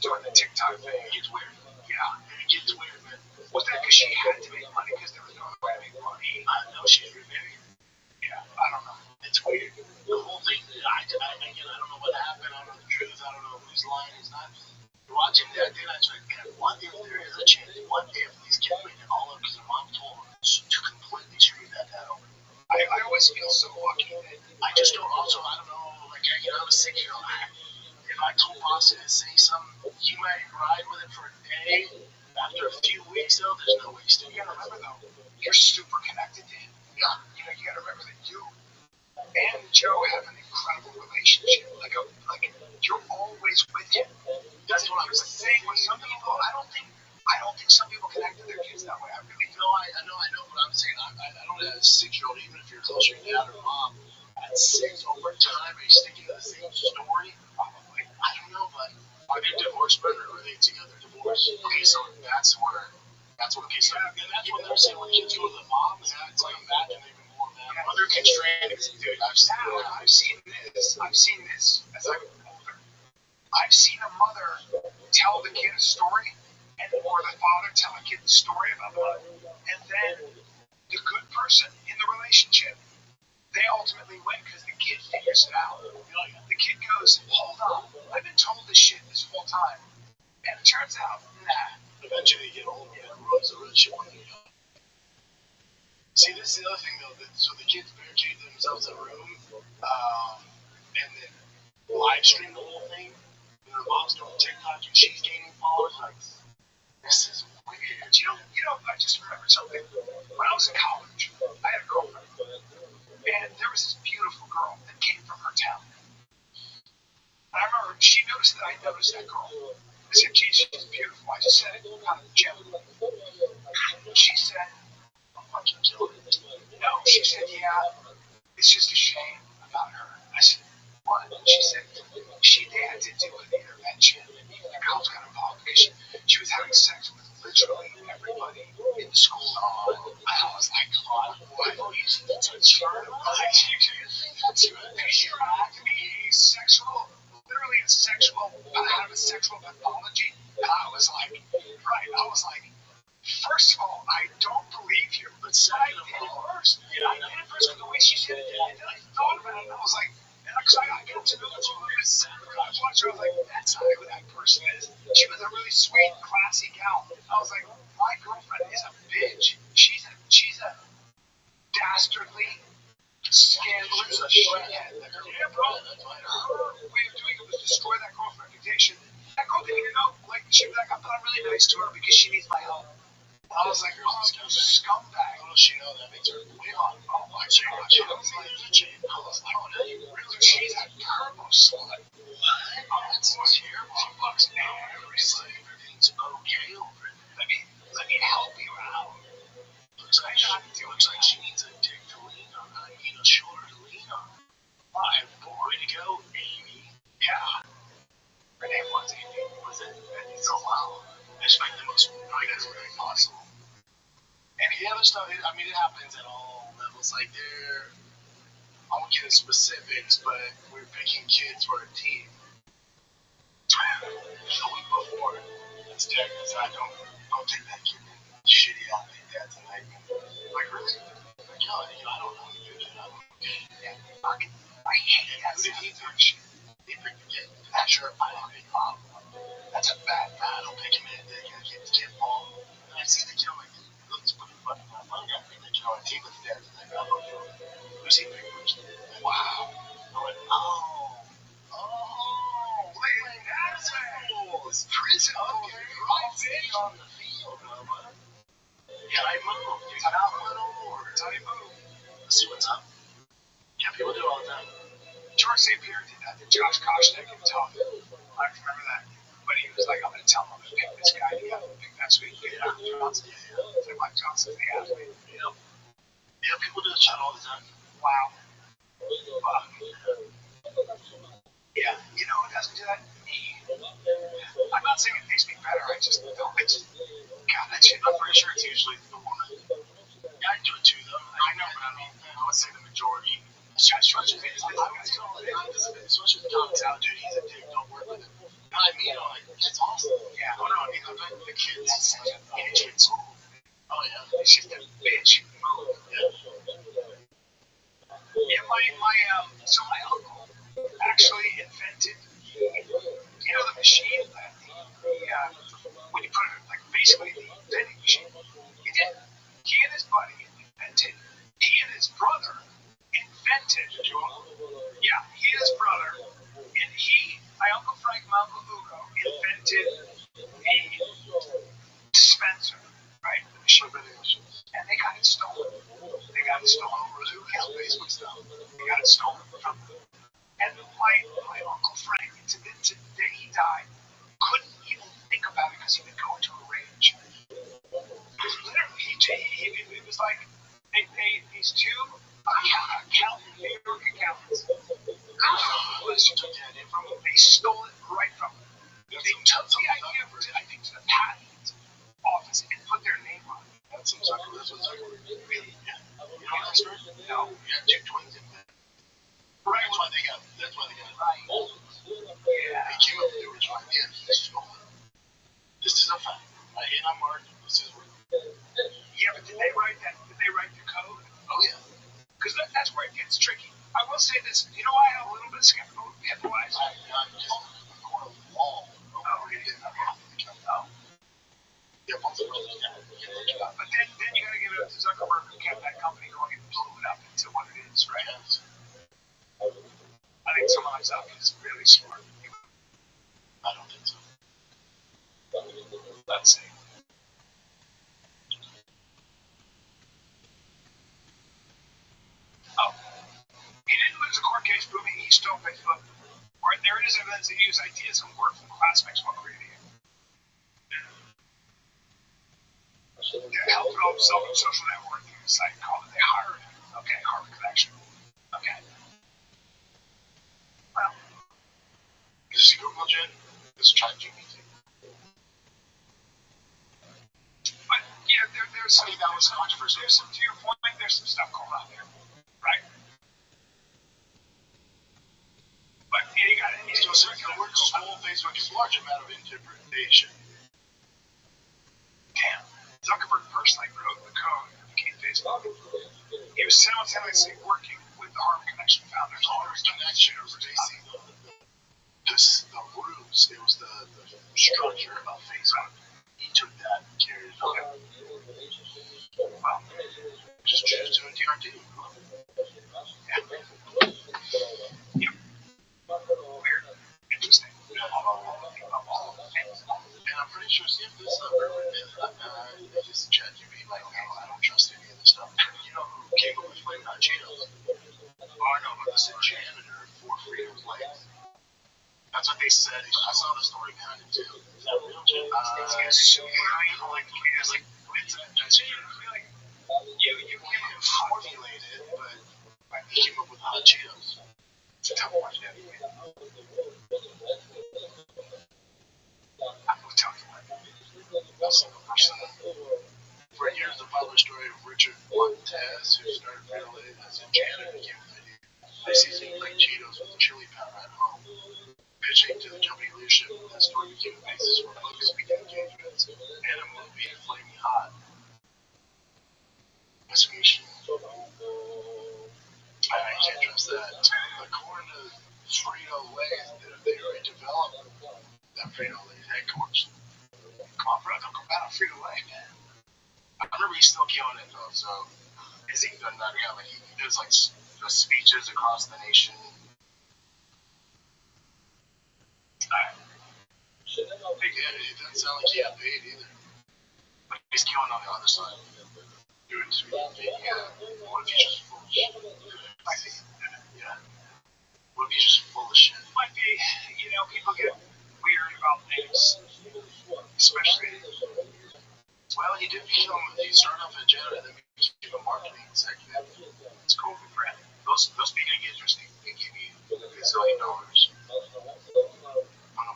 doing the TikTok thing. It gets weird. Yeah, it gets weird, man. Was that because she had to make money because there was no other way to make money? I don't know. She had to make money. Yeah, I don't know. It's weird. The whole thing, I don't know what happened. I don't know the truth. I don't know who's lying, who's not. Watching that, then I was like, man, what if there is a chance? What if these kids make it all up because their mom told them to completely screw that down? I always feel so lucky that I just don't. Also, I don't know. Like, I'm a 6-year-old. If I told Boston to say something, you might ride with it for a day. After a few weeks, though, there's no way still. You gotta remember, though, you're super connected to him. Yeah. You gotta remember that you and Joe have an incredible relationship. Like you're always with him. That's what I was saying. With some people, I don't think some people connect to their kids that way. I really know. I know what I'm saying. I don't have a 6-year-old, even if you're closer to dad or mom. At 6, over time, are you sticking to the same story? I don't know, but are they divorced, brother, or are they together? Divorced. Okay, so that's where. Okay, so even they're saying when kids go to the mom, is that it's like imagine even more of that. Mother constrained, dude. I've seen this. I've seen this as I'm older. I've seen a mother tell the kid a story, or the father tell a kid the story about love, and then the good person in the relationship, they ultimately win because the kid figures it out. The kid goes, hold on, I've been told this shit this whole time. And it turns out, nah. Eventually you get older and ruins the relationship when you're young. See, this is the other thing, though. So the kids barricade themselves in a room and then live stream the whole thing. And their mom's doing TikTok and she's gaining followers. Like, this is weird. You know, I just remembered something. When I was in college, I had a girlfriend. And there was this beautiful girl that came from her town. And I remember she noticed that I noticed that girl. I said, geez, she's beautiful. I just said it kind of gently. She said, I'm fucking killing it. No, she said, yeah, it's just a shame about her. I said, what? She said, they had to do an intervention. The girls got involved because she was having sex with literally everybody in the school. I was like, what? You see the teacher? She arrived to be sexual, literally a sexual, out of a sexual pathology. And I was like, first of all, I don't believe you. But second of all, I did it first with the way she said it. And then I thought about it, and I was like, because I got to know her a little bit. I watched her, I was like, that's not who that person is. She was a really sweet, classy gal. I was like, my girlfriend is a bitch. She's a dastardly, scandalous shithead. Yeah, bro. Her way of doing it was destroy that girl's reputation. That girl didn't even know, like, she was like, I'm really nice to her because she needs my help. I was like, oh, you scumbag. Oh, she know that makes her way on. Oh, my God. I was like, oh, no, you really? She's a turbo slut. What? Oh, that's terrible. She fucks everything. Everything's okay over it. Let me help you out. Looks like she needs a dick to lean on. I mean, a shoulder to lean on. I have way to go, Amy. Yeah. Her name was Amy. Was it? So, wow. It's like the most brightest way possible. And the other stuff, I mean, it happens at all levels. Like, I won't get into specifics, but we're picking kids for a team. The week before, it's Derek said, don't take that kid. Shitty out like that tonight. Like, really? Like, yo, I don't know how to do that. I hate that. Who did he pick? He picked the kid. That's sure. I don't pick Bob. That's a bad guy. I don't pick him in. They can't fall. And I see the kid, I'm like, let's put the fucking my phone guy. Pick the kid on a team with the dad. Like, I'm going to do it. Who's he picked first? Wow. I went, oh. Wait, that's rules. Prison. Okay, right there on the field, man. Yeah, I moved. You got out one over. That's how you move. Let's see what's up. Yeah, people do it all the time. George St. Pierre did that to Josh Koshnick in Tone. I remember that. But he was like, I'm going to tell him to pick this guy. You got to pick that sweet kid, Mike Johnson. It's like Mike Johnson's the athlete. Yeah, people do that shit all the time. Wow. Yeah, you know who doesn't do that? Me. I'm not saying it makes me better. I just don't. God, that shit. I'm pretty sure it's usually the woman. Yeah, I do it too, though. I know, but I mean, I would say the majority. Especially if the dog's out, dude, he's a dick, don't work with him. I mean, like, it's awesome. Yeah, oh no, I mean, the kids. That's such an idiot. Oh, yeah. It's just a bitch. Yeah. Yeah, so my uncle actually invented, the machine that when you put it, like, basically the vending machine. He and his buddy invented, he and his brother invented, yeah, he and his brother, and my Uncle Frank, my Uncle Hugo, invented the dispenser, right? The machine. And they got it stolen. They got it stolen over the Facebook stuff. They got it stolen from them. And my Uncle Frank, to the day he died, couldn't even think about it because he would go into a rage. Because literally, it was like they paid these two New York accountants Unless you took the idea from them. They stole it right from them. They took the idea of it, I think, to the patent office and put their name on it. That's what Zuckerberg really did. You know that story? No. You had two twins in there. Right. That's why they got Right. Yeah. They came up with the original idea and he stole it. This is a fact. And I'm arguing. This is real. Yeah, but did they write that? Did they write the code? Oh, yeah. Because that's where it gets tricky. I will say this. You know why I'm a little bit skeptical of HIPAA-wise? I'm just a corner of the wall. Oh, it is. Oh. Yeah, both of those guys. But then you got to give it up to Zuckerberg who kept that company going and blew it up into what it is, right? I think someone like Zuck is really smart. I don't think so. Let's see. Oh. He didn't lose a court case proving he stole Facebook. Or there is evidence that he used ideas and work from classmates while creating it. They helped develop social networking site called it. They hired him. Okay, Harvard Connection. Okay. Well, This is Google Gen. This is ChatGPT. but yeah, there's some. I think that was controversy. There's some, to your point, there's some stuff going on there, right? But yeah, you got it. So the word small Facebook is large amount of interpretation. Damn. Zuckerberg personally wrote the code that became Facebook. He was simultaneously working with the Harvard Connection founders. Harvard Connection was basically the roots. It was the structure of Facebook. He took that and carried it on. Well, Just choose to a DRD. yep. Weird. Interesting. And I'm pretty sure, see if this is just ChatGPT. Like, no, I don't trust any of this stuff. You know who came up with Flamin' Hot Cheetos? Oh, I know, but this is janitor for Freedom's Legs. That's what they said. I saw the story behind it too. Is that real, Jim? It's super like it's like you can formulate it, but he came up with hot Cheetos. it's a tough one. I will tell you what. That's the person. For years, the popular story of Richard Montez, who started Frito-Lay as a janitor, became a video. This season, like Cheetos with chili powder at home. Pitching to the company leadership, that story became the basis for public speaking engagements and a movie, Flaming Hot. Investigation. I can't trust that. According to Frito-Lay, they already developed that Frito-Lay headquarters. Come on, bro, don't come out on Frito-Lay, man. I remember he's still killing it though, so is he done that? Yeah, like he does like speeches across the nation. It doesn't sound like he got paid either. But he's killing on the other side. Doing speaking. What if he's just full of shit? I think, Yeah. What if he's just full of shit? might be, people get weird about things, especially. Well, he did become. He started off as a janitor, then became a marketing executive. It's cool for him. Those speaking engagements, they give you $1 zillion. I don't know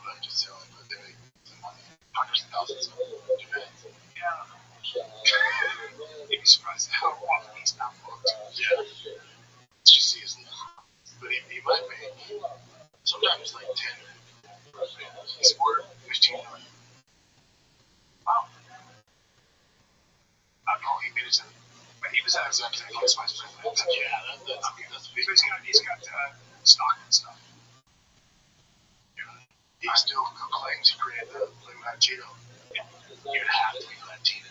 if I just sell it, but they make some money. Hundreds of thousands of Japan. Yeah. You'd be surprised at how often he's not booked. Yeah. Let's just see his number. But he might make sometimes like 10 million. He's worth 15 million. Wow. I don't know, he made it to. But he was at executive vice president. Yeah, that's big. So he's got stock and stuff. He still claims he created the Flamin' Hot Cheeto. Yeah. You'd have to be Latino.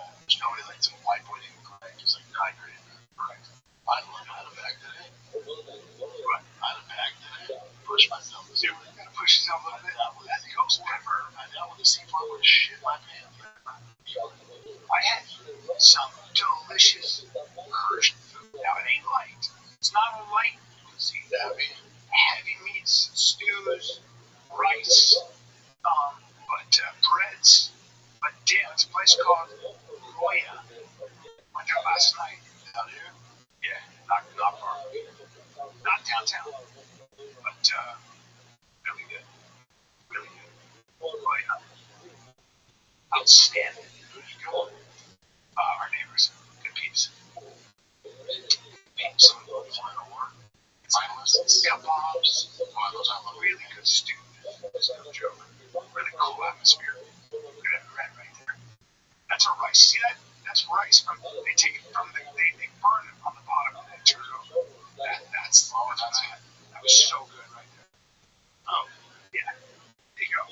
There's nobody like some white boy named Craig who's like, I created that. Correct. I'd learn how to bag today. Right. I'd have bagged today. Push myself. You gotta push yourself a little bit. As it goes pepper. I know when the C4 would have shit my pants. I had some delicious Persian food. Now it ain't light. It's not a light cuisine. Heavy meats, stews, rice, but breads. But damn, it's a place called Roya. Went there last night. Out here? Yeah, not far. Not downtown. really good. Really good. Oh, yeah. Outstanding. Who'd you go with? Our neighbors. Good peeps. Some final work. Finalists. Kebabs. Oh, those are really good stew. It's no joke. Really cool atmosphere. Good red right there. That's a rice. See that? That's rice. They take it from they burn it on the bottom and then turn it over. That's that. That was so good right there. Oh, yeah. There you go.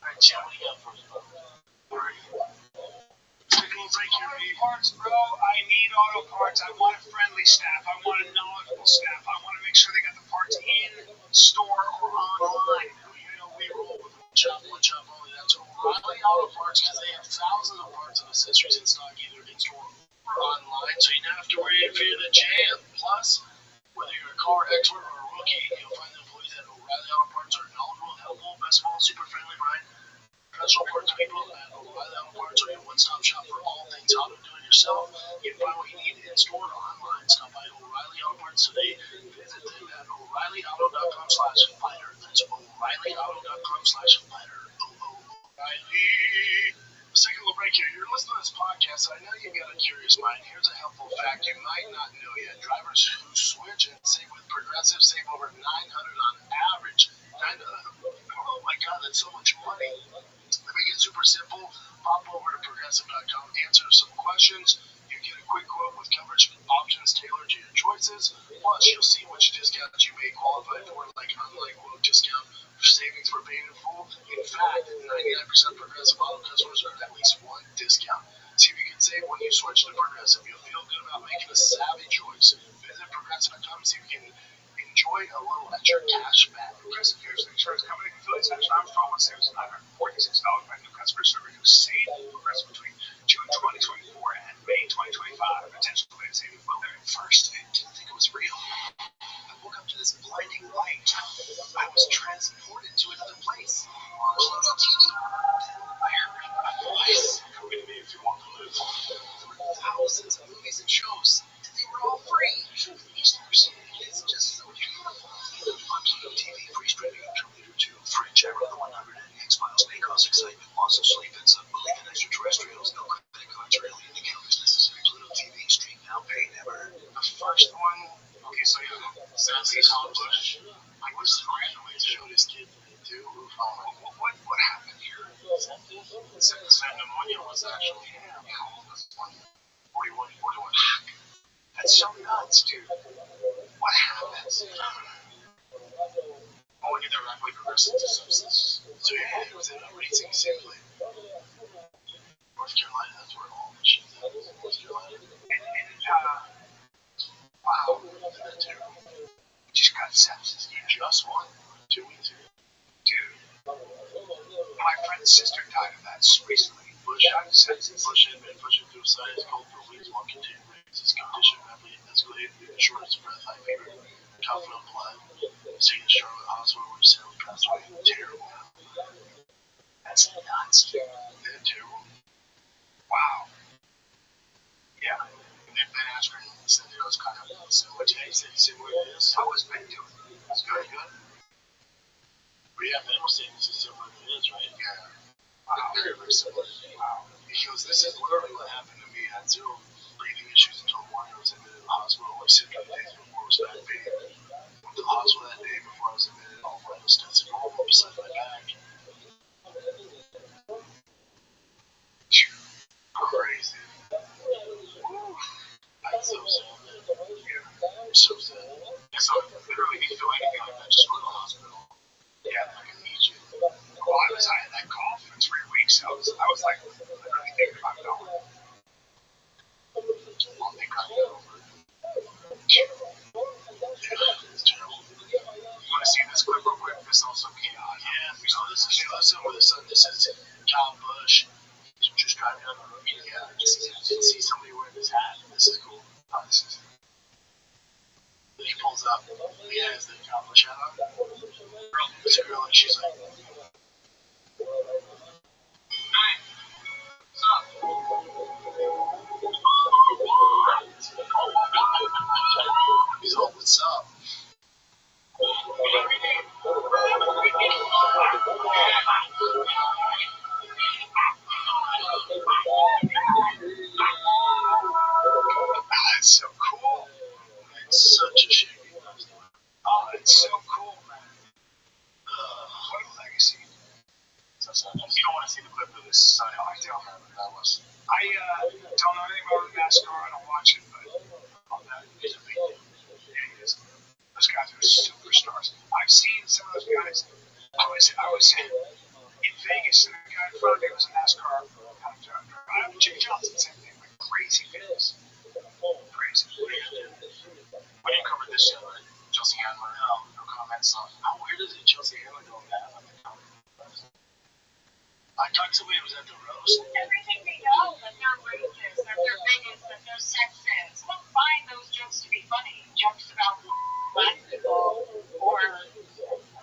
Alright, Chad, what do you got for us? Alright. Auto parts, bro. I need auto parts. I want a friendly staff. I want a knowledgeable staff. I want to make sure they got the parts in store or online. You know, we roll with one shop only. That's O'Reilly Auto Parts because they have thousands of parts and accessories in stock either in store or online, so you don't have to worry if you're in a jam. Plus, whether you're a car expert or a rookie, you'll find the employees at O'Reilly Auto Parts are knowledgeable, helpful, best of all, super friendly, Brian. Professional parts people at O'Reilly Auto Parts are your one-stop shop for all things auto do-it-yourself. You can find what you need in store or online. Stop by O'Reilly Auto Parts today. Visit them at O'ReillyAuto.com/fighter. That's O'ReillyAuto.com/fighter. O'Reilly. Let's take a little break here. You're listening to this podcast, and I know you've got a curious mind. Here's a helpful fact you might not know yet. Drivers who switch and save with Progressive save over $900 on average. Oh my God, that's so much money. Let me get super simple. Pop over to Progressive.com, answer some questions. You get a quick quote with coverage options tailored to your choices. Plus, you'll see which discounts you may qualify for, like unlike quote discount savings for paying in full. In fact, 99% of Progressive Auto customers earn at least one discount. See if you can save when you switch to Progressive. You'll feel good about making a savvy choice. Visit Progressive.com, see if you can enjoy a little extra cash back. Progressive Here's the insurance company in Philly. Section Armstrong with savings of $946 by new customer service who saved Progressive between June 2024 and May 2025. Potential rate savings will vary. First, I didn't think it was real. I woke up to this blinding light. I was transported to another place. Pluto TV. I heard a voice. Come with me if you want to live. There were thousands of movies and shows, and they were all free. Each person is just so beautiful. On Pluto TV, free streaming of Terminator 2, Fringe, Arrow, The 100, and X-Files may cause excitement, loss of sleep, and some belief in extraterrestrials. No credit cards or alien account is necessary. Pluto TV, stream now, pay never. The first one, okay, so you know, Sassy Bush. Like, what's this randomly to show this kid do? What happened here? That pneumonia was actually, how old was this one? 41. That's so nuts, dude. What happens? Oh, we get rapidly progressive to substance. So yeah, it was in a racing simulator. North Carolina, that's where all this shit is. North Carolina. Wow, that's terrible. You just got sepsis. You just won 2 weeks ago. Dude, my friend's sister died of that recently. Bush had sepsis. Bush had been pushing suicide. His cold for weeks while continuing to raise his condition rapidly escalated due to shortness of breath, high fever, coughing up blood. Taken to Charlotte Hospital where he sadly passed away. Terrible. That's nuts, dude. They're terrible. Wow. Yeah. And then Ben Askren said it was kind of similar to he said what it is. How was Ben doing? It was very good. But yeah, Ben was saying this is similar to his, right? Yeah. Wow. Very, very similar. Wow. He goes, this is literally what happened to me. I had zero breathing issues until morning. I was admitted to the hospital. I was sick 3 days before it was back pain. Went to the hospital that day before I was admitted. All my stents and all beside my back. Crazy. Woo. I'm so sad. Yeah, I'm so sad. Yeah, so literally, if you feel anything like that, just go to the hospital. Yeah, I can meet you. Well, I had that cough for 3 weeks. I was like, literally thinking about going. I don't think I got over it. Yeah, it's terrible. You want to see this clip real quick? This also came out. Yeah, so listen with the son. This is Kyle Busch. He's just driving down the road. Yeah, just didn't see somebody wearing his hat. This is cool. Oh, this is. He pulls up. He has the Kyle Busch hat on. It's a girl, and she's like, "Hey, what's up?" He's all, "What's up?" superstars. I've seen some of those guys. I was in Vegas, and the guy in front of me was a NASCAR driver. Jimmy Johnson, same thing, like crazy fitness. Crazy. When you covered this show, right? Chelsea Handler, no comments on how weird is it Chelsea Handler going that? I talked to somebody who was at the roast. Everything we know that they're racist, that they're bigots, that they're sexist. I don't find those jokes to be funny. Jokes about black people or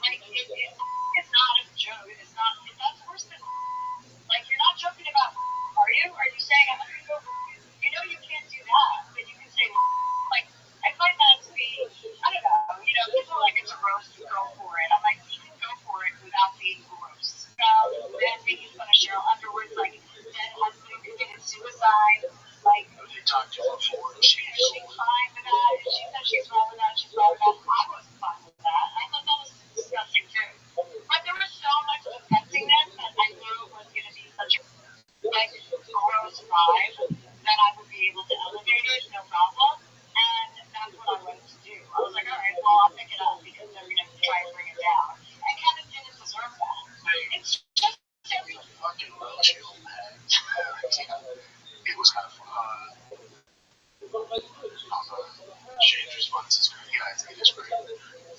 like it's not a joke. It's not. That's worse than like you're not joking about. Are you? Are you saying I'm gonna go? You know you can't do that, but you can say like I find that to be. I don't know. You know, people are like it's a roast. You go for it. I'm like you can go for it without being gross. Then making fun of Cheryl Underwood's like dead husband committed suicide. Like they talked to her before, and she's fine with that. She said she's fine with that. She's fine with that. I wasn't fine with that. I thought that was disgusting too. But there was so much defensingness that I knew it was going to be such a like gross vibe that I would be able to elevate it, no problem. And that's what I wanted to do. I was like, all right, well I'll pick it up because they're going to try to bring it down. And Kevin didn't deserve that. It's just every fucking Rothschild, man. It was kind of fun. Shane's response is great. Yeah, I think it's great.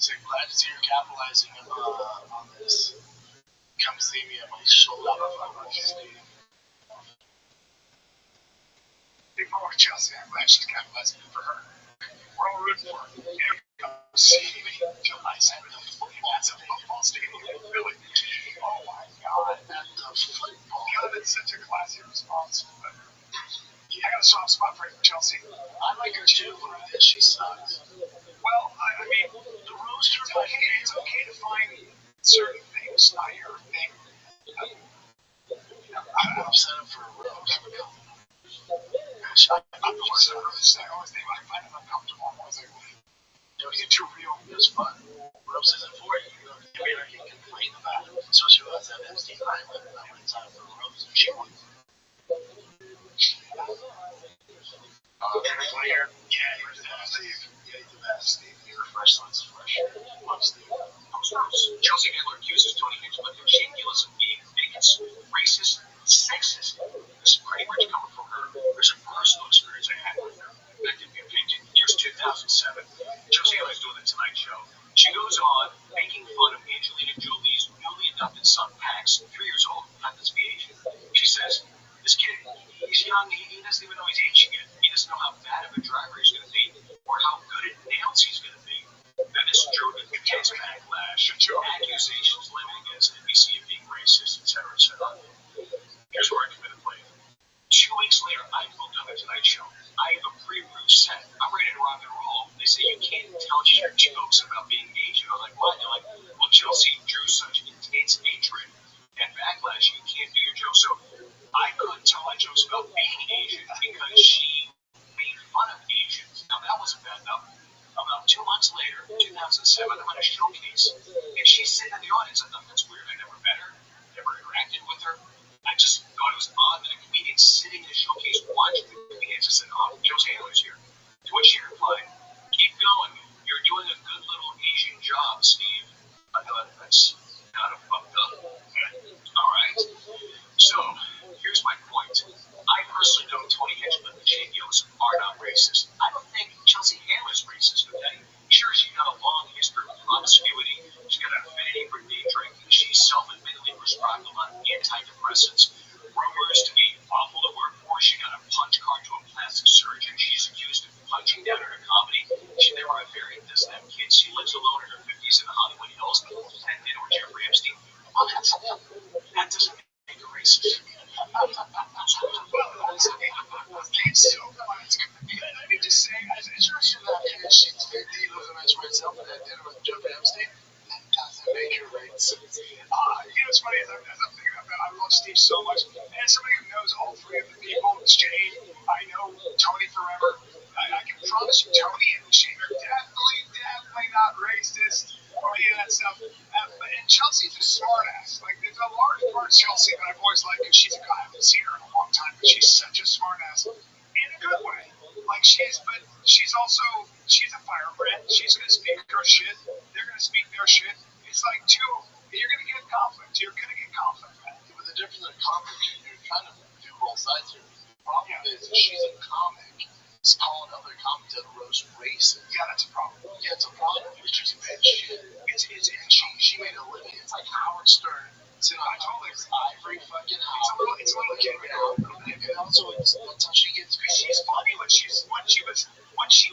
So glad to see you're capitalizing on this. Come see me at my shoulder on Tuesday. Before Chelsea, I'm glad she's capitalizing for her. We're all rooting for her. Come see me July 7th. That's a football stadium in Philly. Oh my God, at the football. God, it's such a classy response. I got a soft spot for Chelsea. I like her too, but she sucks. Well, I mean, the roaster, it's okay to find certain things not your thing. I'm upset for a roast. I'm the worst at roasts. I always think I find it uncomfortable. I was like, you get too real. It's fun. Roast isn't for you. I mean, I can complain about it. Especially when I was at Epstein Island. I went time for a roast and she won. Player. Yeah, he's the best. Yeah, he's the best. Steve, you're fresh, so it's fresh. Love Steve. Chelsea Handler accuses Tony Hinchcliffe and Shane Gillis of being bigots, racist, sexist. This is pretty much coming from her. There's a personal experience I had with her. Back in the years 2007, Chelsea Handler's doing the Tonight Show. She goes on making fun of Angelina Jolie's newly adopted son, Max, 3 years old, happens to be Asian. She says, this kid, he's young, he doesn't even know he's aging yet. He doesn't know how bad of a driver he's going to be or how good at nails he's going to be. Then this drew the kids' backlash, accusations levied against NBC of being racist, etc., etc. Here's where I come into play. 2 weeks later, I booked on the Tonight Show. I have a pre-approved set. I'm ready to rock and roll. They say you can't tell your jokes about being Asian. I'm like, why? They're like, well, Chelsea drew such intense hatred and backlash, you can't do your jokes. So I couldn't tell my jokes about being Asian because she made fun of Asians. Now that wasn't bad enough. About 2 months later, 2007, I'm at a showcase, and she's sitting in the audience. I thought, that's weird. I never met her, never interacted with her. I just thought it was odd that a comedian sitting in a showcase watching the comedians just said, oh, Chelsea Handler's here. To which she replied, keep going. You're doing a good little Asian job, Steve. I thought, that's kind of fucked up. All right. So, here's my point. I personally know Tony Hinchcliffe and Shane Gillis are not racist. I don't think Chelsea Handler's racist, okay? Sure, she's got a long history of promiscuity. She's got an affinity for day drinking. She's self-admittedly prescribed a lot of antidepressants. Rumors to be awful to work for. She got a punch card to a plastic surgeon. She's accused of punching down her comedy. She never got married, doesn't have kids. She lives alone in her 50s in the Hollywood Hills. And dinner with Jeffrey Epstein. Well, that doesn't make her racist. Let me just say, as interesting as she lives a nice for herself and that dinner with Jeffrey Epstein, that doesn't make her racist. It's funny as I'm thinking about that. I love Steve so much. And as somebody who knows all 3 of the people, Shane, I know Tony forever. I can promise you, Tony and Shane are definitely not racist or any of that stuff. And Chelsea's a smartass. Like, there's a large part of Chelsea that I've always liked because she's a guy I haven't seen her in a long time, but she's such a smartass in a good way. Like, she's also she's a firebrand. She's gonna speak her shit. They're gonna speak their shit. It's like you're gonna get conflict. You're gonna get conflict. But the difference in conflict, you're trying to do both sides here. The problem is she's a comic. It's calling other comics that roast racist. Yeah, that's a problem. Yeah, it's a problem. She's a bad shit. And she made a living. It's like Howard Stern sitting on top of his ivory fucking house. It's a little kid down. And also, that's how she gets. She's funny when she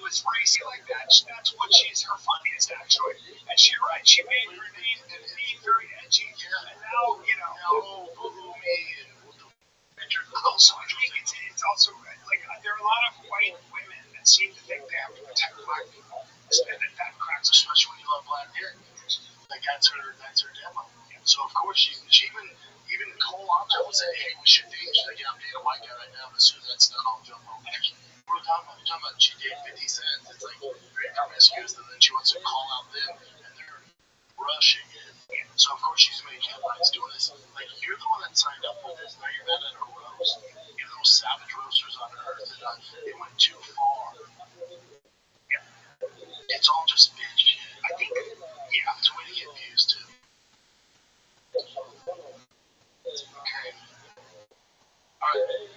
was racy like that. That's what she's her funniest actually. And she's right. She made her name very edgy. Yeah. And now boo-hoo me. Also, I think it's also like there are a lot of white women that seem to think they have to protect black people, and that cracks, especially when you love black hair. Like that's her demo. So of course she even Cole Alto was saying, hey, we should date. She's like, yeah, I'm dating a white guy right now. But as soon as that's done, I'll jump on back. What are we talking about? We're talking about she dated 50 Cent. It's like very promiscuous, and then she wants to call out them, and they're rushing it. So of course she's making headlines doing this. Like you're the one that signed up for this. Now you're mad at her roast. You're the most savage roasters on earth. And it went too far. Yeah. It's all just bitch shit. I think it's a way to get views too. Okay. Alright.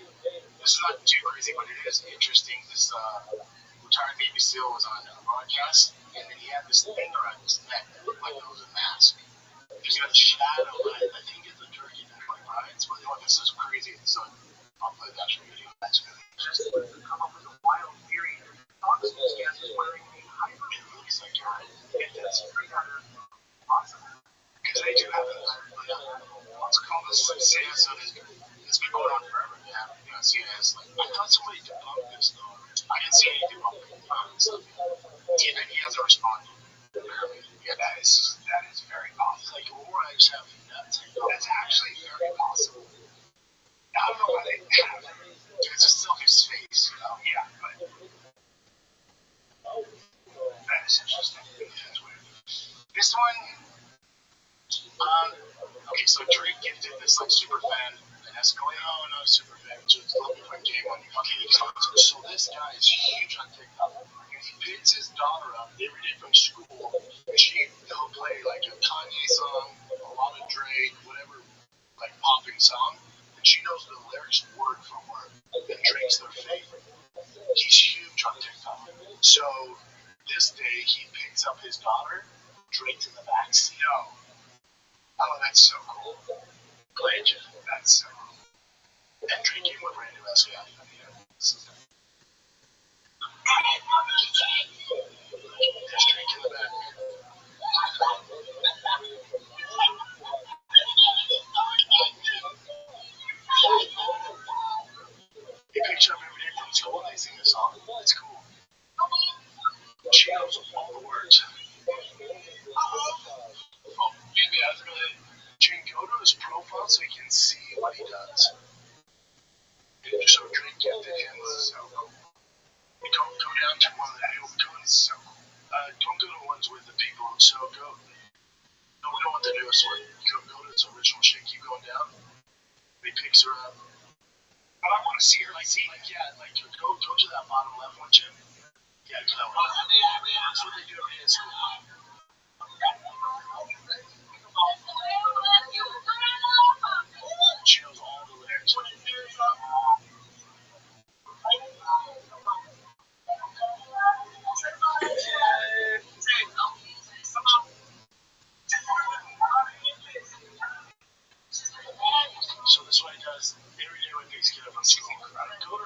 This is not too crazy, but it is interesting. This retired Navy SEAL was on a broadcast, and then he had this thing around his neck that looked like it was a mask. He's got a shadow on it. I think it's a turkey neck like rides, but this is crazy. So I'll play that actual video. That's good. Just to come up with a wild theory. Fox News guest is wearing a hybrid. It looks like you're right. That's pretty awesome. Because they do have what's it called? This CSO it's been going on forever. Yeah, CNS. Like, I thought somebody debunked this though. I didn't see any debunking stuff. He hasn't responded. Apparently. Yeah, that is very possible. Like, or I just have nuts. That's actually very possible. I don't know why they have it. It's just still his face, you know? Yeah, but that is interesting. That's weird. This one, okay, so Drake gifted this like super fan an Escalade. Oh, not a super fan, so it's a little bit like game on you. Okay, so this guy is huge on TikTok. He picks his daughter up every day from school, and he'll play like a Kanye song, a lot of Drake, whatever, like popping song, and she knows the lyrics word for word. And Drake's their favorite. He's huge on TikTok. So this day he picks up his daughter. Drake's in the backseat. no. Oh, that's so cool. Glad you. That's so cool. And Drake came with brand new Escalade. There's Drake in the back. He picks up every day from school and they sing the song. It's cool. She knows all the words. Oh, maybe I was really. Jane, go to his profile so you can see what he does. And so Drake gifted him so cool. Don't go down to one of the new ones. So cool. Don't go to ones with the people. So go. No, we don't want the newest one. Go to its original shit. Keep going down. He picks her up. But I want to see her. Like go to that bottom left one, Jim. Yeah, to that one. That's what they do every day at school. She knows all the lyrics. So this is what he does every day when he picks kid up from school. Go to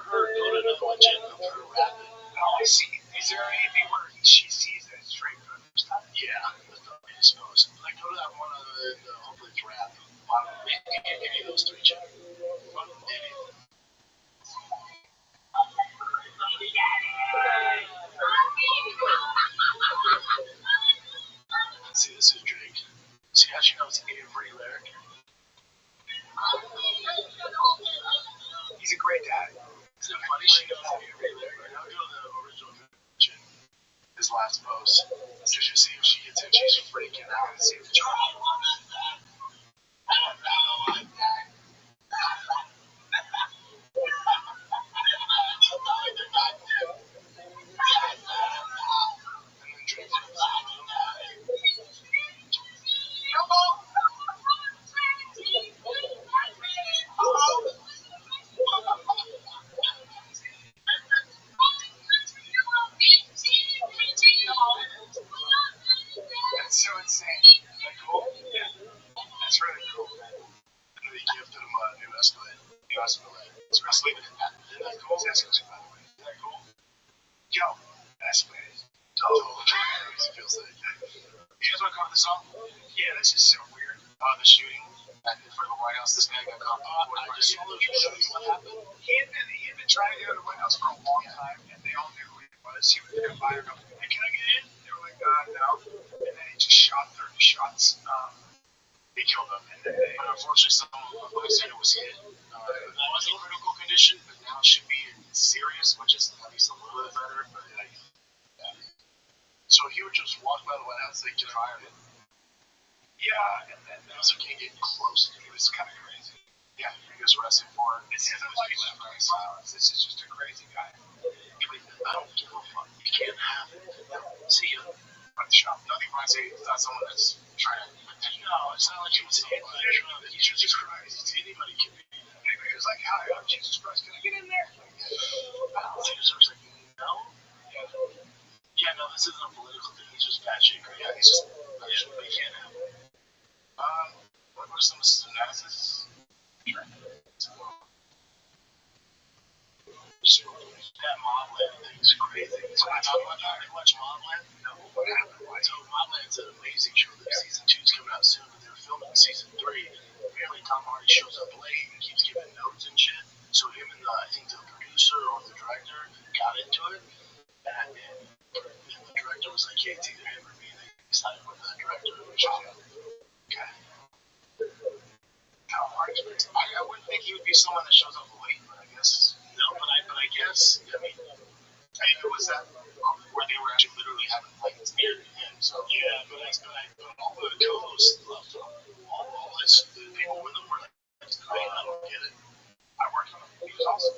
another one, Jim, of her rapping. Oh, I see. Is there anything where she sees that it's Drake for the first time? Yeah, that's the way I suppose. Like, go to that one other than hopefully it's rap. Any of those three, Jim. See, this is Drake. See how she knows every lyric? He's a great dad. Isn't it funny? She knows every lyric. Now go to the original version. His last post. Just to see if she gets in. She's freaking out. See if it's Yo, that's crazy. It feels like. You guys want to cover this song? Yeah, this is so weird. The shooting for the White House. This guy got caught. I just saw those shooting. What happened? He had been trying to get out of the White House for a long time, and they all knew who he was. He would come by and go, "Hey, can I get in?" They were like, "No." And then he just shot 30 shots. They killed him, and then unfortunately, some bystander was hit. It was in critical condition, but now should be in serious, which is at least a little bit better. But yeah. So he would just walk by the White House, they just fired him. Yeah, and then they also can't get close. It was kind of crazy. Yeah, he was arrested for it. This isn't like violence. This is just a crazy guy. I don't give a fuck. You can't have it. See him. Nothing Brian say. It's not someone that's trying to. No, it's not like he was saying, he's Jesus Christ. Anybody can be. Maybe he was like, "Hi, I'm Jesus Christ. Can I get in there?" Jesus was like, "No." Yeah, no, this isn't a political thing. He's just batshit crazy. Yeah, he's just batshit. But he can't have it. What are some of his analysis? That Mobland thing is crazy. So I talk about that. You watch Mobland? No. What happened? So Mobland's an amazing show. Season 2 is coming out soon, but they're filming season 3. Apparently Tom Hardy shows up late and keeps giving notes and shit. So him and I think the producer or the director got into it. And the director was like, "Hey, it's either him or me." And they decided with the director. Okay. Tom Hardy's great. I wouldn't think he would be someone that shows up late, but I guess no. But I guess it was that where they were actually literally having fights near him. So yeah, but all the co-hosts loved him. All his people with him were like, "I don't get it." I worked with him. He was awesome.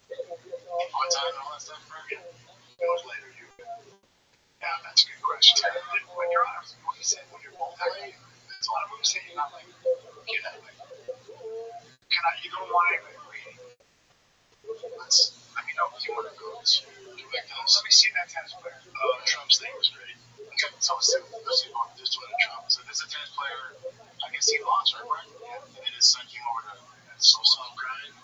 One time and all that stuff. Yeah. How much later you? Yeah, that's a good question. When you're on, what you said when you're both acting, there's a lot of movies that you're not like, get that way. You don't want to agree. Let me know if you want to go to let me see that tennis player. Trump's thing was great. Okay, so let's do Trump. So there's a tennis player, I guess he lost, right? Yeah. And then his son came over to so crying.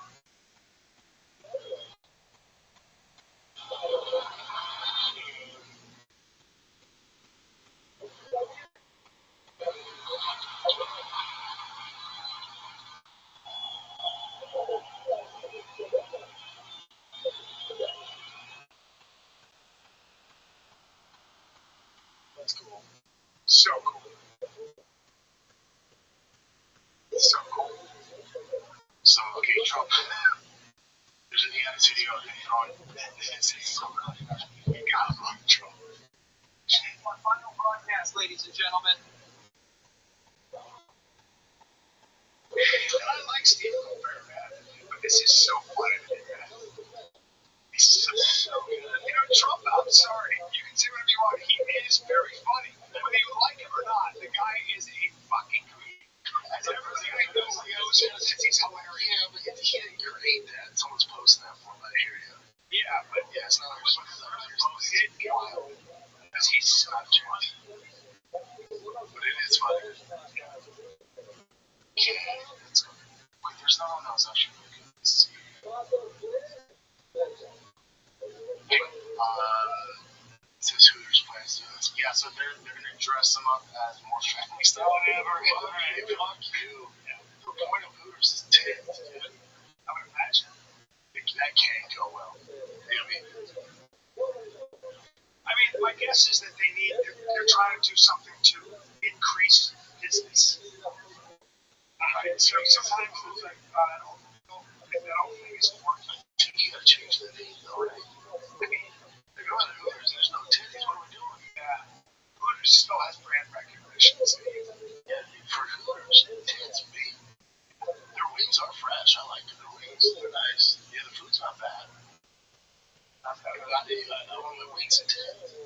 That's cool. So cool. So cool. So, okay, Trump. There's an end video of him throwing. It's so good. You gotta love Trump. Our final broadcast, ladies and gentlemen. And I like Steve Colbert, man. But this is so funny to me, man. He's so good. Trump, I'm sorry. You can say whatever you want. He is very funny. Whether you like him or not, the guy is a fucking creep. As everybody I know knows, he's hilarious. Yeah, but he didn't create that. Someone's posting that for him. I hear you. Yeah, but yeah, it's not like wild. Because he's such a but it is funny. Yeah, that's good. Wait, there's no one else actually looking to see. Since Hooters plans to do this. Yeah, so they're gonna dress them up as more family style. Whatever. Fuck you. Yeah. The point of Hooters is tits, dude. I would imagine. That can't go well. I mean, my guess is that they're trying to do something to increase business. Right? So sometimes it's like, I don't think it's working. You gotta change the name, though, right? I mean, they're going to Hooters, there's no titties, what are we doing? Yeah. Hooters still has brand recognition. Yeah, for Hooters, tits, baby. Their wings are fresh. I like their wings. They're nice. Yeah, the food's not bad. I want my wings and tits.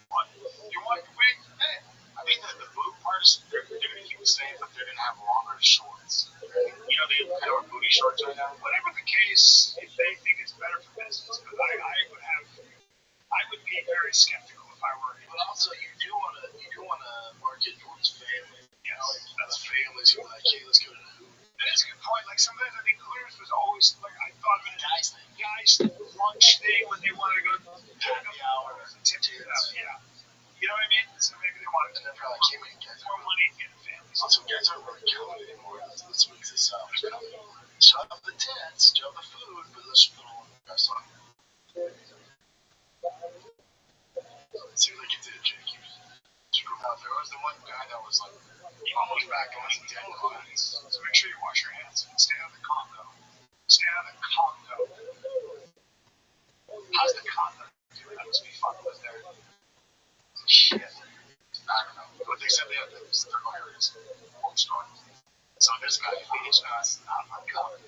What? You want your wings? Hey. I think that the boot part is they're going to keep the same, but they're going to have longer shorts. They kind of wear booty shorts right now. Whatever the case, if they think it's better for business, but I would be very skeptical if I were. But also, you do want to market towards family. You know, like that's families who are like, hey, let's go to the Hooters. That is a good point. Like sometimes I think Hooters was always like I thought of it as guys lunch thing when they wanted to go going to deadlines. So make sure you wash your hands and stay out of the condo. Stay out of the condo. How's the condo doing? That must be fun to live there. Shit. I don't know. But they said they have those thermal areas. Strong. So this guy, it's not uncommon.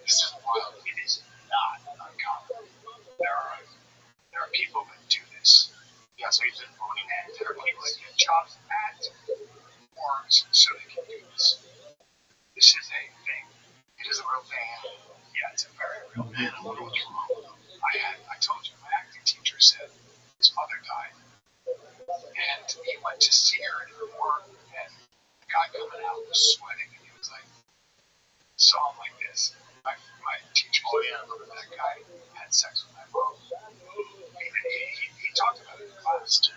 This is wild. It is not uncommon. There are people that do this. Yeah, so he's voting and there are people that get jobs at forms so they can do this. This is a thing. It is a real thing. Yeah, it's a very real thing. I wonder what's wrong with him. I told you, my acting teacher said his mother died. And he went to see her in her work, and the guy coming out was sweating, and he was like, saw him like this. My teacher said, oh yeah, I remember that guy had sex with my mom. He talked about it in class, too.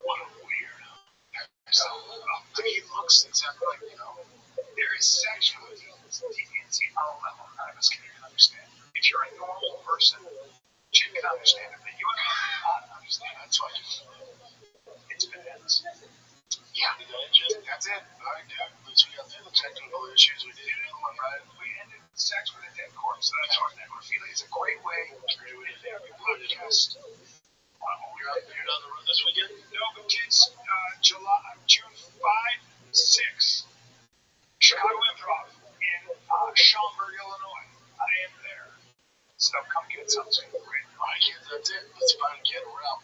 What a weirdo. So, he looks exactly like, there is sexual deviancy on a level none of us can even understand. If you're a normal person, you can understand it, but you and I cannot understand. That's why it's bananas. Yeah, that's it. All right, dude. At least we got through the technical issues. We did it one, right? We ended sex with a dead corpse. So that's our necrophilia. It's a great way to end every podcast. You're on the road this weekend? No, but kids, June 5, 6, Chicago Improv in Schaumburg, Illinois. I am there. So come get something great. All right, kids, that's it. Let's find a kid. We're out.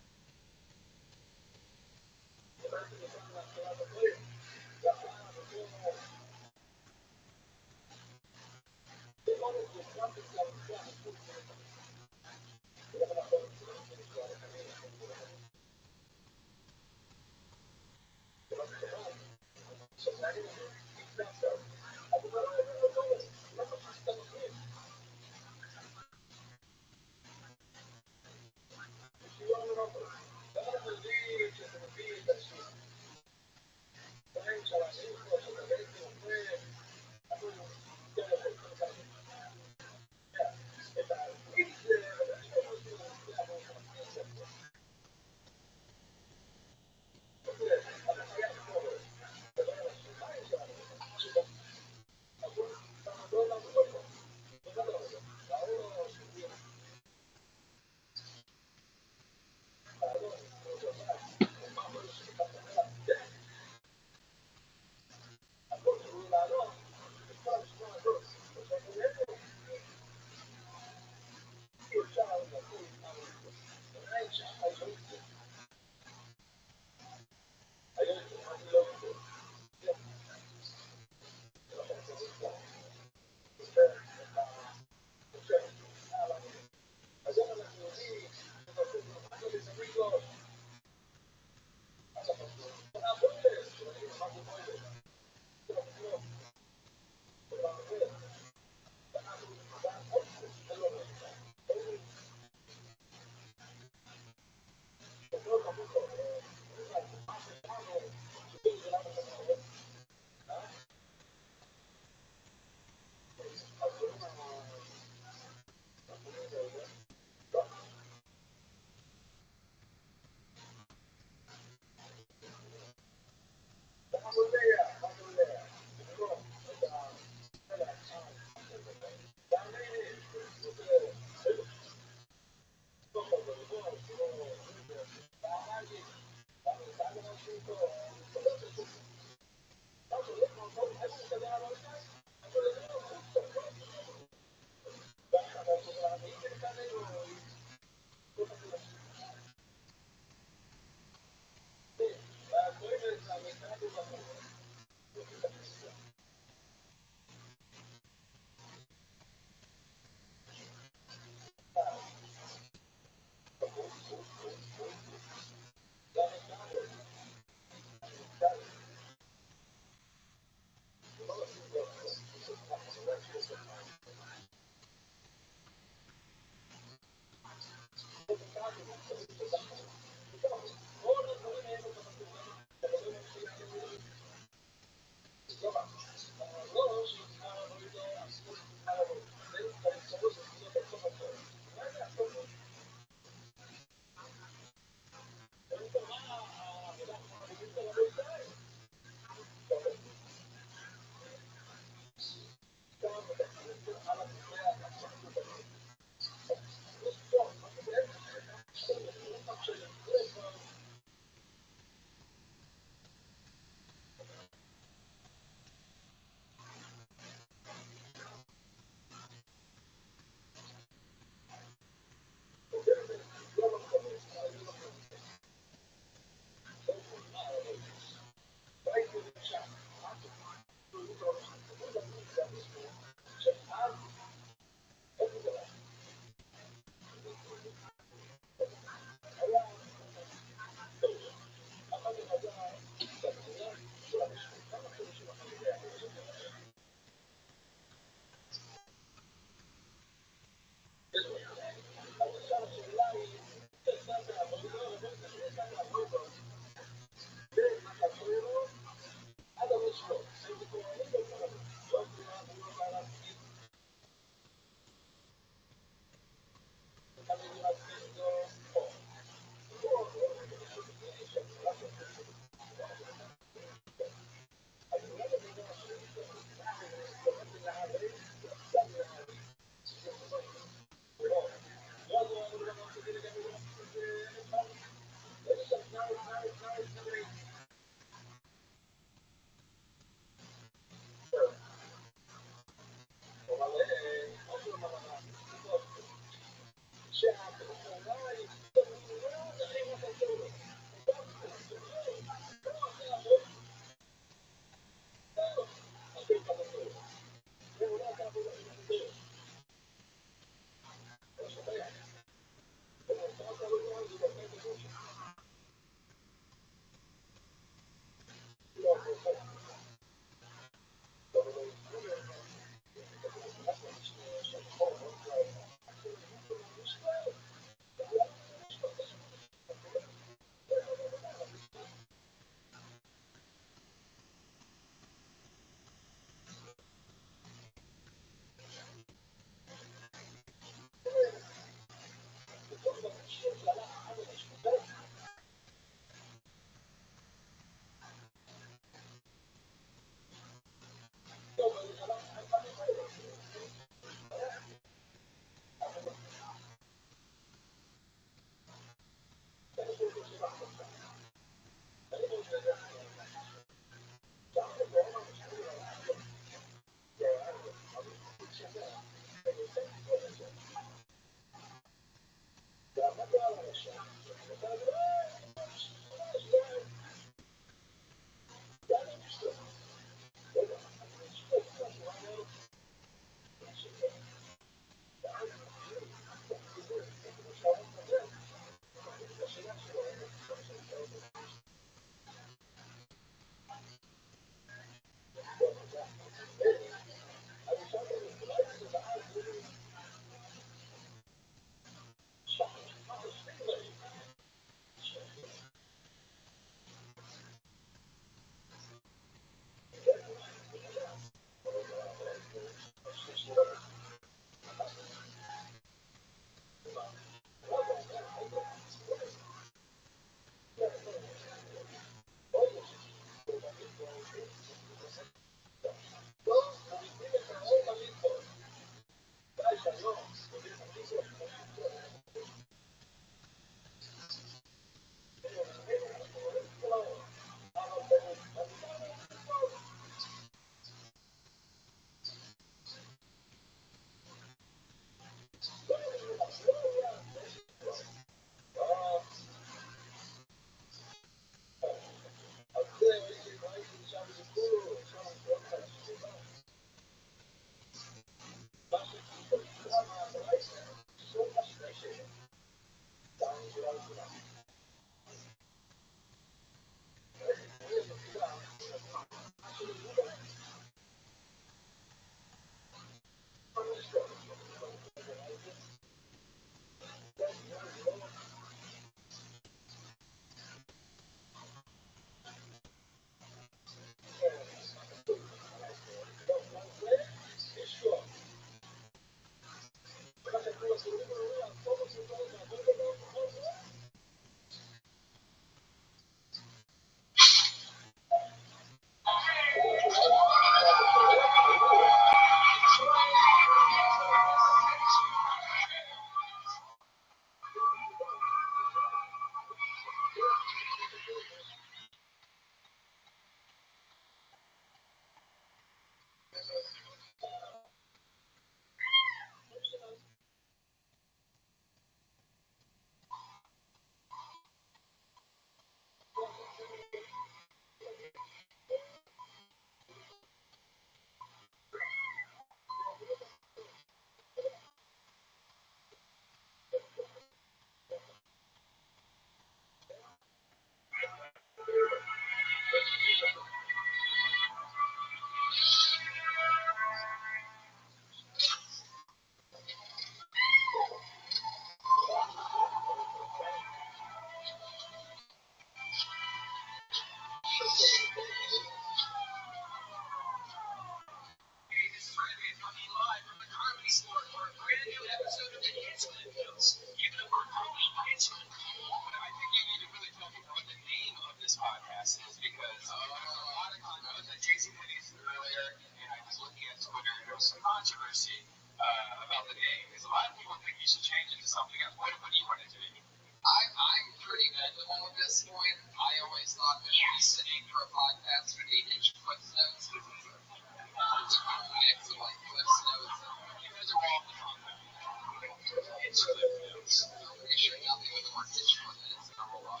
pretty sure nothing with the word digital in it is a normal law.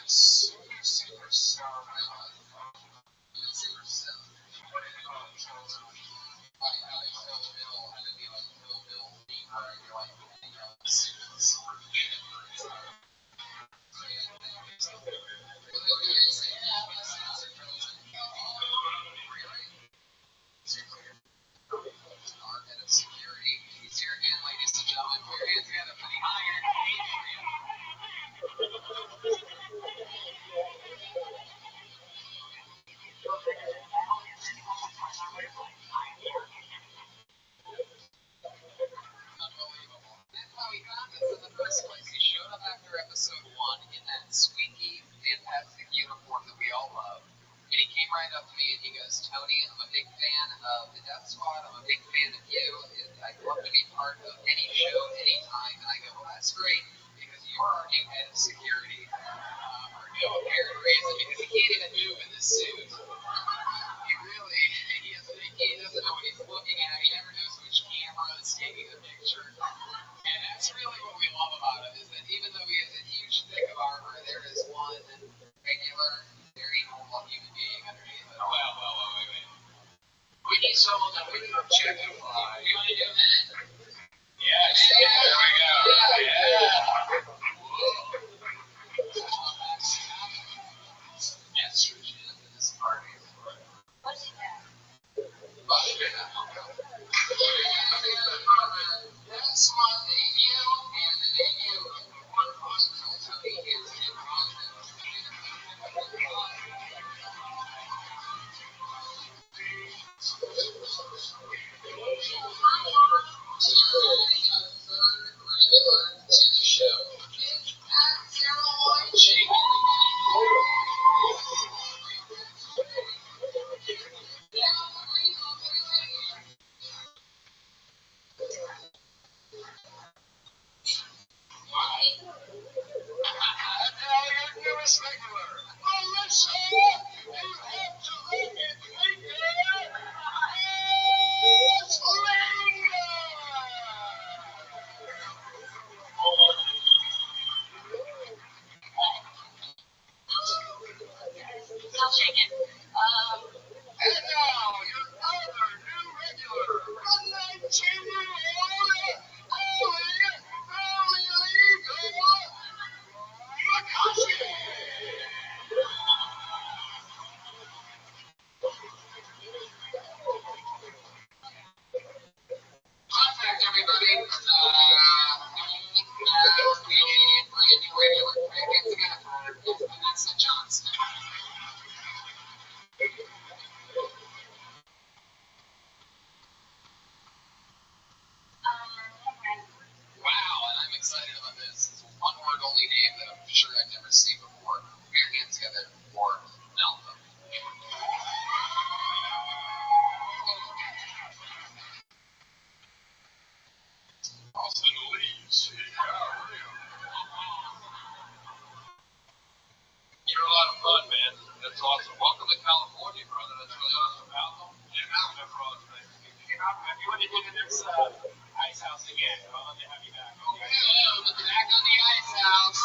Super star. Our head of security. He's here again, ladies and gentlemen. Put your hands together for the Iron Adrian. Unbelievable. That's how he got this in the first place. He showed up after episode 1 in that squeaky, fantastic uniform that we all love. And he came right up to me and he goes, Tony, I'm a big fan of the Death Squad. I'm a big fan of you. I'd love to be part of any show, anytime. And I go, well, that's great because you're our new head of security for no apparent reason because he can't even move in this suit. He doesn't know what he's looking at. He never knows which camera is taking the picture. And that's really what we love about him is that even though he has a huge stick of armor, there is one regular, very normal human being underneath it. Wait. We need someone that we can check and fly. You want to do that? Yes. There we go. Yeah. Estrogen in this party. What's that? That's one name you and the name you. One wonderful Tony is in to the show. Contact everybody. Vanessa Johnson. Wow, and I'm excited about this. It's a one-word only name that I'm sure I've never seen before. Put your hands together for Malcolm. Austin Lees. You're a lot of fun, man. That's awesome. Welcome to California, brother. That's really awesome. Malcolm? Yeah, Malcolm, no problem. If you want to do the next Ice House again, I'd love to have you back. Okay, hello. Back on the Ice House.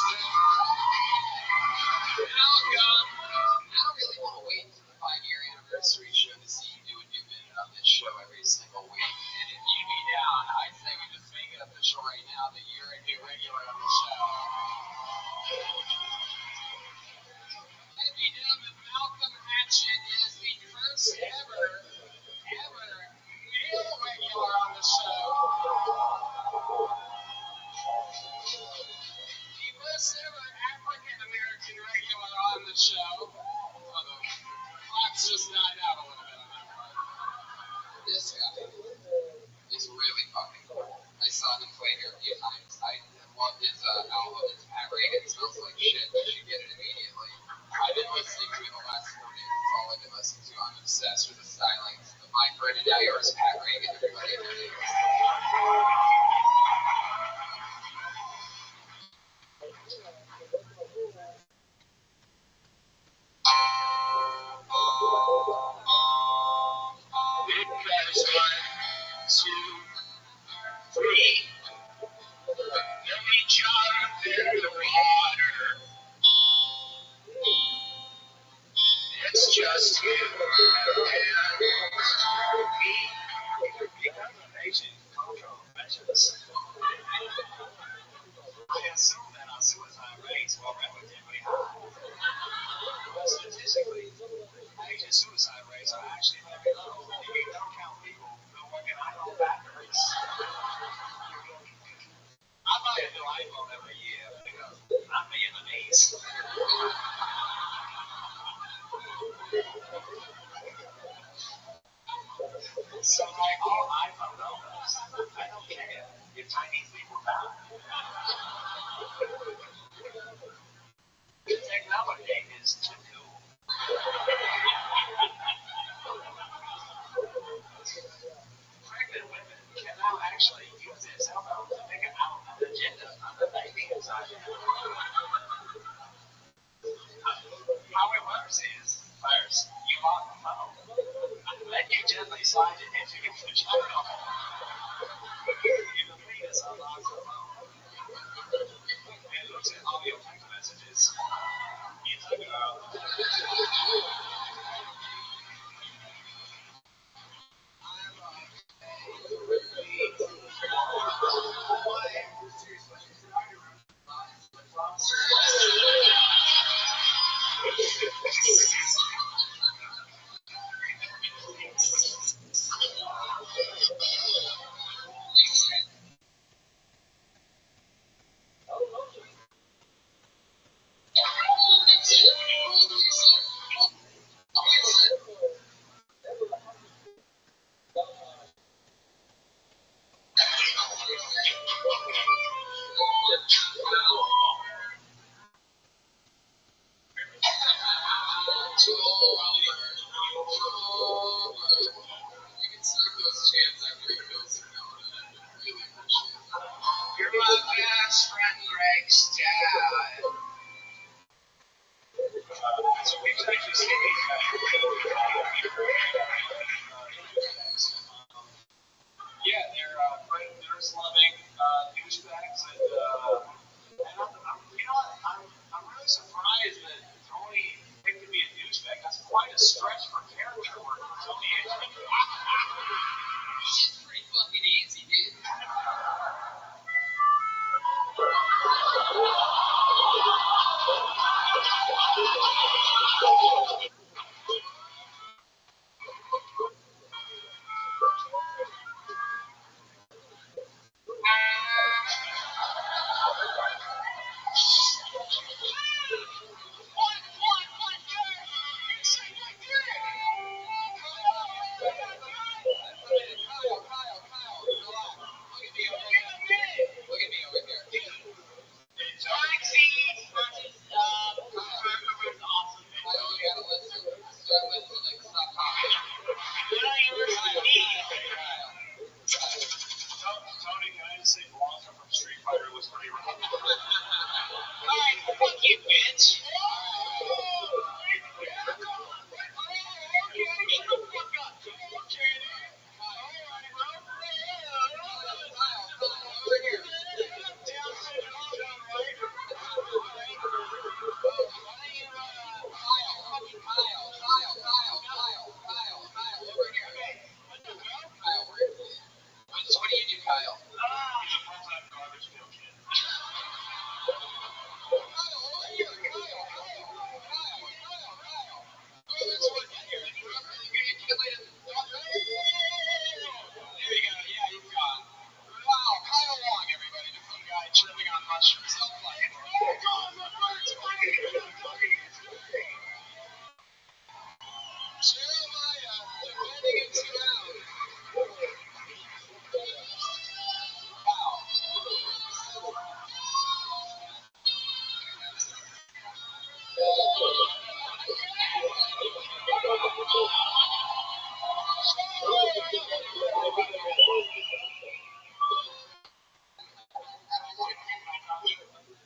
Welcome. I don't really want to wait for the 5-year anniversary show to see you do a new minute on this show every single week. And if you'd be down, I'd say we just make it official right now that you're a new regular on the show. I'd be down with Malcolm Hatchet is the first ever male regular on the show. The first ever African American regular on the show. Although clock's just died out a little bit on that part. This guy is really fucking cool. I saw him play here a few times. I love his album. It's Pat Reagan. It smells like shit. You should get it immediately. I've been listening to it the last 4 days. It's all I've been listening to. I'm obsessed with the styling of my friend and now yours, Pat Reagan. Everybody knows. Big Cash, So like all iPhone owners, I don't care if Chinese people bow. The technology is too cool. Pregnant women can now actually use their cell phone to figure out an agenda on the baby inside. How it works is, first, you lock the phone. Then you gently slide it into your vagina. The fetus unlocks the phone. It looks at all your text messages. You tug it out. You're my best friend, Greg's dad. So we've actually seen yeah, they're nurse-loving douchebags, and you know what? I'm really surprised that Tony picked to be a douchebag. That's quite a stretch for character work for Tony Hitchcock. It's pretty fucking easy, dude. Tony, can I just say Blanca from Street Fighter was pretty rough? Alright, fuck you, bitch. So what do you do, Kyle? He's a full-time garbage pail kid. There you go. Yeah, you've gone. Wow, Kyle Long, everybody. The cool guy tripping on mushrooms. Jeremiah, defending his ground. Wow.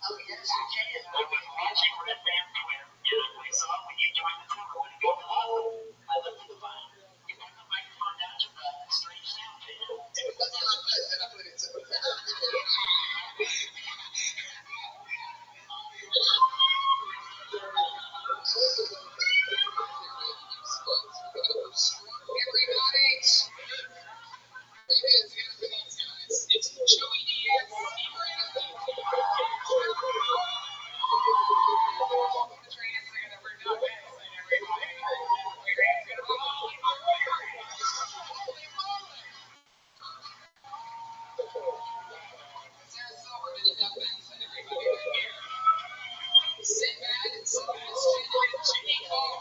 Oh, yes, you can. I've been watching Red Band Twitter, and I saw when you joined the tour when it got on. I looked at the file. You got the microphone down to the strange sound channel. That's what I put, and I put it to everybody. It's gonna be these guys. It's Joey Diaz. Sinbad and Sebastian and Jimmy Carr.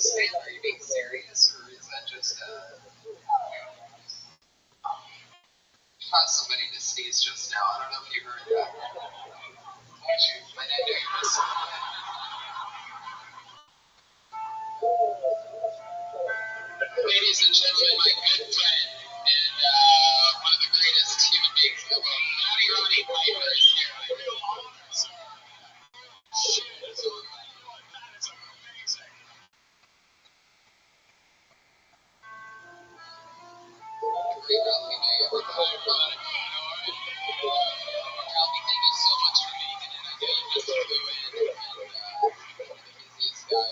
Sam, are you being serious, or is that just caused somebody to sneeze just now? I don't know if you heard that. Bless you. I know you missed something. Ladies and gentlemen, my good friend and one of the greatest human beings in the world, Matty Roddy Piper, is here. Great Ralphie May, everybody. Ralphie, thank you so much for making it. I know you missed the flu in, and the busiest guy.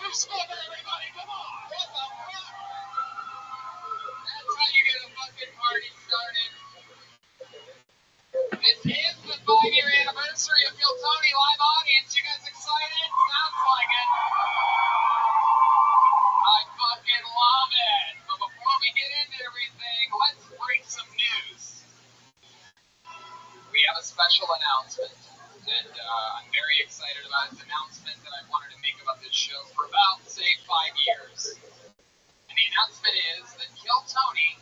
Bruce Buffer, everybody, come on! What the fuck? That's how you get a fucking party started. This is the 5-year anniversary of Kill Tony live audience. You guys excited? Sounds like it. I fucking love it. But before we get into everything, let's break some news. We have a special announcement, and I'm very excited about this announcement that I wanted to make about this show for about, say, 5 years. And the announcement is that Kill Tony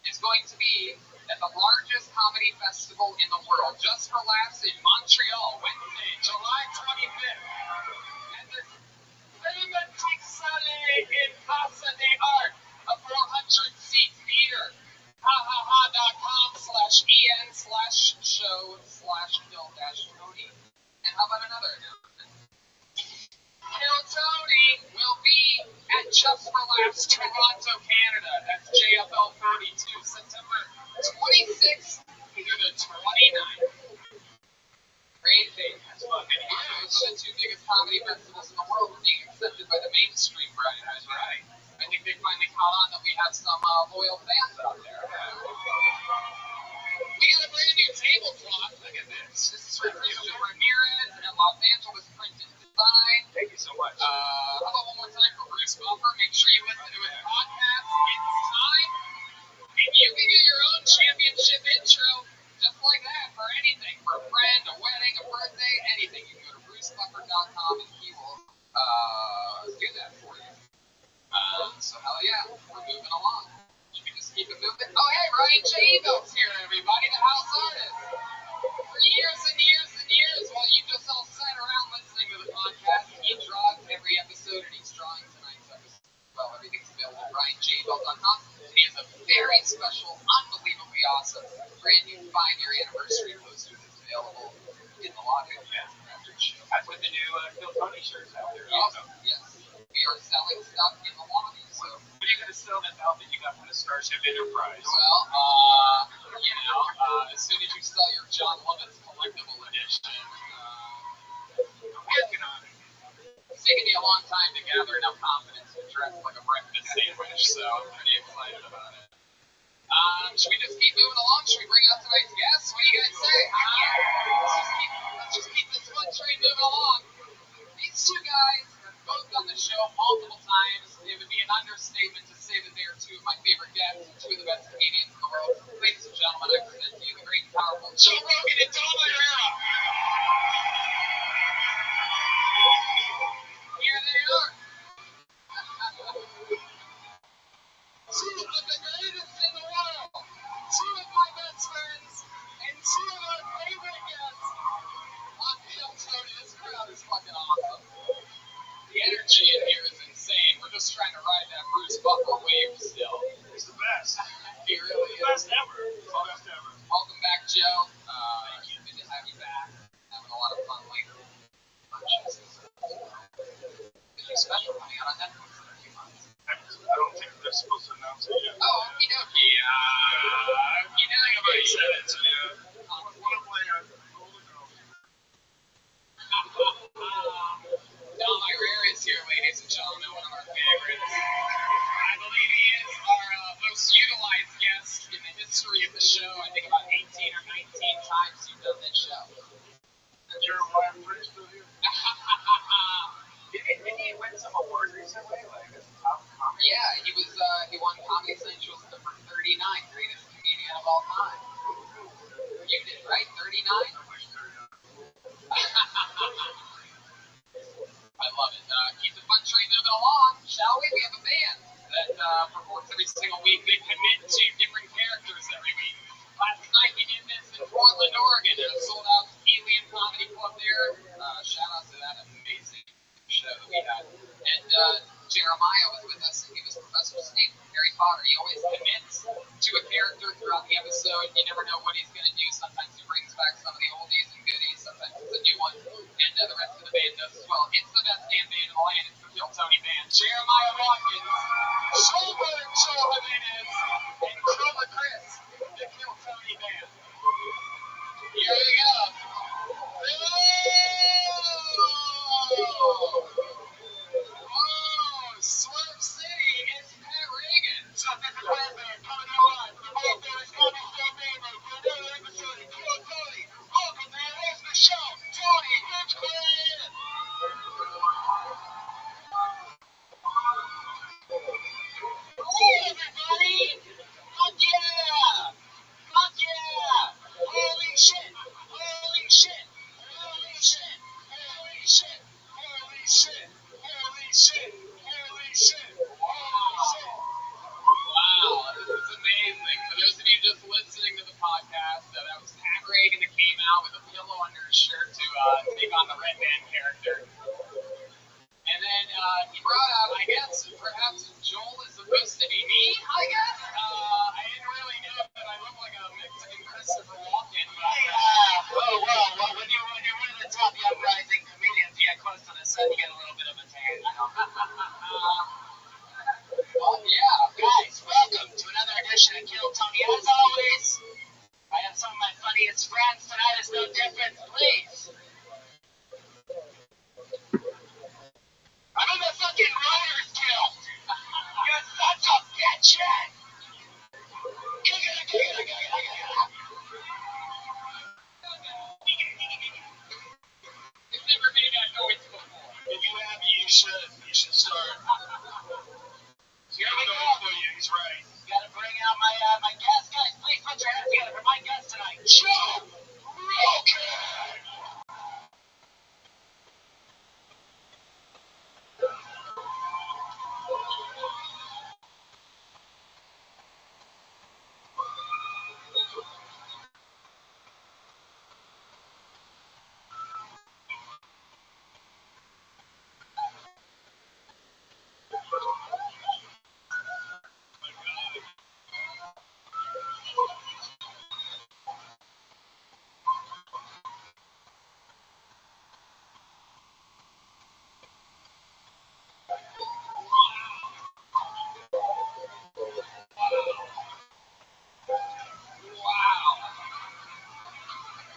is going to be at the largest comedy festival in the world, Just for Laughs in Montreal, Wednesday, July 25th. And this Big Sunday in Casa de Art, a 400-seat theater. hahaha.com/en/show/kill-tony. And how about another announcement? Kill Tony will be at Just for Laughs, Toronto, Canada. That's JFL 32, September 26th through the 29th. Great thing. That's fucking huge. Those are the two biggest comedy festivals in the world being accepted by the mainstream, Brian. That's right. I think they finally caught on that we have some loyal fans out there. We got a brand new tablecloth. Look at this. This is from Christian Ramirez and Los Angeles Print and Design. Thank you so much. How about one more time for Bruce Buffer? Make sure you listen to his podcast. It's time. And you can get your own championship intro just like that for anything. For a friend, a wedding, a birthday, anything. You can go to brucebuffer.com and he will do that for you. So hell yeah, we're moving along. Should we just keep it moving? Oh hey, Ryan J. Evil's here, everybody, the house artist. For years and years and years, while you just all sat around listening to the podcast, he draws every episode, and he's drawing tonight's episode. Well, everything's available at RyanJBell.com. He has a very special, unbelievably awesome, brand new 5-year anniversary poster that's available in the lobby. Yeah, after the show. I put the new Kill Tony shirts out there. Yes. We are selling stuff in the lobby, so. What are you going to sell that outfit you got from the Starship Enterprise? Well, as soon as you sell your John Lovitz collectible edition, I'm working on it. it's taken me a long time to gather enough confidence to dress like a breakfast sandwich, so I'm pretty excited about it. Should we just keep moving along? Should we bring out tonight's guests? What do you guys say? Let's just keep this fun train moving along. These two guys have both done the show multiple times. It would be an understatement to say that they are two of my favorite guests, two of the best comedians in the world. Ladies and gentlemen, I present to you the great and powerful Joe Rogan and Tom Irera. Here they are. Two of the greatest in the world. Two of my best friends. And two of our favorite guests. On Kill Tony. This crowd is fucking awesome. The energy in here is insane. We're just trying to ride that Bruce Buffer wave still. He's the best. He really is. Best ever. It's the best ever. Welcome back, Joe. Good to have you back. Having a lot of fun lately. Anything special coming out on Netflix in a few months? I don't think they're supposed to announce it yet. Oh, okie dokie. Nobody said it, so yeah. I want to play a Golden Girl. Dom Irera is here, ladies and gentlemen, one of our favorites. I believe he is our most utilized guest in the history of the show. I think about 18 or 19 times you've done this show. And you're why I'm pretty still here. Didn't he win some awards recently? Like, as a top comedy? Yeah, he won Comedy Central's number 39, greatest comedian of all time. You did, right? 39? I wish 39. I love it. Keep the fun train moving along, shall we? We have a band that performs every single week. They commit to different characters every week. Last night we did this in Portland, Oregon, at a sold-out Helium Comedy Club there. Shout out to that amazing show that we had. And Jeremiah was with us, and he was Professor Snape from Harry Potter. He always commits to a character throughout the episode. You never know what he's going to do. Sometimes he brings back some of the oldies and goodies. Sometimes it's a new one. And the rest of the band does as well. It's the best damn band in the land. It's the Kill Tony Band. Jeremiah Watkins, Schulberg Joe Jimenez, and Chroma Chris, the Kill Tony Band. Here we go. Oh! Red Man character. And then he brought up, I guess, perhaps Joel is supposed to be me, I guess. I didn't really know that I look like a Mexican Christopher Walken. But, well, when you're one of the top young rising comedians, you get close to the sun, you get a little bit of a tan, you know. Oh, yeah. Guys, welcome to another edition of Kill Tony. As always, I have some of my funniest friends. Tonight is no different. Please. I'm in the fucking Writers Guild. You're such a bitch. You've never made that noise before. If you have, you should start. Here we go. He's right. Gotta bring out my guest. Guys, please put your hands together for my guest tonight. Joe Rogan. Wow.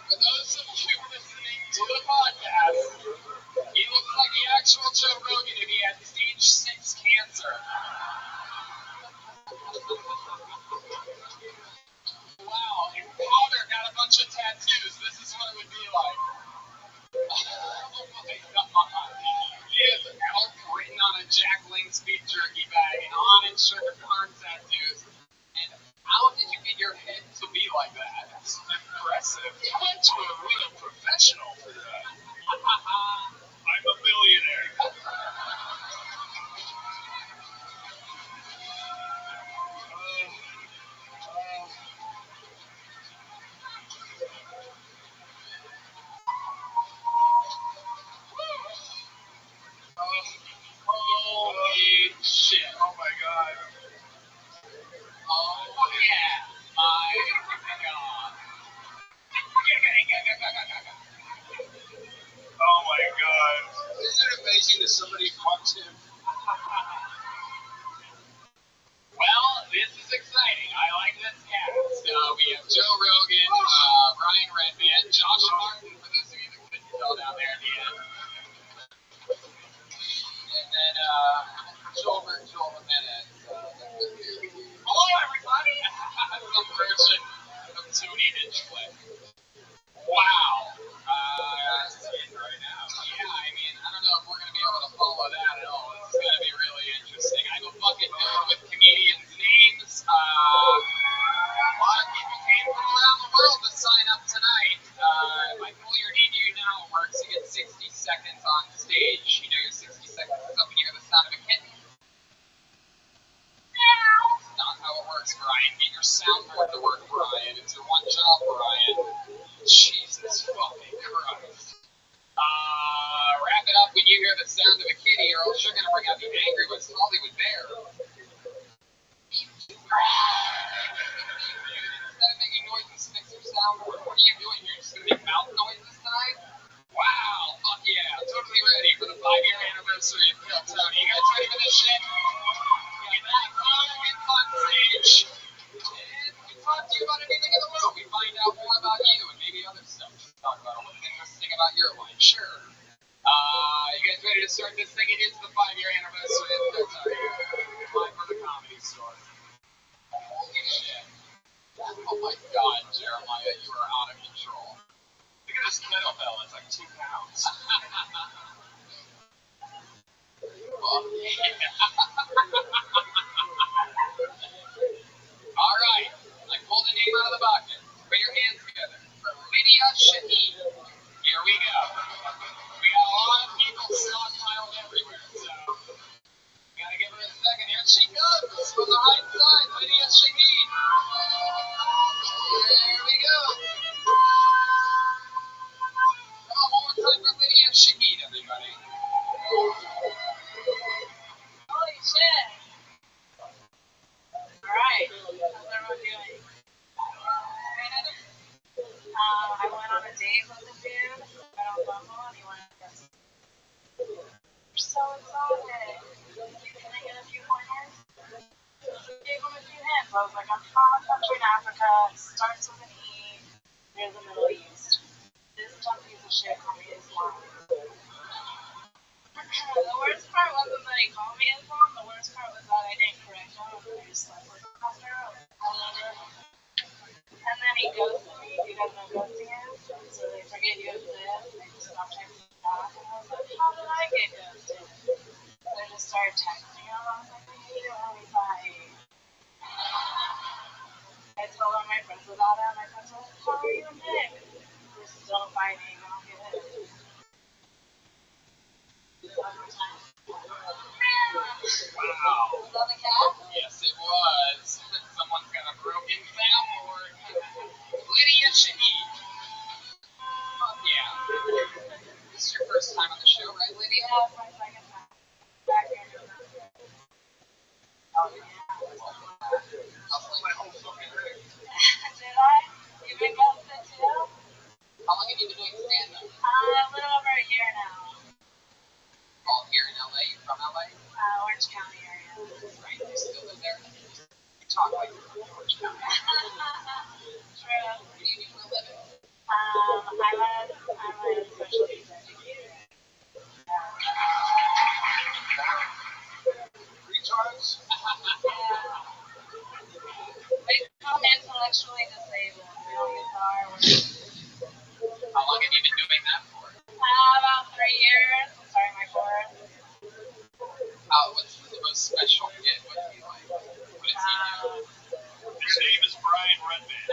For those of you listening to the podcast, he looks like the actual Joe Rogan if he had stage 6 cancer. Wow, if Powder got a bunch of tattoos, this is what it would be like. Oh my god. He has elk written on a Jack Link's beef jerky bag and on it sugar arm tattoos. And how did you get your head to be like that? It's impressive. You went to a real professional for that. I'm a millionaire. Holy shit. Oh my god. Oh yeah. My god. Oh my god. Isn't it amazing that somebody fucks him? Well, this is exciting. I like this cast. We have Joe Rogan, Ryan Redman, Josh Martin, for those of you that couldn't tell down there at the end. And then Joel Jimenez. Hello, everybody! Some version of Tony Hinchcliffe. Wow. Seeing right now. Yeah, I mean, I don't know if we're going to be able to follow that at all. This is going to be really interesting. I have a bucket filled with comedians' names. A lot of people came from around the world to sign up tonight. If I pull your name, you know how it works. You get 60 seconds on stage. You know your 60 seconds is up when you hear the sound of a kitten. That's not how it works, Brian. Get your soundboard to work, Brian. It's your one job, Brian. Jesus fucking Christ. Wrap it up when you hear the sound of a kitty, or else you're going to bring out the Angry West Hollywood Bear. Instead of making noises, fix your soundboard. What are you doing here? Just going to make mouth noises tonight? Wow, fuck yeah. Totally ready for the 5-year anniversary of Kill Tony. You guys ready for this shit? Get that fun on stage. And we talk to you about anything in the world. We find out more about you and maybe other stuff. Talk about what's interesting about your life. Sure. You guys ready to start this thing? It is the 5-year anniversary of Kill Tony. Live from the Comedy Store. Holy shit. Oh my god, Jeremiah, you are out of control. Look at this kettlebell, it's like 2 pounds. Oh, yeah. Alright, I pulled a name out of the bucket. Put your hands together. For Lydia Shaheen. Here we go. We got a lot of people stockpiled everywhere, so gotta give her a second. Here she comes from the right side, Lydia Shaheen. There we go. Come on, one more was like, I'm from a country in Africa. It starts with an E. Near the Middle East. This dumb piece of shit called me Islam. The worst part wasn't that he called me Islam. The worst part was that I didn't correct him. I just slept with him after all over. And then he ghosted me. You guys know what ghosting is? So they forget you exist. They just stop texting you back. And I was like, how did I get ghosted? So I just started texting him. I was like, I hate it when we fight. I told all my friends about it. My friends were like, how are you and Nick? We're still fighting. I don't get it. Wow. Was that the cat? Yes, it was. Someone's got a broken soundboard. Lydia Shahid. Yeah. This is your first time on the show, right, Lydia? Yeah, it's my second time. Back here. Oh, yeah. I'll play my whole fucking rig. Did I? You've been ghosted too? How long have you been doing stand-up? A little over a year now. All here in LA? You're from LA? Orange County area. Right. You still live there? You talk like you're from Orange County. True. What do you do for a living? I'm a special needs educator. Retards? They call me intellectually disabled. We don't use the R word. How long have you been doing that for? About 3 years. I'm starting my course. What's the most special kid? What do you like? What does he do? His name is Brian Redman.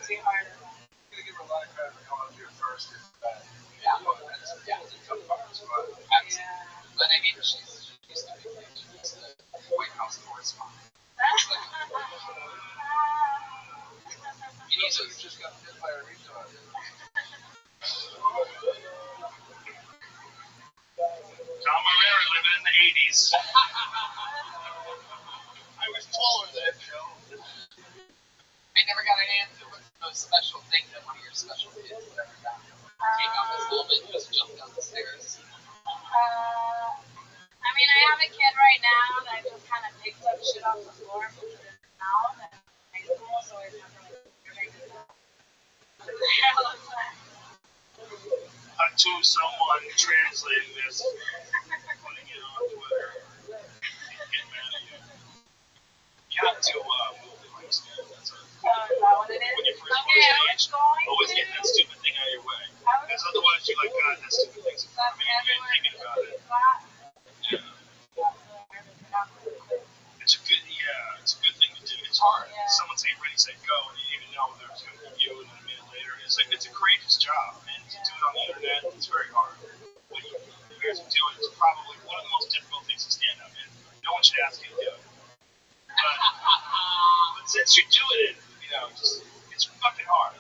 Too hard. I'm gonna give her a lot of credit for coming up here first. Yeah. It's a tough parts, but Yeah. But I mean, she's used to be the White House correspondent. Jesus just got hit by a retard. Tom Herrera living in the 80s. I was taller than Joe. I never got an answer. What's the most special thing that one of your special kids has ever done? Take off his helmet and just jump down the stairs. I mean, I have a kid right now that just kind of picks up shit off the floor and puts it in his mouth in high school, so he's never To someone translating this, putting it on Twitter, getting mad at you. You have to move the mic stand. That's a, is that what it is? when you first Okay, I was going always to. get that stupid thing out of your way. Because otherwise you're like, God, that stupid thing's in front of me. You ain't thinking about it. It's a good, it's a good thing to do. It's hard. Yeah. Someone say ready, set, go, and you didn't even know there was going to be you, and then a minute later, it's like, it's a courageous job, and to do it on the internet, it's very hard. But you guys are doing it's probably one of the most difficult things to stand up, and no one should ask you to do it. But since you're doing it, it's fucking hard.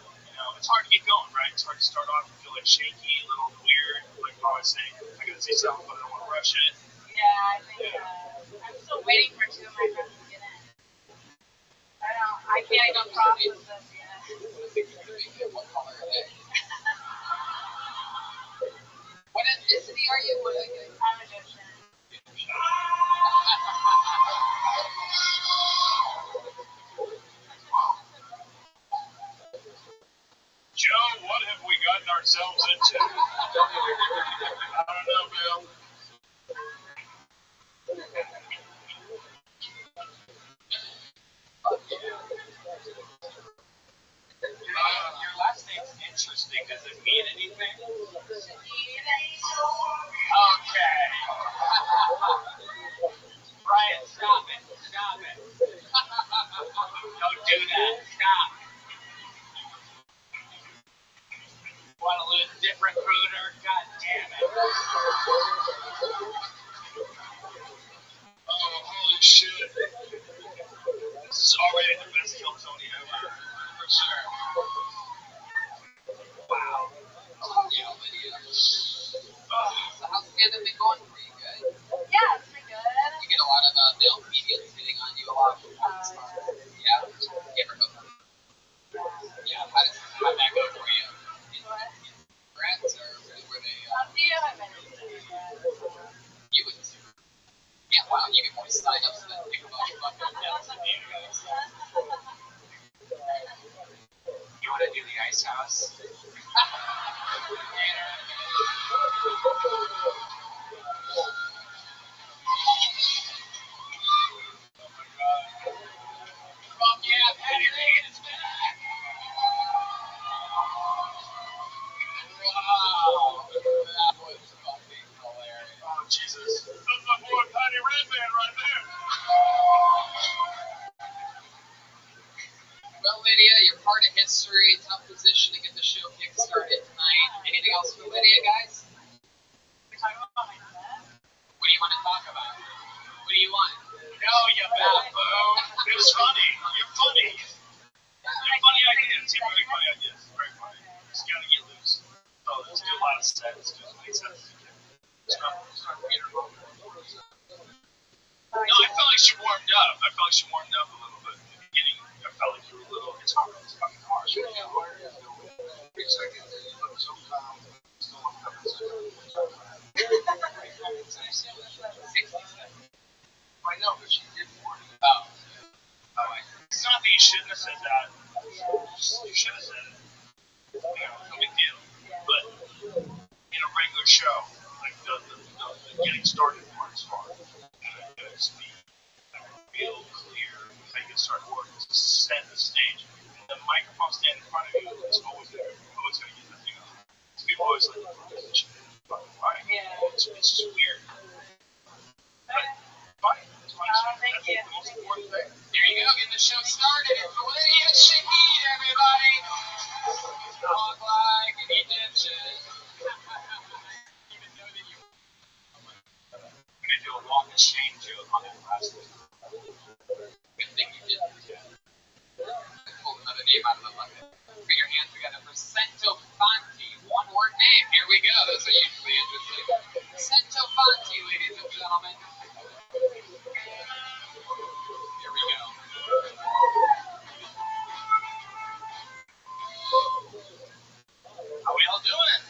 It's hard to get going, right? It's hard to start off and feel like shaky, a little weird, like I was saying, I gotta say something, but I don't want to rush it. Yeah, I think I'm still waiting for 2 of my friends to get in. I can't even process this yet. What color are they? What ethnicity are you? I'm Egyptian. Joe, what have we gotten ourselves into? I don't know, Bill. Your last name's interesting. Does it mean anything? Okay. Brian, stop it. Stop it. Don't do that. Stop. Want to lose different booter? God damn it. Oh, holy shit. This is already the best kill Tony ever. For sure. Wow. Yeah, Lydia. So how's stand-up been going for you? Good? Yeah, it's pretty good. You get a lot of male comedians hitting on you a lot. Yeah? You ever hook up? Yeah, how'd that go for you? Friends or were they? I'll see you in a minute. Mike's house. Fuck yeah, Patty Regan is back! Wow, that was fucking hilarious. Oh, Jesus. That's my boy Patty Redman right there. Well, Lydia, you're part of history. Tough position to get the show kick-started tonight. Anything else for Lydia, guys? What do you want to talk about? What do you want? No, you baboon. It was funny. You're funny. You have funny ideas. You have very funny ideas. Very funny. You just gotta get loose. So let's do a lot of sets. Do as many sets as you can. No, I felt like she warmed up. I felt like she warmed up a little bit in the beginning. I felt like you were a little. It's hard. It's fucking hard. She can't work. 3 seconds. You look so calm. Still look up and say, I know, but she did warn you. Oh. It's not that you shouldn't have said that. You should have said it. You know, no big deal. But in a regular show, like the getting started part is hard. You gotta speak real clear how you get started working to set the stage. And the microphone standing in front of you is always there. You're always gonna get that thing on. People always like, this shit is fucking fine. It's just weird. But fine. It's fine. That's the most important thing. There you go, get the show started. It's Lydia Shahid, everybody. Talk like an Egyptian. Even know that you. We need to do a walk of shame joke on that last week. Good thing you didn't. Pull another name out of the bucket. Put your hands together for Cento Fanti. One word name. Here we go. Those are usually interesting. Cento Fanti, ladies and gentlemen. Here we go. How we all doing?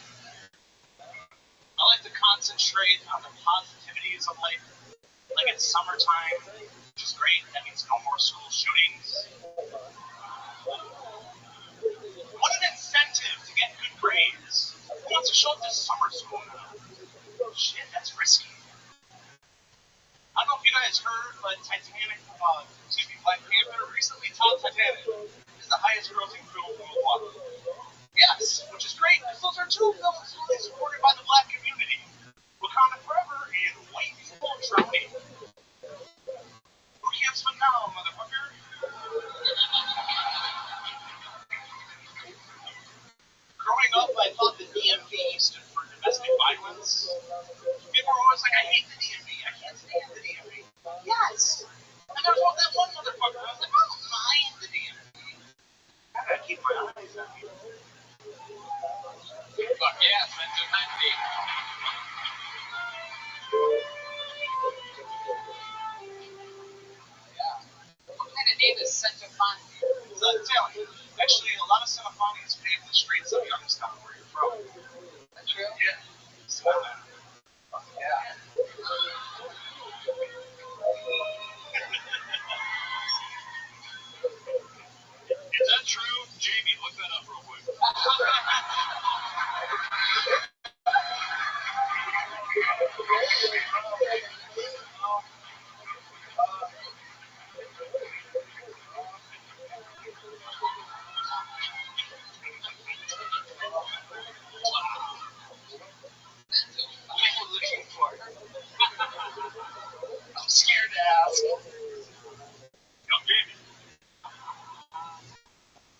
I like to concentrate on the positivities of life. Like it's summertime, which is great. That means no more school shootings. What an incentive to get good grades. Who wants to show up to summer school now? Shit, that's risky. I don't know if you guys heard, but Black Panther recently topped Titanic as the highest grossing film worldwide. Yes, which is great, because those are two films really supported by the black community. Wakanda Forever and White People Drowning. Who can't swim now, motherfucker? Growing up, I thought the DMV stood for domestic violence. People were always like, I hate the DMV. I can't stand the DMV. Yes. And there was that one motherfucker. I was like, I don't mind the DMV. I gotta keep my eyes on you. Fuck yeah, Cento Fanti. Yeah. What kind of name is Cento Fanti? It's Italian. Actually, a lot of Cinephonies paved the streets of Youngstown where you're from. That's true? Yeah. So, Yeah. is that true? Jamie, look that up real quick. What are you looking for? I'm scared to ask. Young Jamie.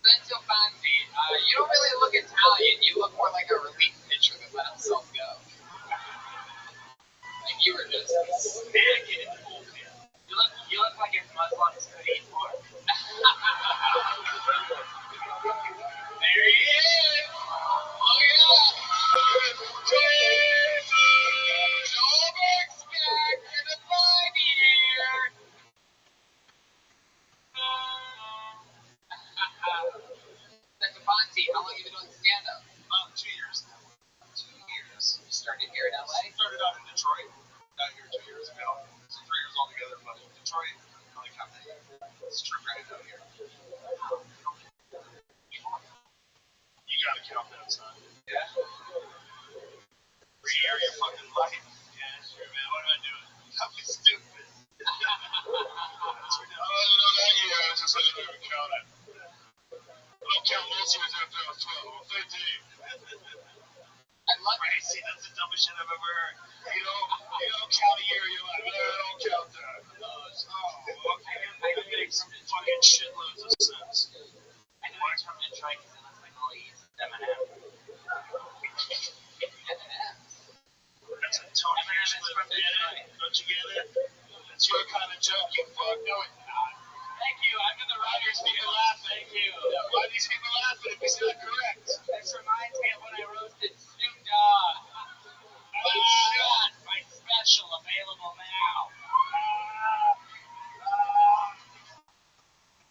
Cento Fanti. You don't really look Italian. You look more like a relief pitcher that let himself go. Like you were just Big in the bullpen. You look like your Muslims could eat more. There he is! Oh yeah! Jesus! Oberk's back to the party here! Cento Fanti, how long have you been doing stand-up? 2 years now. 2 years. You started here in LA? Started out in Detroit. Got here 2 years ago. So 3 years altogether, but Detroit, really kind of, it's true right out here. son. Yeah. Re-air your fucking life. Yeah, sure, man. What am I doing? That was stupid. No, that year I just didn't even count it. I don't count most years after I was 12. I'm 13. I love crazy. That's the dumbest shit I've ever heard. You don't count a year. You're like, no, I don't count that. Okay. That makes fucking shitloads of sense. I know it's from Detroit because it looks like all these M&M. That's a Tony M&M is from Detroit. Don't you get it? That's your kind of joke, you fuck. No, it's not. Thank you. I'm in the Why writer's these people field. laughing? Thank you. Why are these people laughing if it's not correct? This reminds me of when I roasted Snoop Dogg. My shot, my special, available now.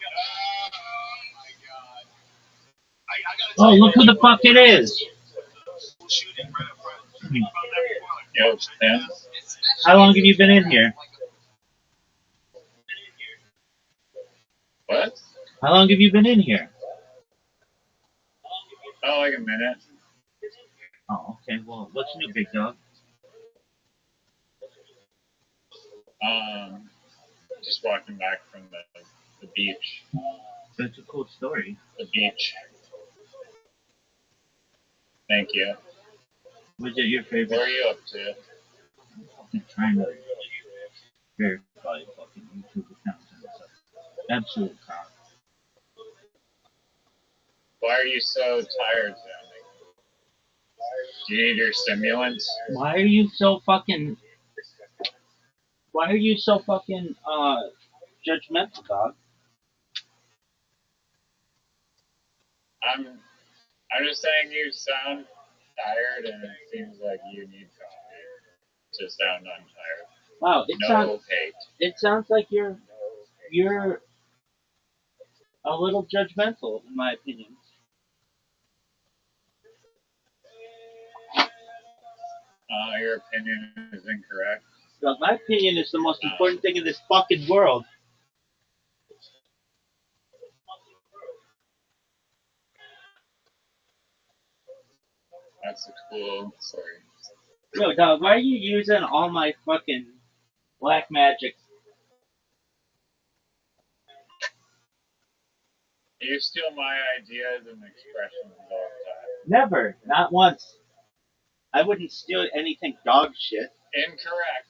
Oh my god. I gotta Oh, tell you, look who the fuck it is. school shooting right up front. Yo, Sam. How long have you been in here? What? How long have you been in here? Oh, like a minute. Oh, okay. Well, what's new, big dog? Just walking back from the beach. That's a cool story. The beach. Thank you. Was it your What favorite? are you up to? I'm trying to verify fucking YouTube accounts and stuff. Absolute crap. Why are you so tired sounding? Do you need your stimulants? Why are you so fucking judgmental, dog? I'm just saying you sound tired, and it seems like you need coffee to sound untired. Wow, No hate. it sounds like you're a little judgmental, in my opinion. Your opinion is incorrect. Dog, my opinion is the most important thing in this fucking world. That's a cool story. Yo, dog, why are you using all my fucking black magic? You steal my ideas and expressions all the time. Never, not once. I wouldn't steal anything dog shit. Incorrect.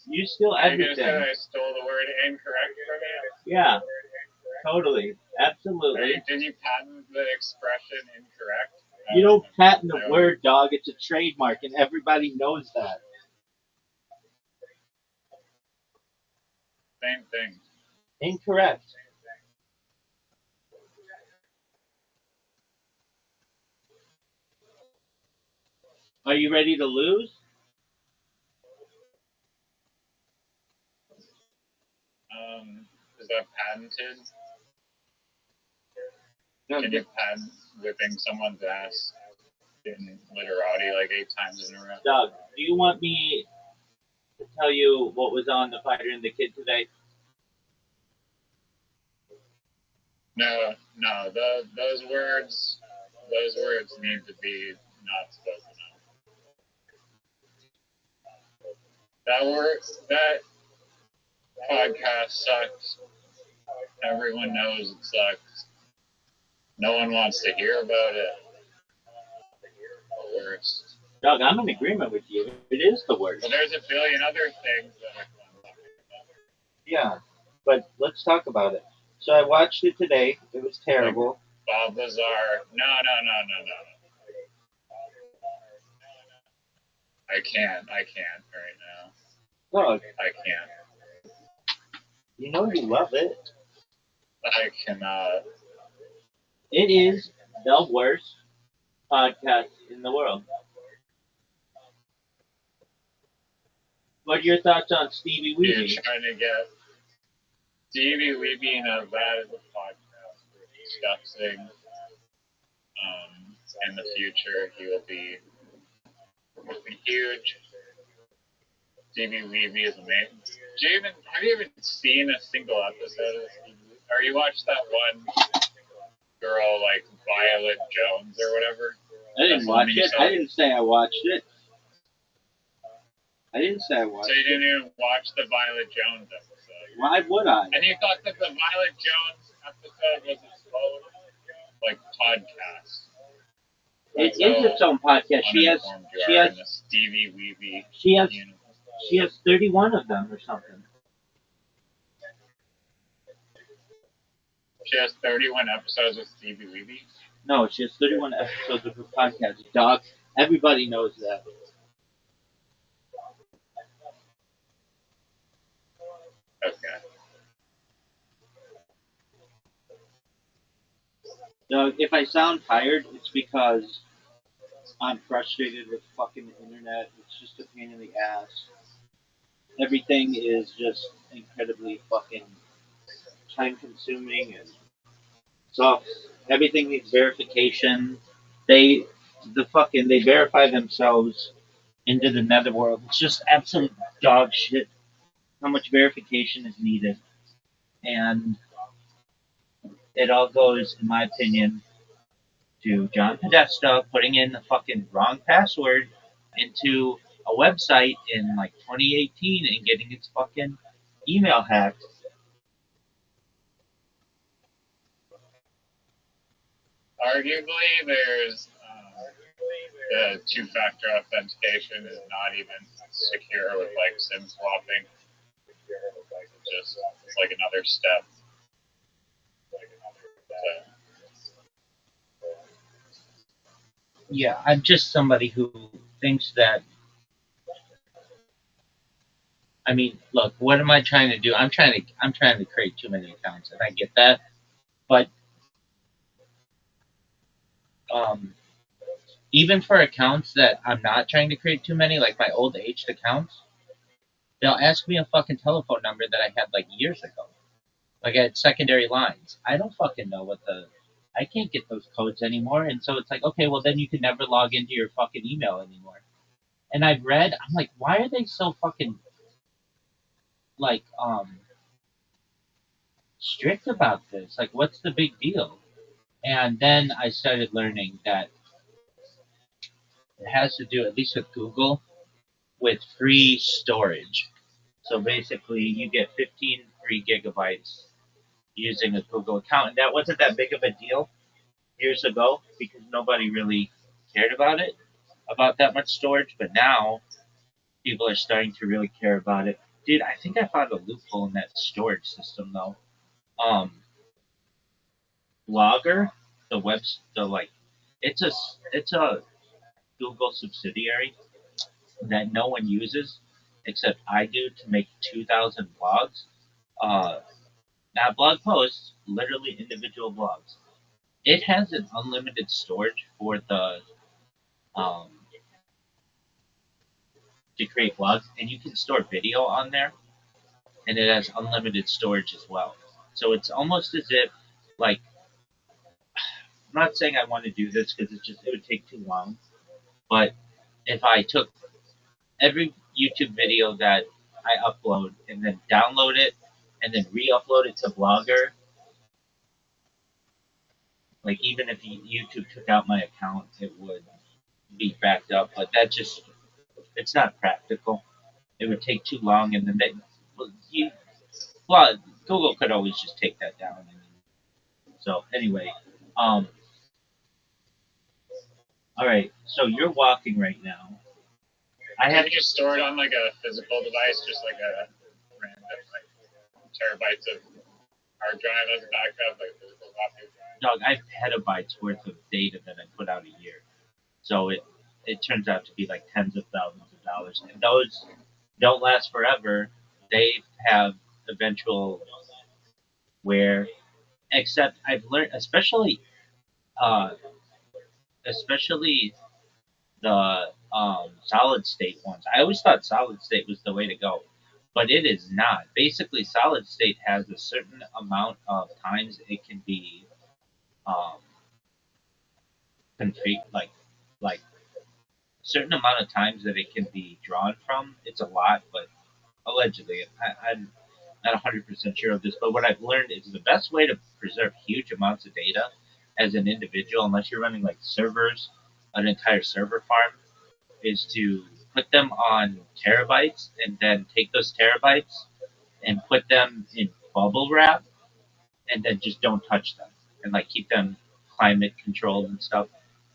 You steal Are you gonna say everything. I stole the word incorrect from you? Yeah, totally, absolutely. Did you patent the expression incorrect? You don't patent the word, dog. It's a trademark, and everybody knows that. Same thing. Incorrect. Are you ready to lose? Is that patented? Can you patent whipping someone's ass in literati like 8 times in a row? Doug, do you want me to tell you what was on the Fighter and the Kid today? No. Those words need to be not spoken of. That podcast sucks. Everyone knows it sucks. No one wants to hear about it. The worst. Doug, I'm in agreement with you. It is the worst. But there's a billion other things that are fun. Yeah, but let's talk about it. So I watched it today. It was terrible. Bob Lazar. No. I can't right now. Doug, I can't. you know you love it. I cannot. It is the worst podcast in the world. What are your thoughts on Stevie Weeby? You're trying to get Stevie Weeby in a bad podcast for discussing in the future. He will be huge. Stevie Weeby is amazing. Have you even seen a single episode of Or you watched that one girl, like Violet Jones or whatever? I didn't watch it. I didn't say I watched it. I didn't say I watched it. So you didn't even watch the Violet Jones episode? Why would I? And you thought that the Violet Jones episode was its own, like, podcast? It is its own podcast. She has Stevie Weeby. She has 31 of them or something. She has 31 episodes of Stevie Weeby? No, she has 31 episodes of her podcast. Dog, everybody knows that. Okay. Dog, if I sound tired, it's because I'm frustrated with fucking internet. It's just a pain in the ass. Everything is just incredibly fucking time consuming and sucks. Everything needs verification. They verify themselves into the netherworld. It's just absolute dog shit how much verification is needed. And it all goes, in my opinion, to John Podesta putting in the fucking wrong password into a website in like 2018 and getting its fucking email hacked. Arguably, there's the two-factor authentication is not even secure with like SIM swapping. It's like another step. Yeah, I'm just somebody who thinks that. I mean, look, what am I trying to do? I'm trying to create too many accounts, and I get that, but even for accounts that I'm not trying to create too many, like my old aged accounts, they'll ask me a fucking telephone number that I had like years ago. Like I had secondary lines. I don't fucking know I can't get those codes anymore, and so it's like, okay, well then you can never log into your fucking email anymore. And I'm like, why are they so fucking like strict about this? Like, what's the big deal? And then I started learning that it has to do, at least with Google, with free storage. So basically, you get 15 free gigabytes using a Google account, and that wasn't that big of a deal years ago because nobody really cared about that much storage. But now people are starting to really care about it. Dude, I think I found a loophole in that storage system though. Blogger, it's a Google subsidiary that no one uses except I do to make 2,000 blogs. Not blog posts, literally individual blogs. It has an unlimited storage for the to create blogs, and you can store video on there, and it has unlimited storage as well. So it's almost as if, like, I'm not saying I want to do this because it would take too long, but if I took every YouTube video that I upload and then download it and then re-upload it to Blogger, like even if YouTube took out my account, it would be backed up. But it's not practical. It would take too long, and then Google could always just take that down. So anyway, all right. So you're walking right now. Can you just store it on like a physical device, just like a random like terabytes of hard drive as a backup, like physical copy? Dog, I have petabytes worth of data that I put out a year, so it turns out to be like tens of thousands of dollars, and those don't last forever. They have eventual wear. Except I've learned, especially the solid state ones. I always thought solid state was the way to go, but it is not. Basically, solid state has a certain amount of times it can be like certain amount of times that it can be drawn from. It's a lot, but allegedly, not 100% sure of this, but what I've learned is the best way to preserve huge amounts of data as an individual, unless you're running like servers, an entire server farm, is to put them on terabytes and then take those terabytes and put them in bubble wrap and then just don't touch them and like keep them climate controlled and stuff.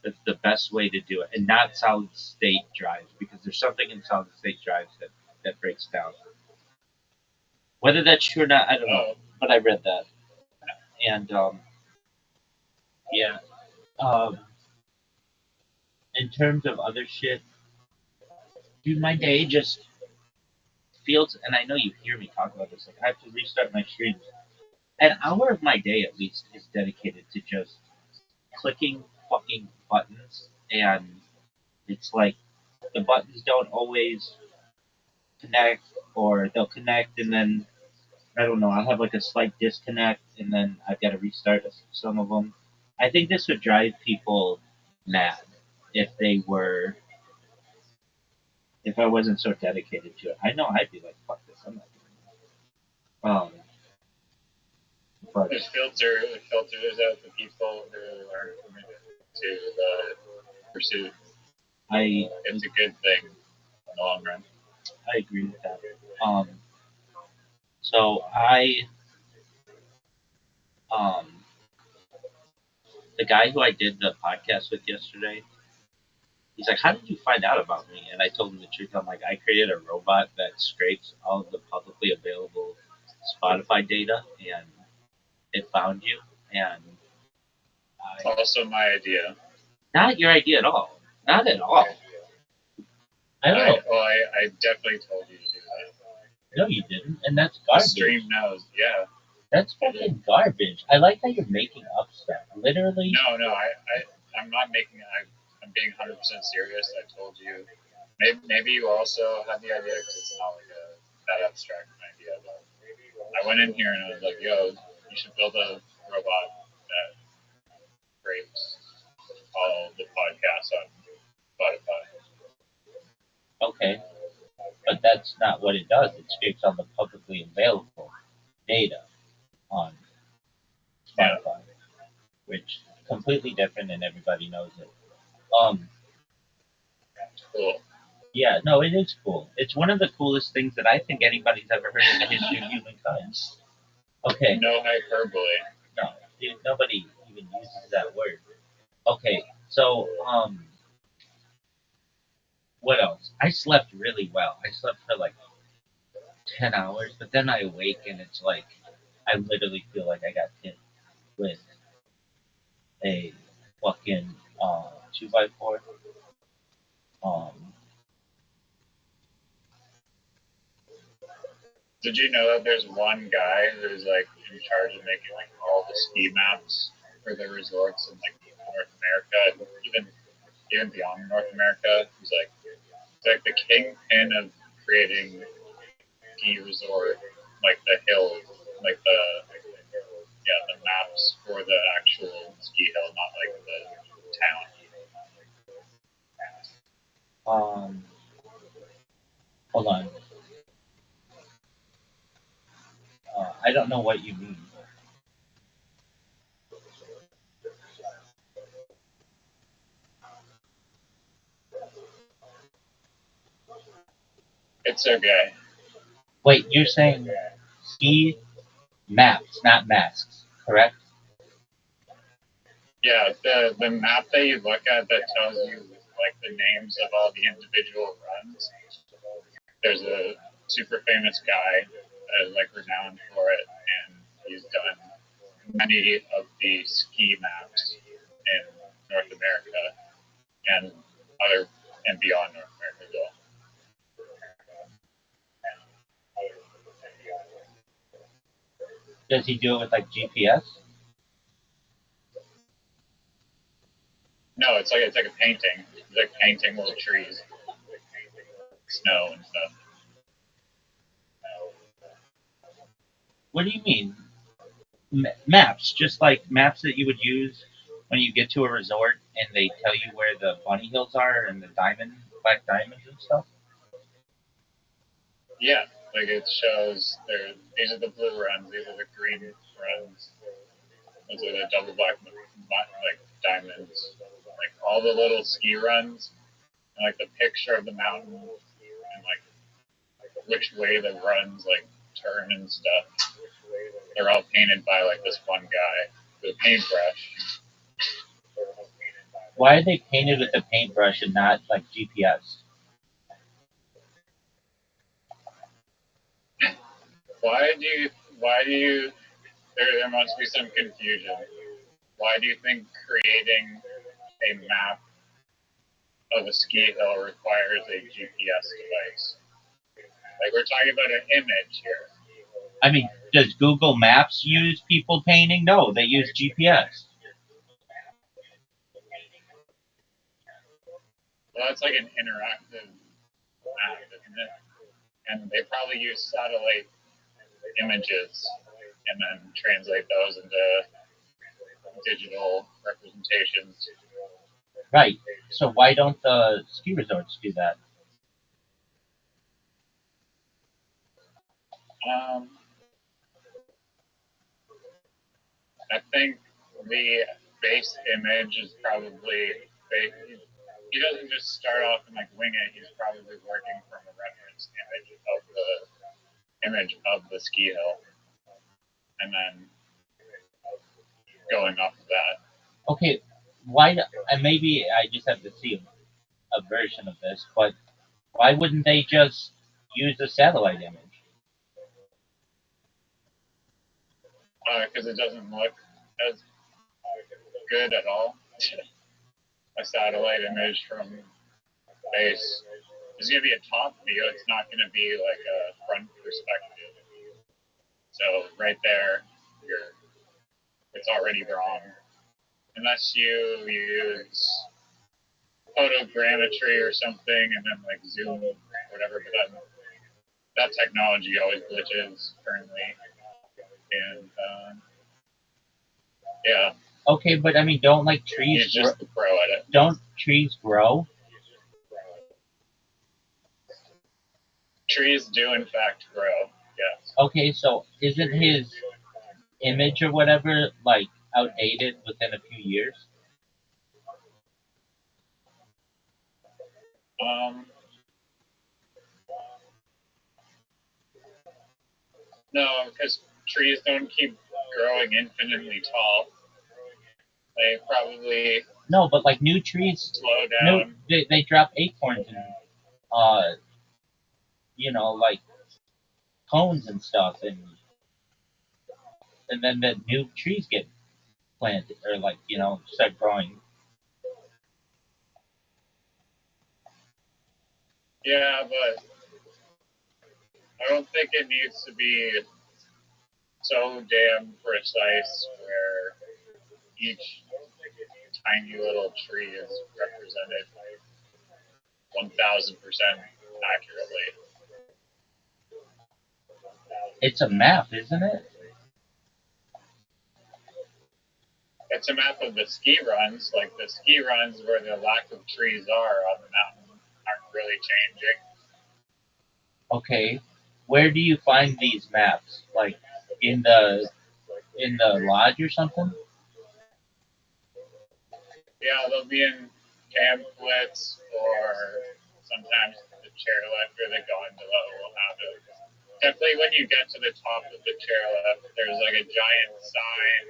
That's the best way to do it, and not solid state drives because there's something in solid state drives that breaks down. Whether that's true or not, I don't know, but I read that, and yeah. Um, in terms of other shit, dude, my day just feels, and I know you hear me talk about this. Like I have to restart my streams. An hour of my day at least is dedicated to just clicking fucking buttons, and it's like the buttons don't always connect, or they'll connect and then I don't know. I'll have like a slight disconnect, and then I've got to restart some of them. I think this would drive people mad if they were, if I wasn't so dedicated to it. I know I'd be like, fuck this, I'm not doing this. But It filters out the people who are committed to the pursuit. It's a good thing in the long run. I agree with that. So the guy who I did the podcast with yesterday, he's like, "How did you find out about me?" And I told him the truth. I'm like, I created a robot that scrapes all of the publicly available Spotify data, and it found you. And Also my idea. Not your idea at all. Not at all. I don't know. I definitely told you to do that. No, you didn't, and that's garbage. The stream knows, yeah. That's fucking garbage. I like how you're making up stuff. Literally. No, I'm not making it. I'm being 100% serious. I told you. Maybe you also had the idea because it's not like that abstract an idea. But I went in here and I was like, yo, you should build a robot that scrapes all the podcasts on Spotify. Okay. But that's not what it does. It scrapes on the publicly available data on Spotify, which is completely different, and everybody knows it. Cool. Yeah, no, it is cool. It's one of the coolest things that I think anybody's ever heard in the history of humankind. Okay. No hyperbole. No, dude, nobody even uses that word. Okay, so what else? I slept really well. I slept for like 10 hours, but then I awake and it's like I literally feel like I got hit with a fucking 2x4. Did you know that there's one guy who's like in charge of making like all the ski maps for the resorts in like North America, even beyond North America? He's like the kingpin of creating ski resort, like the hills, like the maps for the actual ski hill, not like the town. Hold on. I don't know what you mean. It's okay. Wait, you're saying ski maps, not masks, correct? Yeah, the map that you look at that tells you like the names of all the individual runs. There's a super famous guy that is like renowned for it, and he's done many of the ski maps in North America and beyond North America as well. Does he do it with like GPS? No, it's like a painting. It's like painting little trees, snow and stuff. What do you mean? Maps, just like maps that you would use when you get to a resort and they tell you where the bunny hills are and the black diamonds and stuff? Yeah, Like it shows these are the blue runs, these are the green runs, those are the double black like diamonds, like all the little ski runs, and like the picture of the mountain and like which way the runs like turn and stuff. They're all painted by like this one guy with a paintbrush. Why are they painted with a paintbrush and not like GPS? Why do you there must be some confusion. Why do you think creating a map of a ski hill requires a GPS device? Like we're talking about an image here. I mean, does Google Maps use people painting? No, they use GPS. Well, that's like an interactive map, isn't it? And they probably use satellite images and then translate those into digital representations. Right. So why don't the ski resorts do that? I think the base image is probably he doesn't just start off and like wing it. He's probably working from a reference image of the ski hill, and then going off of that. Okay, why? And maybe I just have to see a version of this, but why wouldn't they just use a satellite image? Because it doesn't look as good at all. A satellite image from base is going to be a top view. It's not going to be like a front perspective. So right there, it's already wrong. Unless you use photogrammetry or something and then like zoom or whatever, but that technology always glitches currently. And yeah. Okay, but I mean, don't like trees? He's just the pro at it. Don't trees grow? Trees do in fact grow. Yes. Okay, so isn't his image or whatever like outdated within a few years? No, because trees don't keep growing infinitely tall. They probably No, but like new trees slow down. they drop acorns and like cones and stuff, and then the new trees get planted or like start growing. Yeah, but I don't think it needs to be so damn precise where each tiny little tree is represented 1,000% accurately. It's a map, isn't it? It's a map of the ski runs. Like the ski runs where the lack of trees are on the mountain aren't really changing. Okay, where do you find these maps? Like in the lodge or something? Yeah, they'll be in pamphlets or sometimes the chairlift or the gondola will have it. Definitely when you get to the top of the chairlift, there's like a giant sign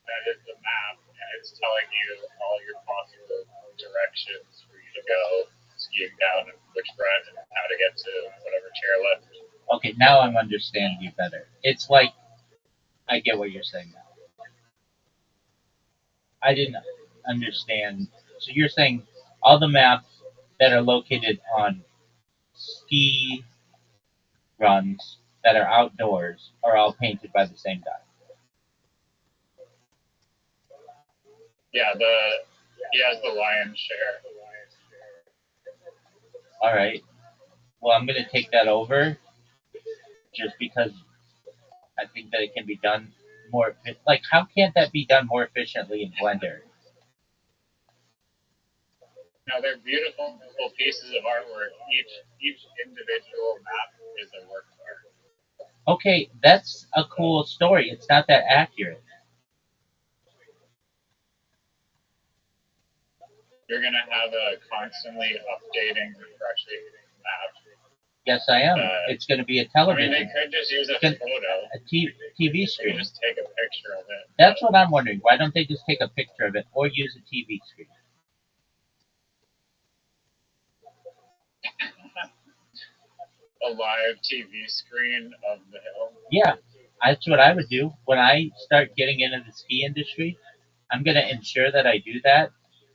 that is the map, and it's telling you all your possible directions for you to go skiing down and which run and how to get to whatever chairlift. Okay, now I'm understanding you better. It's like I get what you're saying now. I didn't understand. So you're saying all the maps that are located on ski runs that are outdoors are all painted by the same guy. Yeah, he has the lion's share. All right. Well, I'm going to take that over just because I think that it can be done more. Like, how can't that be done more efficiently in Blender? Now they're beautiful pieces of artwork. Each individual map is a work of art. Okay, that's a cool story. It's not that accurate. You're gonna have a constantly updating, refreshing map. Yes, I am. It's going to be a television. I mean, they could just use a photo. A TV screen. Just take a picture of it. That's what I'm wondering. Why don't they just take a picture of it or use a TV screen? A live TV screen of the hill. Yeah, that's what I would do. When I start getting into the ski industry, I'm going to ensure that I do that.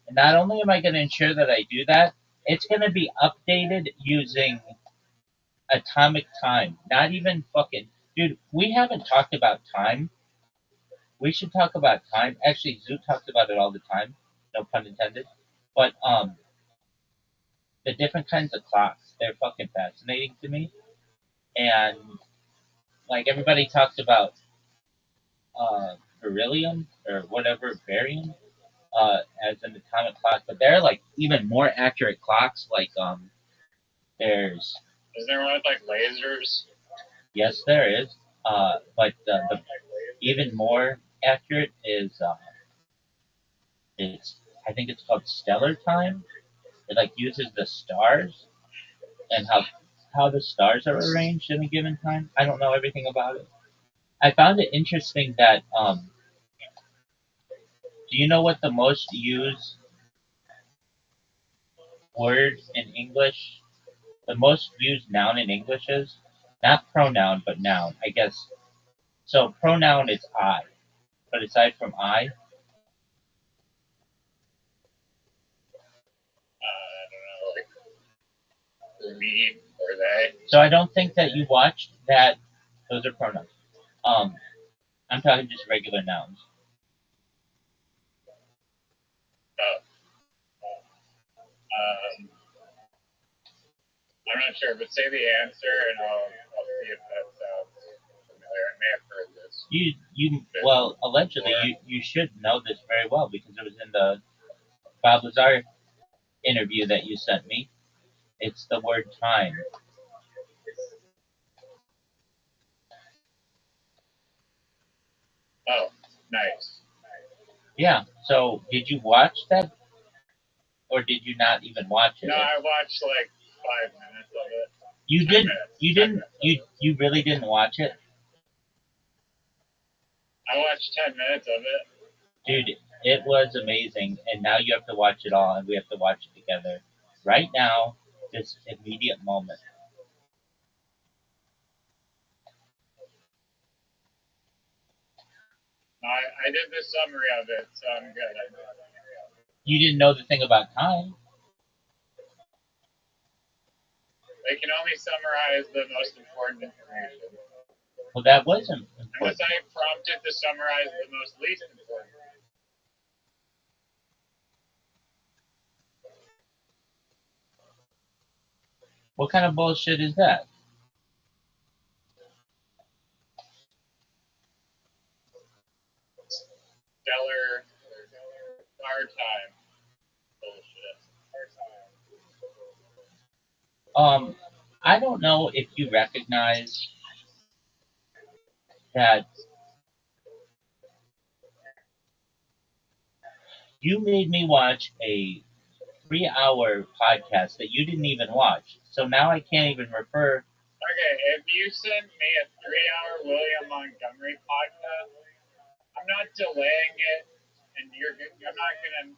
And not only am I going to ensure that I do that, it's going to be updated using atomic time. Not even fucking... Dude, we haven't talked about time. We should talk about time. Actually, Zoo talks about it all the time. No pun intended. But, the different kinds of clocks, they're fucking fascinating to me. And, like, everybody talks about beryllium or whatever, barium, as an atomic clock, but there are like even more accurate clocks. Like there's Is there one with like lasers? Yes, there is. But the even more accurate is it's I think it's called stellar time. It like uses the stars and how the stars are arranged in a given time. I don't know everything about it. I found it interesting that do you know what the most used word in English, the most used noun in English is? Not pronoun, but noun, I guess. So pronoun is I, but aside from I, I don't know, like we or they. so I don't think that you watched that. Those are pronouns. I'm talking just regular nouns. Oh. I'm not sure, but say the answer and I'll see if that sounds familiar. I may have heard this. Well, allegedly you should know this very well because it was in the Bob Lazar interview that you sent me. It's the word time. Oh, nice. Yeah. So did you watch that, or did you not even watch it? No, I watched like 5 minutes of it. You didn't. You didn't. You really didn't watch it, I watched 10 minutes of it. dude. It was amazing, and now you have to watch it all, and we have to watch it together right now, this immediate moment. I did the summary of it, so I'm good. You didn't know the thing about time. They can only summarize the most important information. Well, that wasn't important. Unless I prompted to summarize the most least important. What kind of bullshit is that? Stellar our time bullshit. I don't know if you recognize that you made me watch a 3-hour podcast that you didn't even watch. So now I can't even refer. Okay, if you send me a 3-hour William Montgomery podcast, I'm not delaying it, and you're not gonna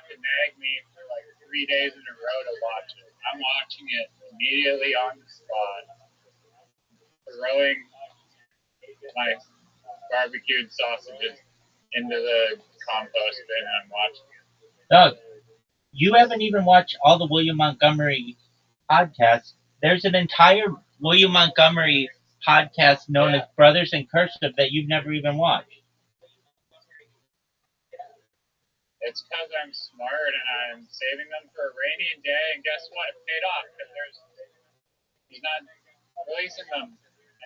have to nag me for like 3 days in a row to watch it. I'm watching it immediately on the spot, throwing my barbecued sausages into the compost bin, and I'm watching it. Doug, you haven't even watched all the William Montgomery podcasts. There's an entire William Montgomery podcast known as Brothers in Cursive that you've never even watched. It's because I'm smart and I'm saving them for a rainy day, and guess what? It paid off because he's not releasing them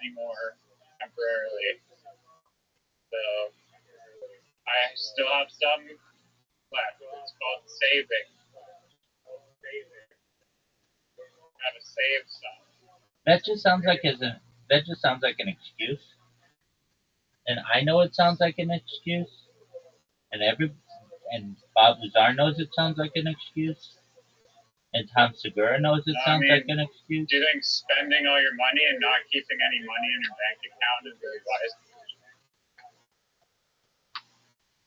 anymore temporarily. So I still have some left. It's called saving. save stuff. That just sounds like an excuse. And I know it sounds like an excuse. And Bob Lazar knows it sounds like an excuse. And Tom Segura knows it sounds like an excuse. Do you think spending all your money and not keeping any money in your bank account is really wise?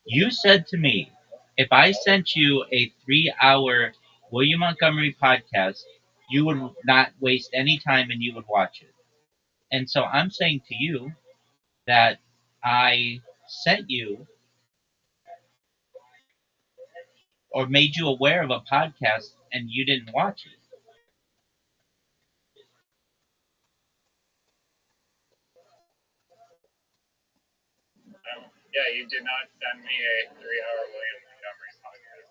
You said to me, if I sent you a 3-hour William Montgomery podcast, you would not waste any time and you would watch it. And so I'm saying to you that I sent you or made you aware of a podcast and you didn't watch it. Yeah, you did not send me a 3-hour William Montgomery podcast.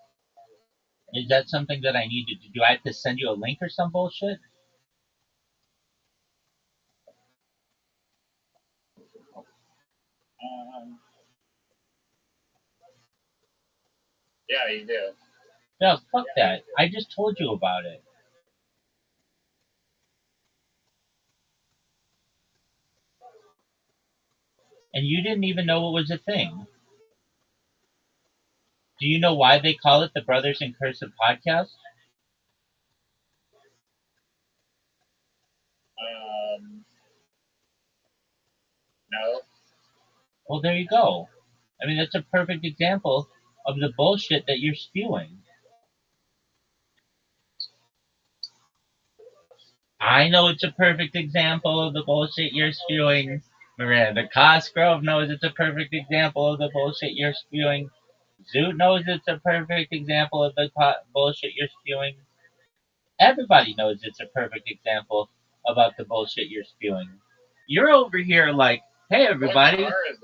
Is that something that I need to do? Do I have to send you a link or some bullshit? Yeah, you do. No, fuck that. I just told you about it. And you didn't even know it was a thing. Do you know why they call it the Brothers in Cursive podcast? No. Well, there you go. I mean, that's a perfect example of the bullshit that you're spewing. I know it's a perfect example of the bullshit you're spewing. Miranda Cosgrove knows it's a perfect example of the bullshit you're spewing. Zoot knows it's a perfect example of the bullshit you're spewing. Everybody knows it's a perfect example about the bullshit you're spewing. You're over here like, hey, everybody. What car is it?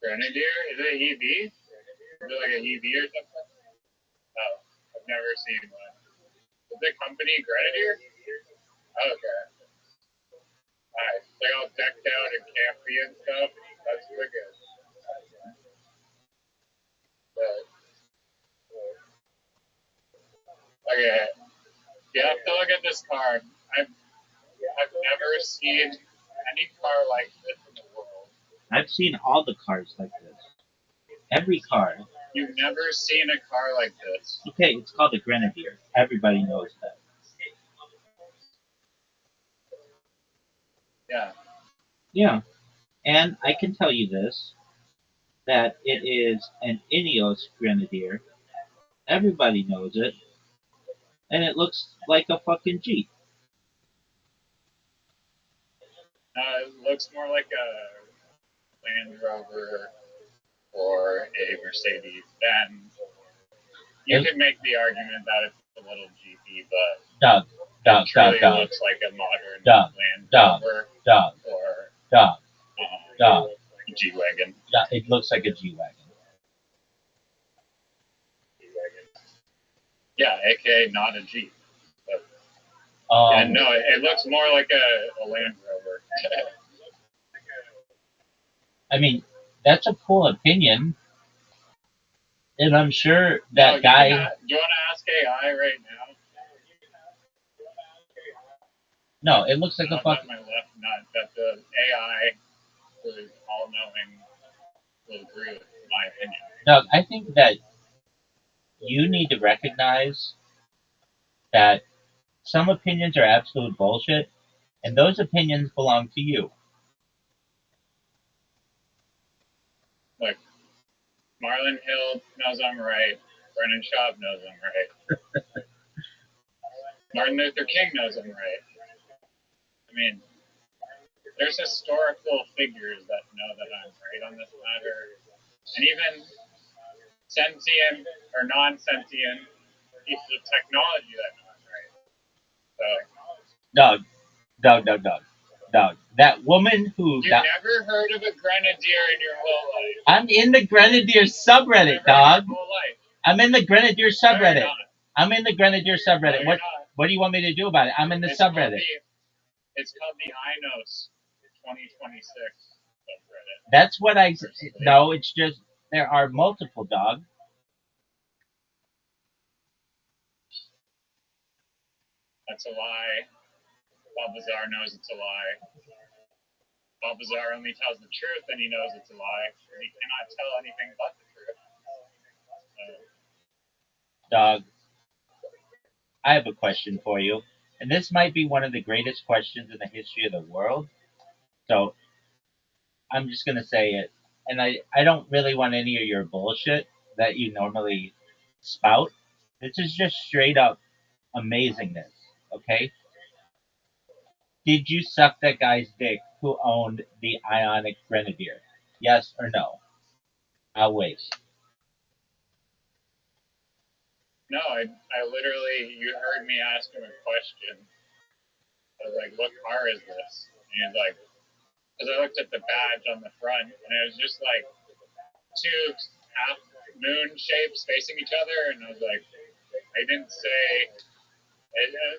Grenadier? Is it an EV? Is it like an EV or something? No, I've never seen one. Is the company Grenadier? Okay. Nice. They're all decked out and campy and stuff. That's wicked. Okay. You have to look at this car. I've never seen any car like this in the world. I've seen all the cars like this. Every car. You've never seen a car like this. Okay, it's called a Grenadier. Everybody knows that. Yeah. Yeah. And I can tell you this, that it is an Ineos Grenadier. Everybody knows it. And it looks like a fucking Jeep. It looks more like a Land Rover or a Mercedes. Then you can make the argument that it's a little Jeepy, but Dog. looks like a modern Land Rover or G-Wagon. Yeah, it looks like a G-Wagon. Yeah, aka not a Jeep. But, no, it looks more like a Land Rover. I mean, that's a cool opinion. And I'm sure that guy... Do you want to ask AI right now? No, it looks like a fucking... my left nut, that the AI who is all-knowing will agree with my opinion. Doug, I think that you need to recognize that some opinions are absolute bullshit, and those opinions belong to you. Look, Marlon Hill knows I'm right. Brennan Schaub knows I'm right. Martin Luther King knows I'm right. I mean, there's historical figures that know that I'm right on this matter. And even sentient or non-sentient pieces of technology that know I'm right. So, Doug. That woman who... You've never heard of a Grenadier in your whole life. I'm in the Grenadier subreddit, dog. I'm in the Grenadier subreddit. I'm in the Grenadier subreddit. What do you want me to do about it? I'm in the subreddit. It's called the INOS 2026 subreddit. That's what I... No, it's just... There are multiple, dog. it's a lie. Balthazar knows it's a lie. Balthazar only tells the truth, and he knows it's a lie. He cannot tell anything but the truth. Dog, I have a question for you. And this might be one of the greatest questions in the history of the world. So I'm just going to say it. And I don't really want any of your bullshit that you normally spout. This is just straight up amazingness. Okay? Did you suck that guy's dick who owned the Ionic Grenadier? Yes or no? I'll wait. No, I literally, you heard me ask him a question. I was like, what car is this? And he was like, because I looked at the badge on the front, and it was just like two half moon shapes facing each other, and I was like, I didn't say,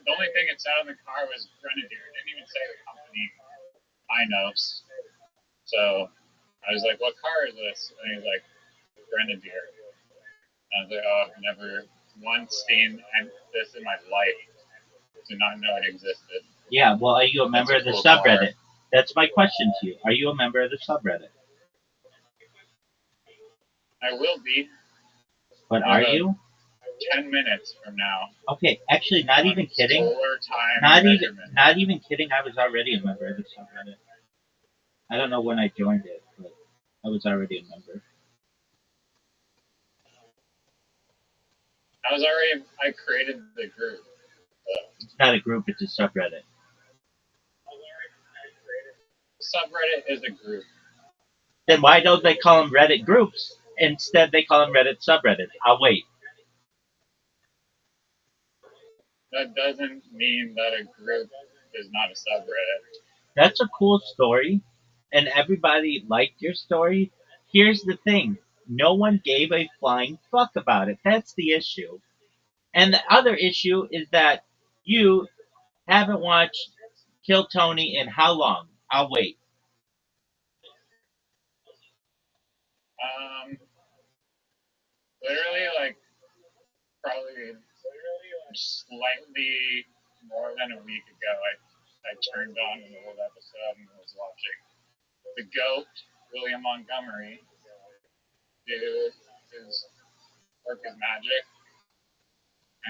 the only thing it said on the car was Grenadier. It didn't even say the company, Inos. So I was like, what car is this? And he was like, Grenadier. And I was like, oh, I've never once seen this in my life. Did not know it existed. Yeah, well, are you a member of the subreddit? That's my question to you. Are you a member of the subreddit? I will be. But are you? 10 minutes from now. Okay, actually, not even kidding. Not even kidding. I was already a member of the subreddit. I don't know when I joined it, but I was already a member. I created the group. It's not a group, it's a subreddit. Subreddit is a group. Then why don't they call them Reddit groups? Instead, they call them Reddit subreddits. I'll wait. That doesn't mean that a group is not a subreddit. That's a cool story, and everybody liked your story. Here's the thing. No one gave a flying fuck about it. That's the issue. And the other issue is that you haven't watched Kill Tony in how long? I'll wait. Literally, like, probably slightly more than a week ago, I turned on an old episode and was watching the GOAT, William Montgomery, do his work is magic.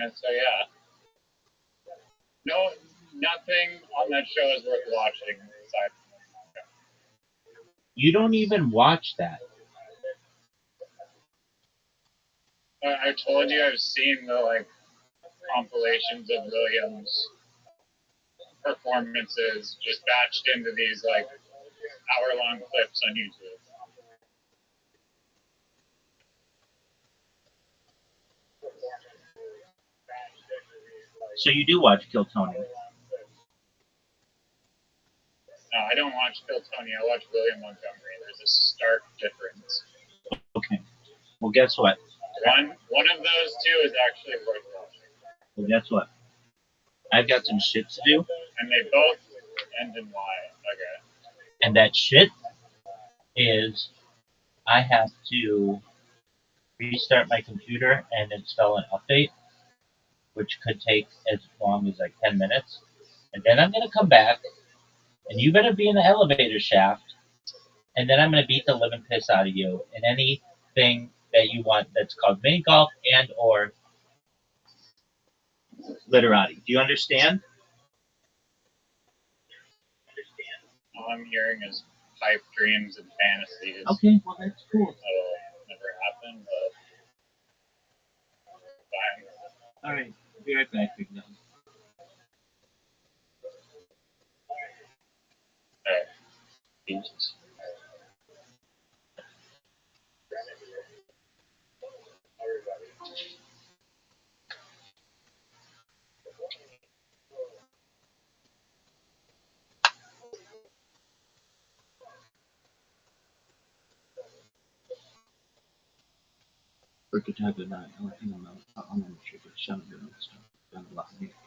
And so, yeah. No, nothing on that show is worth watching aside from Montgomery. You don't even watch that. I told you I've seen the, like, compilations of Williams' performances just batched into these, like, hour-long clips on YouTube. So you do watch Kill Tony? No, I don't watch Kill Tony. I watch William Montgomery. There's a stark difference. Okay. Well, guess what? One of those two is actually worth watching. Well, guess what? I've got some shit to do. And they both end in Y. Okay. And that shit is I have to restart my computer and install an update, which could take as long as like 10 minutes. And then I'm going to come back, and you better be in the elevator shaft, and then I'm going to beat the living piss out of you in anything that you want that's called mini golf and or literati. Do you understand? All I'm hearing is pipe dreams and fantasies. Okay, well, that's cool. That'll never happen, but fine. All right, be right back, big dog. All right. Jesus. Porque já deu na ela tem uma não chega chama de novo dando lá dentro.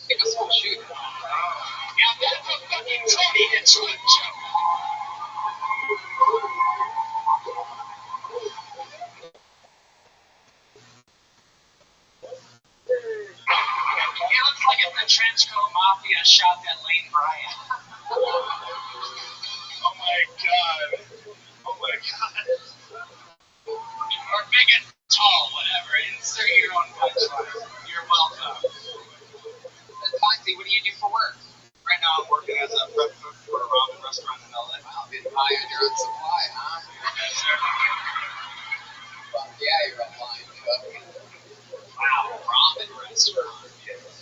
Take a school shoot. Now that's a fucking Tony into a joke. He looks like if the Trenchcoat Mafia shot that Lane Bryant. Oh my god. Oh my god. Or big and tall, whatever. Insert your own punchline. You're welcome. And Fonzie, what do you do for work? Right now I'm working as a prep cook for a ramen restaurant in LA. Wow, getting high on your own supply, huh? Yes, sir. Well, yeah, you're online, cook. Wow, ramen restaurant.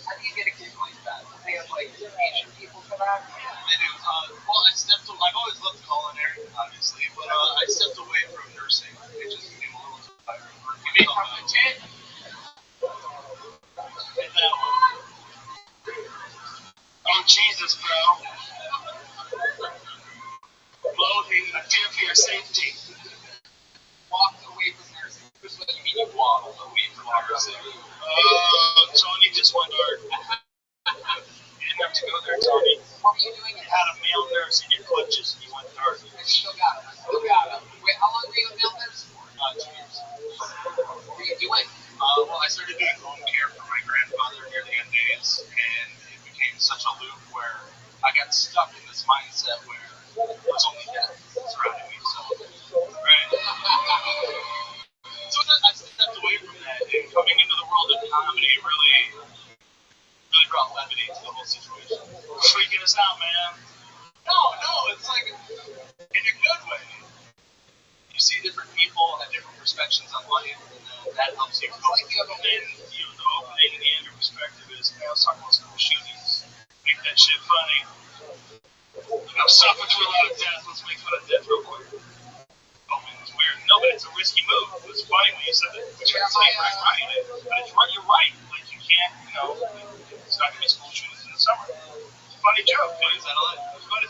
How do you get a gig like that? Do they have like Asian people for that? Yeah, they do. Well, I've always loved culinary, obviously, but I stepped away from nursing. It just became a little too tiring. You mean from the tent? Hit that one. Oh Jesus, bro. Loading, I fear for your safety. Walked away from nursing. This is what you mean you waddled away from nursing. Oh, Tony just went dark. You didn't have to go there, Tony. What were you doing? You had a male nurse in your clutches and you went dark. I still got him. Wait, how long were you a male nurse? 2 years. What were you doing? Well, I started doing home care for my grandfather near the end days, and it became such a loop where I got stuck in this mindset where it's only death surrounding me. So, right. So I stepped away from that, and coming into the world of comedy really brought levity to the whole situation. Freaking us out, man. No, it's like in a good way. You see different people and different perspectives on life, and that helps you. It's like the opening and the end perspective is, I was talking about school shootings. Make that shit funny. I've suffered through a lot of death. Let's make fun of death real quick. Oh, it was weird. No, but it's a risky move. It was funny when you said it. It's right. But it's right. You're right. Like, you can't, it's not going to be school shootings in the summer. It's a funny joke, but it's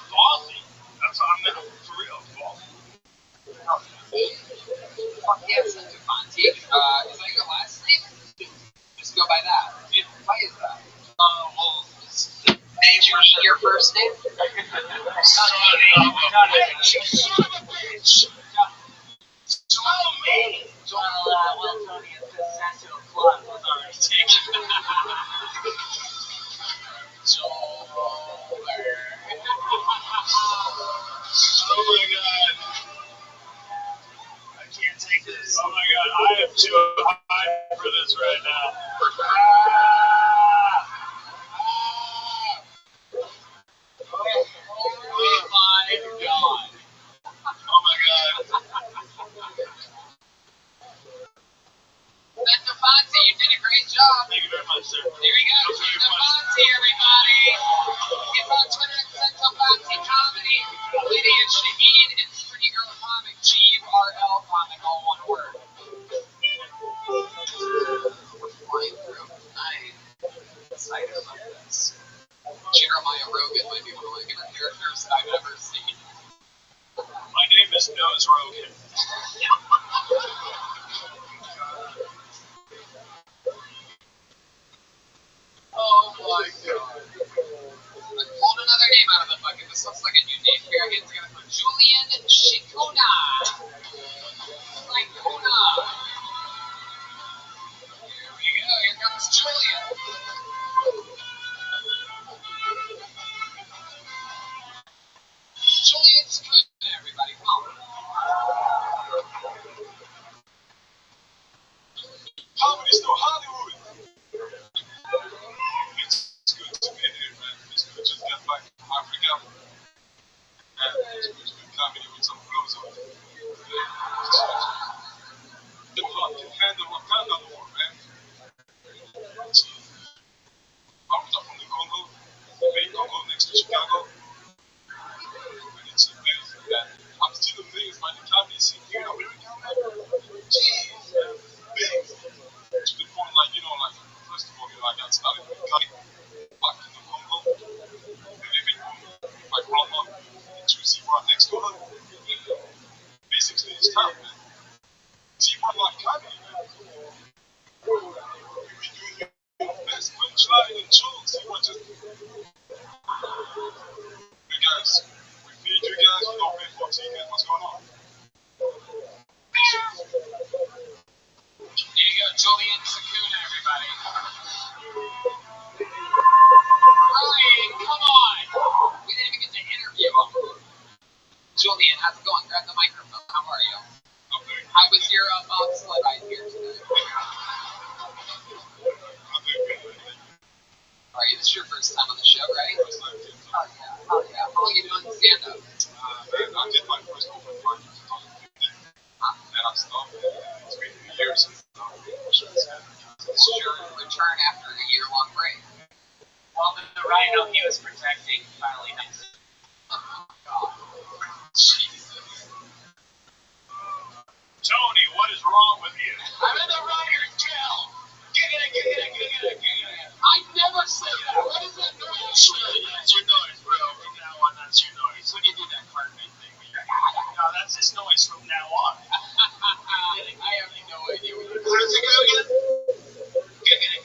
ballsy. That's what I'm meant for real. It's ballsy. Fuck yes, Devontae. Is that your last name? Just go by that. Yeah. Why is that? Well, did you meet your first name? Son of a bitch! So mean! Well, Tony, it's the sensitive plot was already taken. Oh my god. I can't take this. Oh my god, I am too high for this right now. Oh my god. Oh my god. That's Devontae. You did a great job. Thank you very much, sir. There we go. That was very funny. Devontae, everybody. It's on Twitter at Devontae Comedy. Lydia Shaheen and Pretty Girl Comic, GURL Comic, all one word. We're flying through. I'm excited about this. Jeremiah Rogan might be one of my favorite characters that I've ever seen. My name is Nose Rogan. Oh my god. I pulled another name out of the bucket. This looks like a new name. Here again, we're going to put Julian Shikona. Like Kona. Here we go. Here comes Julian. Julian's good, everybody. Come on. Comedy's still Hollywood. It's good to be here, man. It's good to get back to Africa. And it's good to do comedy with some flows on it. The block can handle Wakanda more, man. I was from the Congo, the main Congo next to Chicago. And it's amazing that I'm still amazed by the comedy scene here in America, man. Jeez, man. Big. To the point, first of all, I got started with cutting back in the Congo, living with my grandma in 2 Zebra next door. Basically, it's tough, man. Zebra like comedy, man. Best punchline and jokes. You want to. Hey guys, we feed you guys, we don't pay for tickets. What's going on? Here you go, Julian Sakuna, everybody. Ryan, come on! We didn't even get to interview him. Julian, how's it going? Grab the microphone. How are you? Okay. How was your bobsled ride here today? I'm doing good. Are you? This is your first time on the show, right? First time, yeah. Oh, yeah. Oh, yeah. How long have you been doing stand-up? I did my first open mic in 2015. And I stopped. It's been years since This is your return after a year-long break. Well, the rhino he was protecting finally died. Oh, God. Jesus. Tony, what is wrong with you? I'm in the writer's jail. Get it. I never say that. What is that noise? That's your noise, bro. From now on, that's your noise. When you do that Cartman thing. No, that's his noise from now on. I have no idea what you're How does it go again? Get it.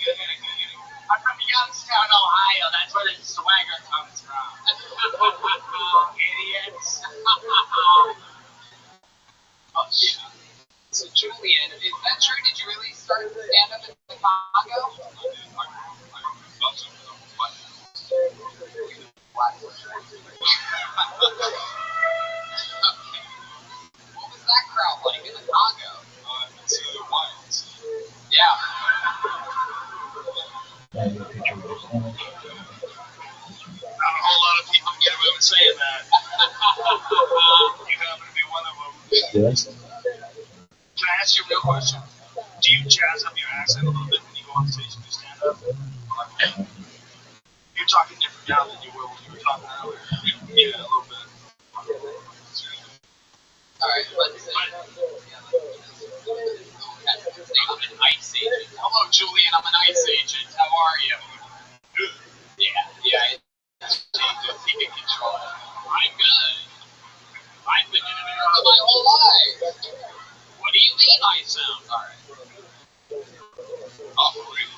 I'm from Youngstown, Ohio. That's where the swagger comes from. Idiots. Oh, yeah. So, Julian, is that true? Did you really start stand-up in the Congo? What was that crowd like in the Congo? It's wild. Yeah. Not a whole lot of people get away with saying that. You happen to be one of them. Can I ask you a real question? Do you jazz up your accent a little bit when you go on stage and do stand up? You're talking different now than you were when you were talking earlier. Yeah, a little bit. Alright, let's see. I'm an ICE agent. Hello, Julian. I'm an ICE agent. How are you? Good. Yeah. He can control it. I'm good. I've been in America my whole life. What do you mean I sound? Alright. Oh, really?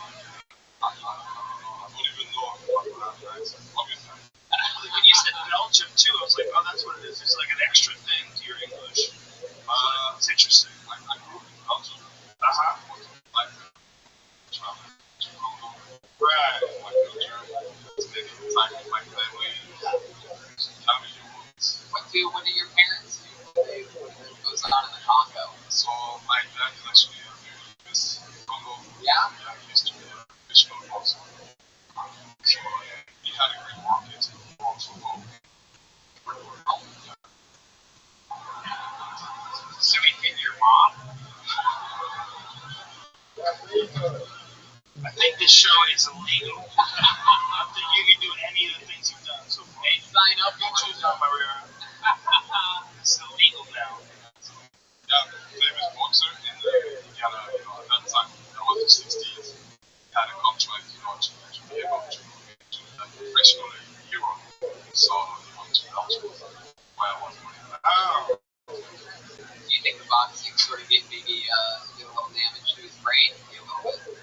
I don't even know what I'm saying. When you said Belgium too, I was like, oh, that's what it is. It's like an extra thing to your English. It's interesting. I grew up in Belgium. Like, right. My culture. Spending time with my family. What do your parents do? What goes on in the Congo? So my dad is actually a very famous Congo. Yeah? He used to be a fisherman also. So he had a great market also. So we hit your mom? I think this show is illegal. I don't think you can do any of the things you've done so far. Hey, sign up. You choose on Maria. It's illegal now. Yeah, famous boxer in Ghana, at that time, that was the 60s, had a contract, to be able to that professional hero. So he went to Belgium, where I was born. Do you think the boxing sort of did maybe do a little damage to his brain? Maybe a little bit?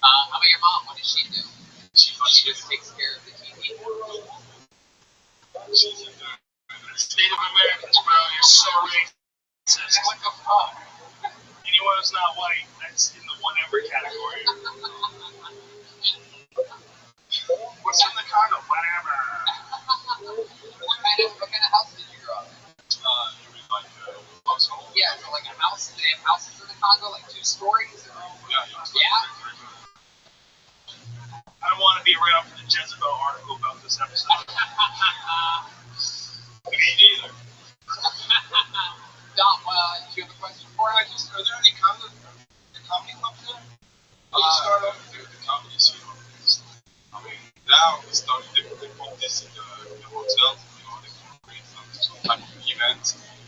How about your mom? What does she do? She just takes care of the TV. She's in the Native Americans, bro. You're so racist. What the fuck? Anyone who's not white, that's in the whatever category. What's in the Congo? Whatever. What kind of house did you grow up in? You mean like a household? Yeah, so like a house. Do they have houses in the Congo, like 2 stories? Yeah? I don't want to be around for the Jezebel article about this episode. Me neither. Dom, do you have a question for us? Are there any comedy clubs there? You start off with the comedy scene. I mean, now we started, they put this in the hotels, they create some type of event.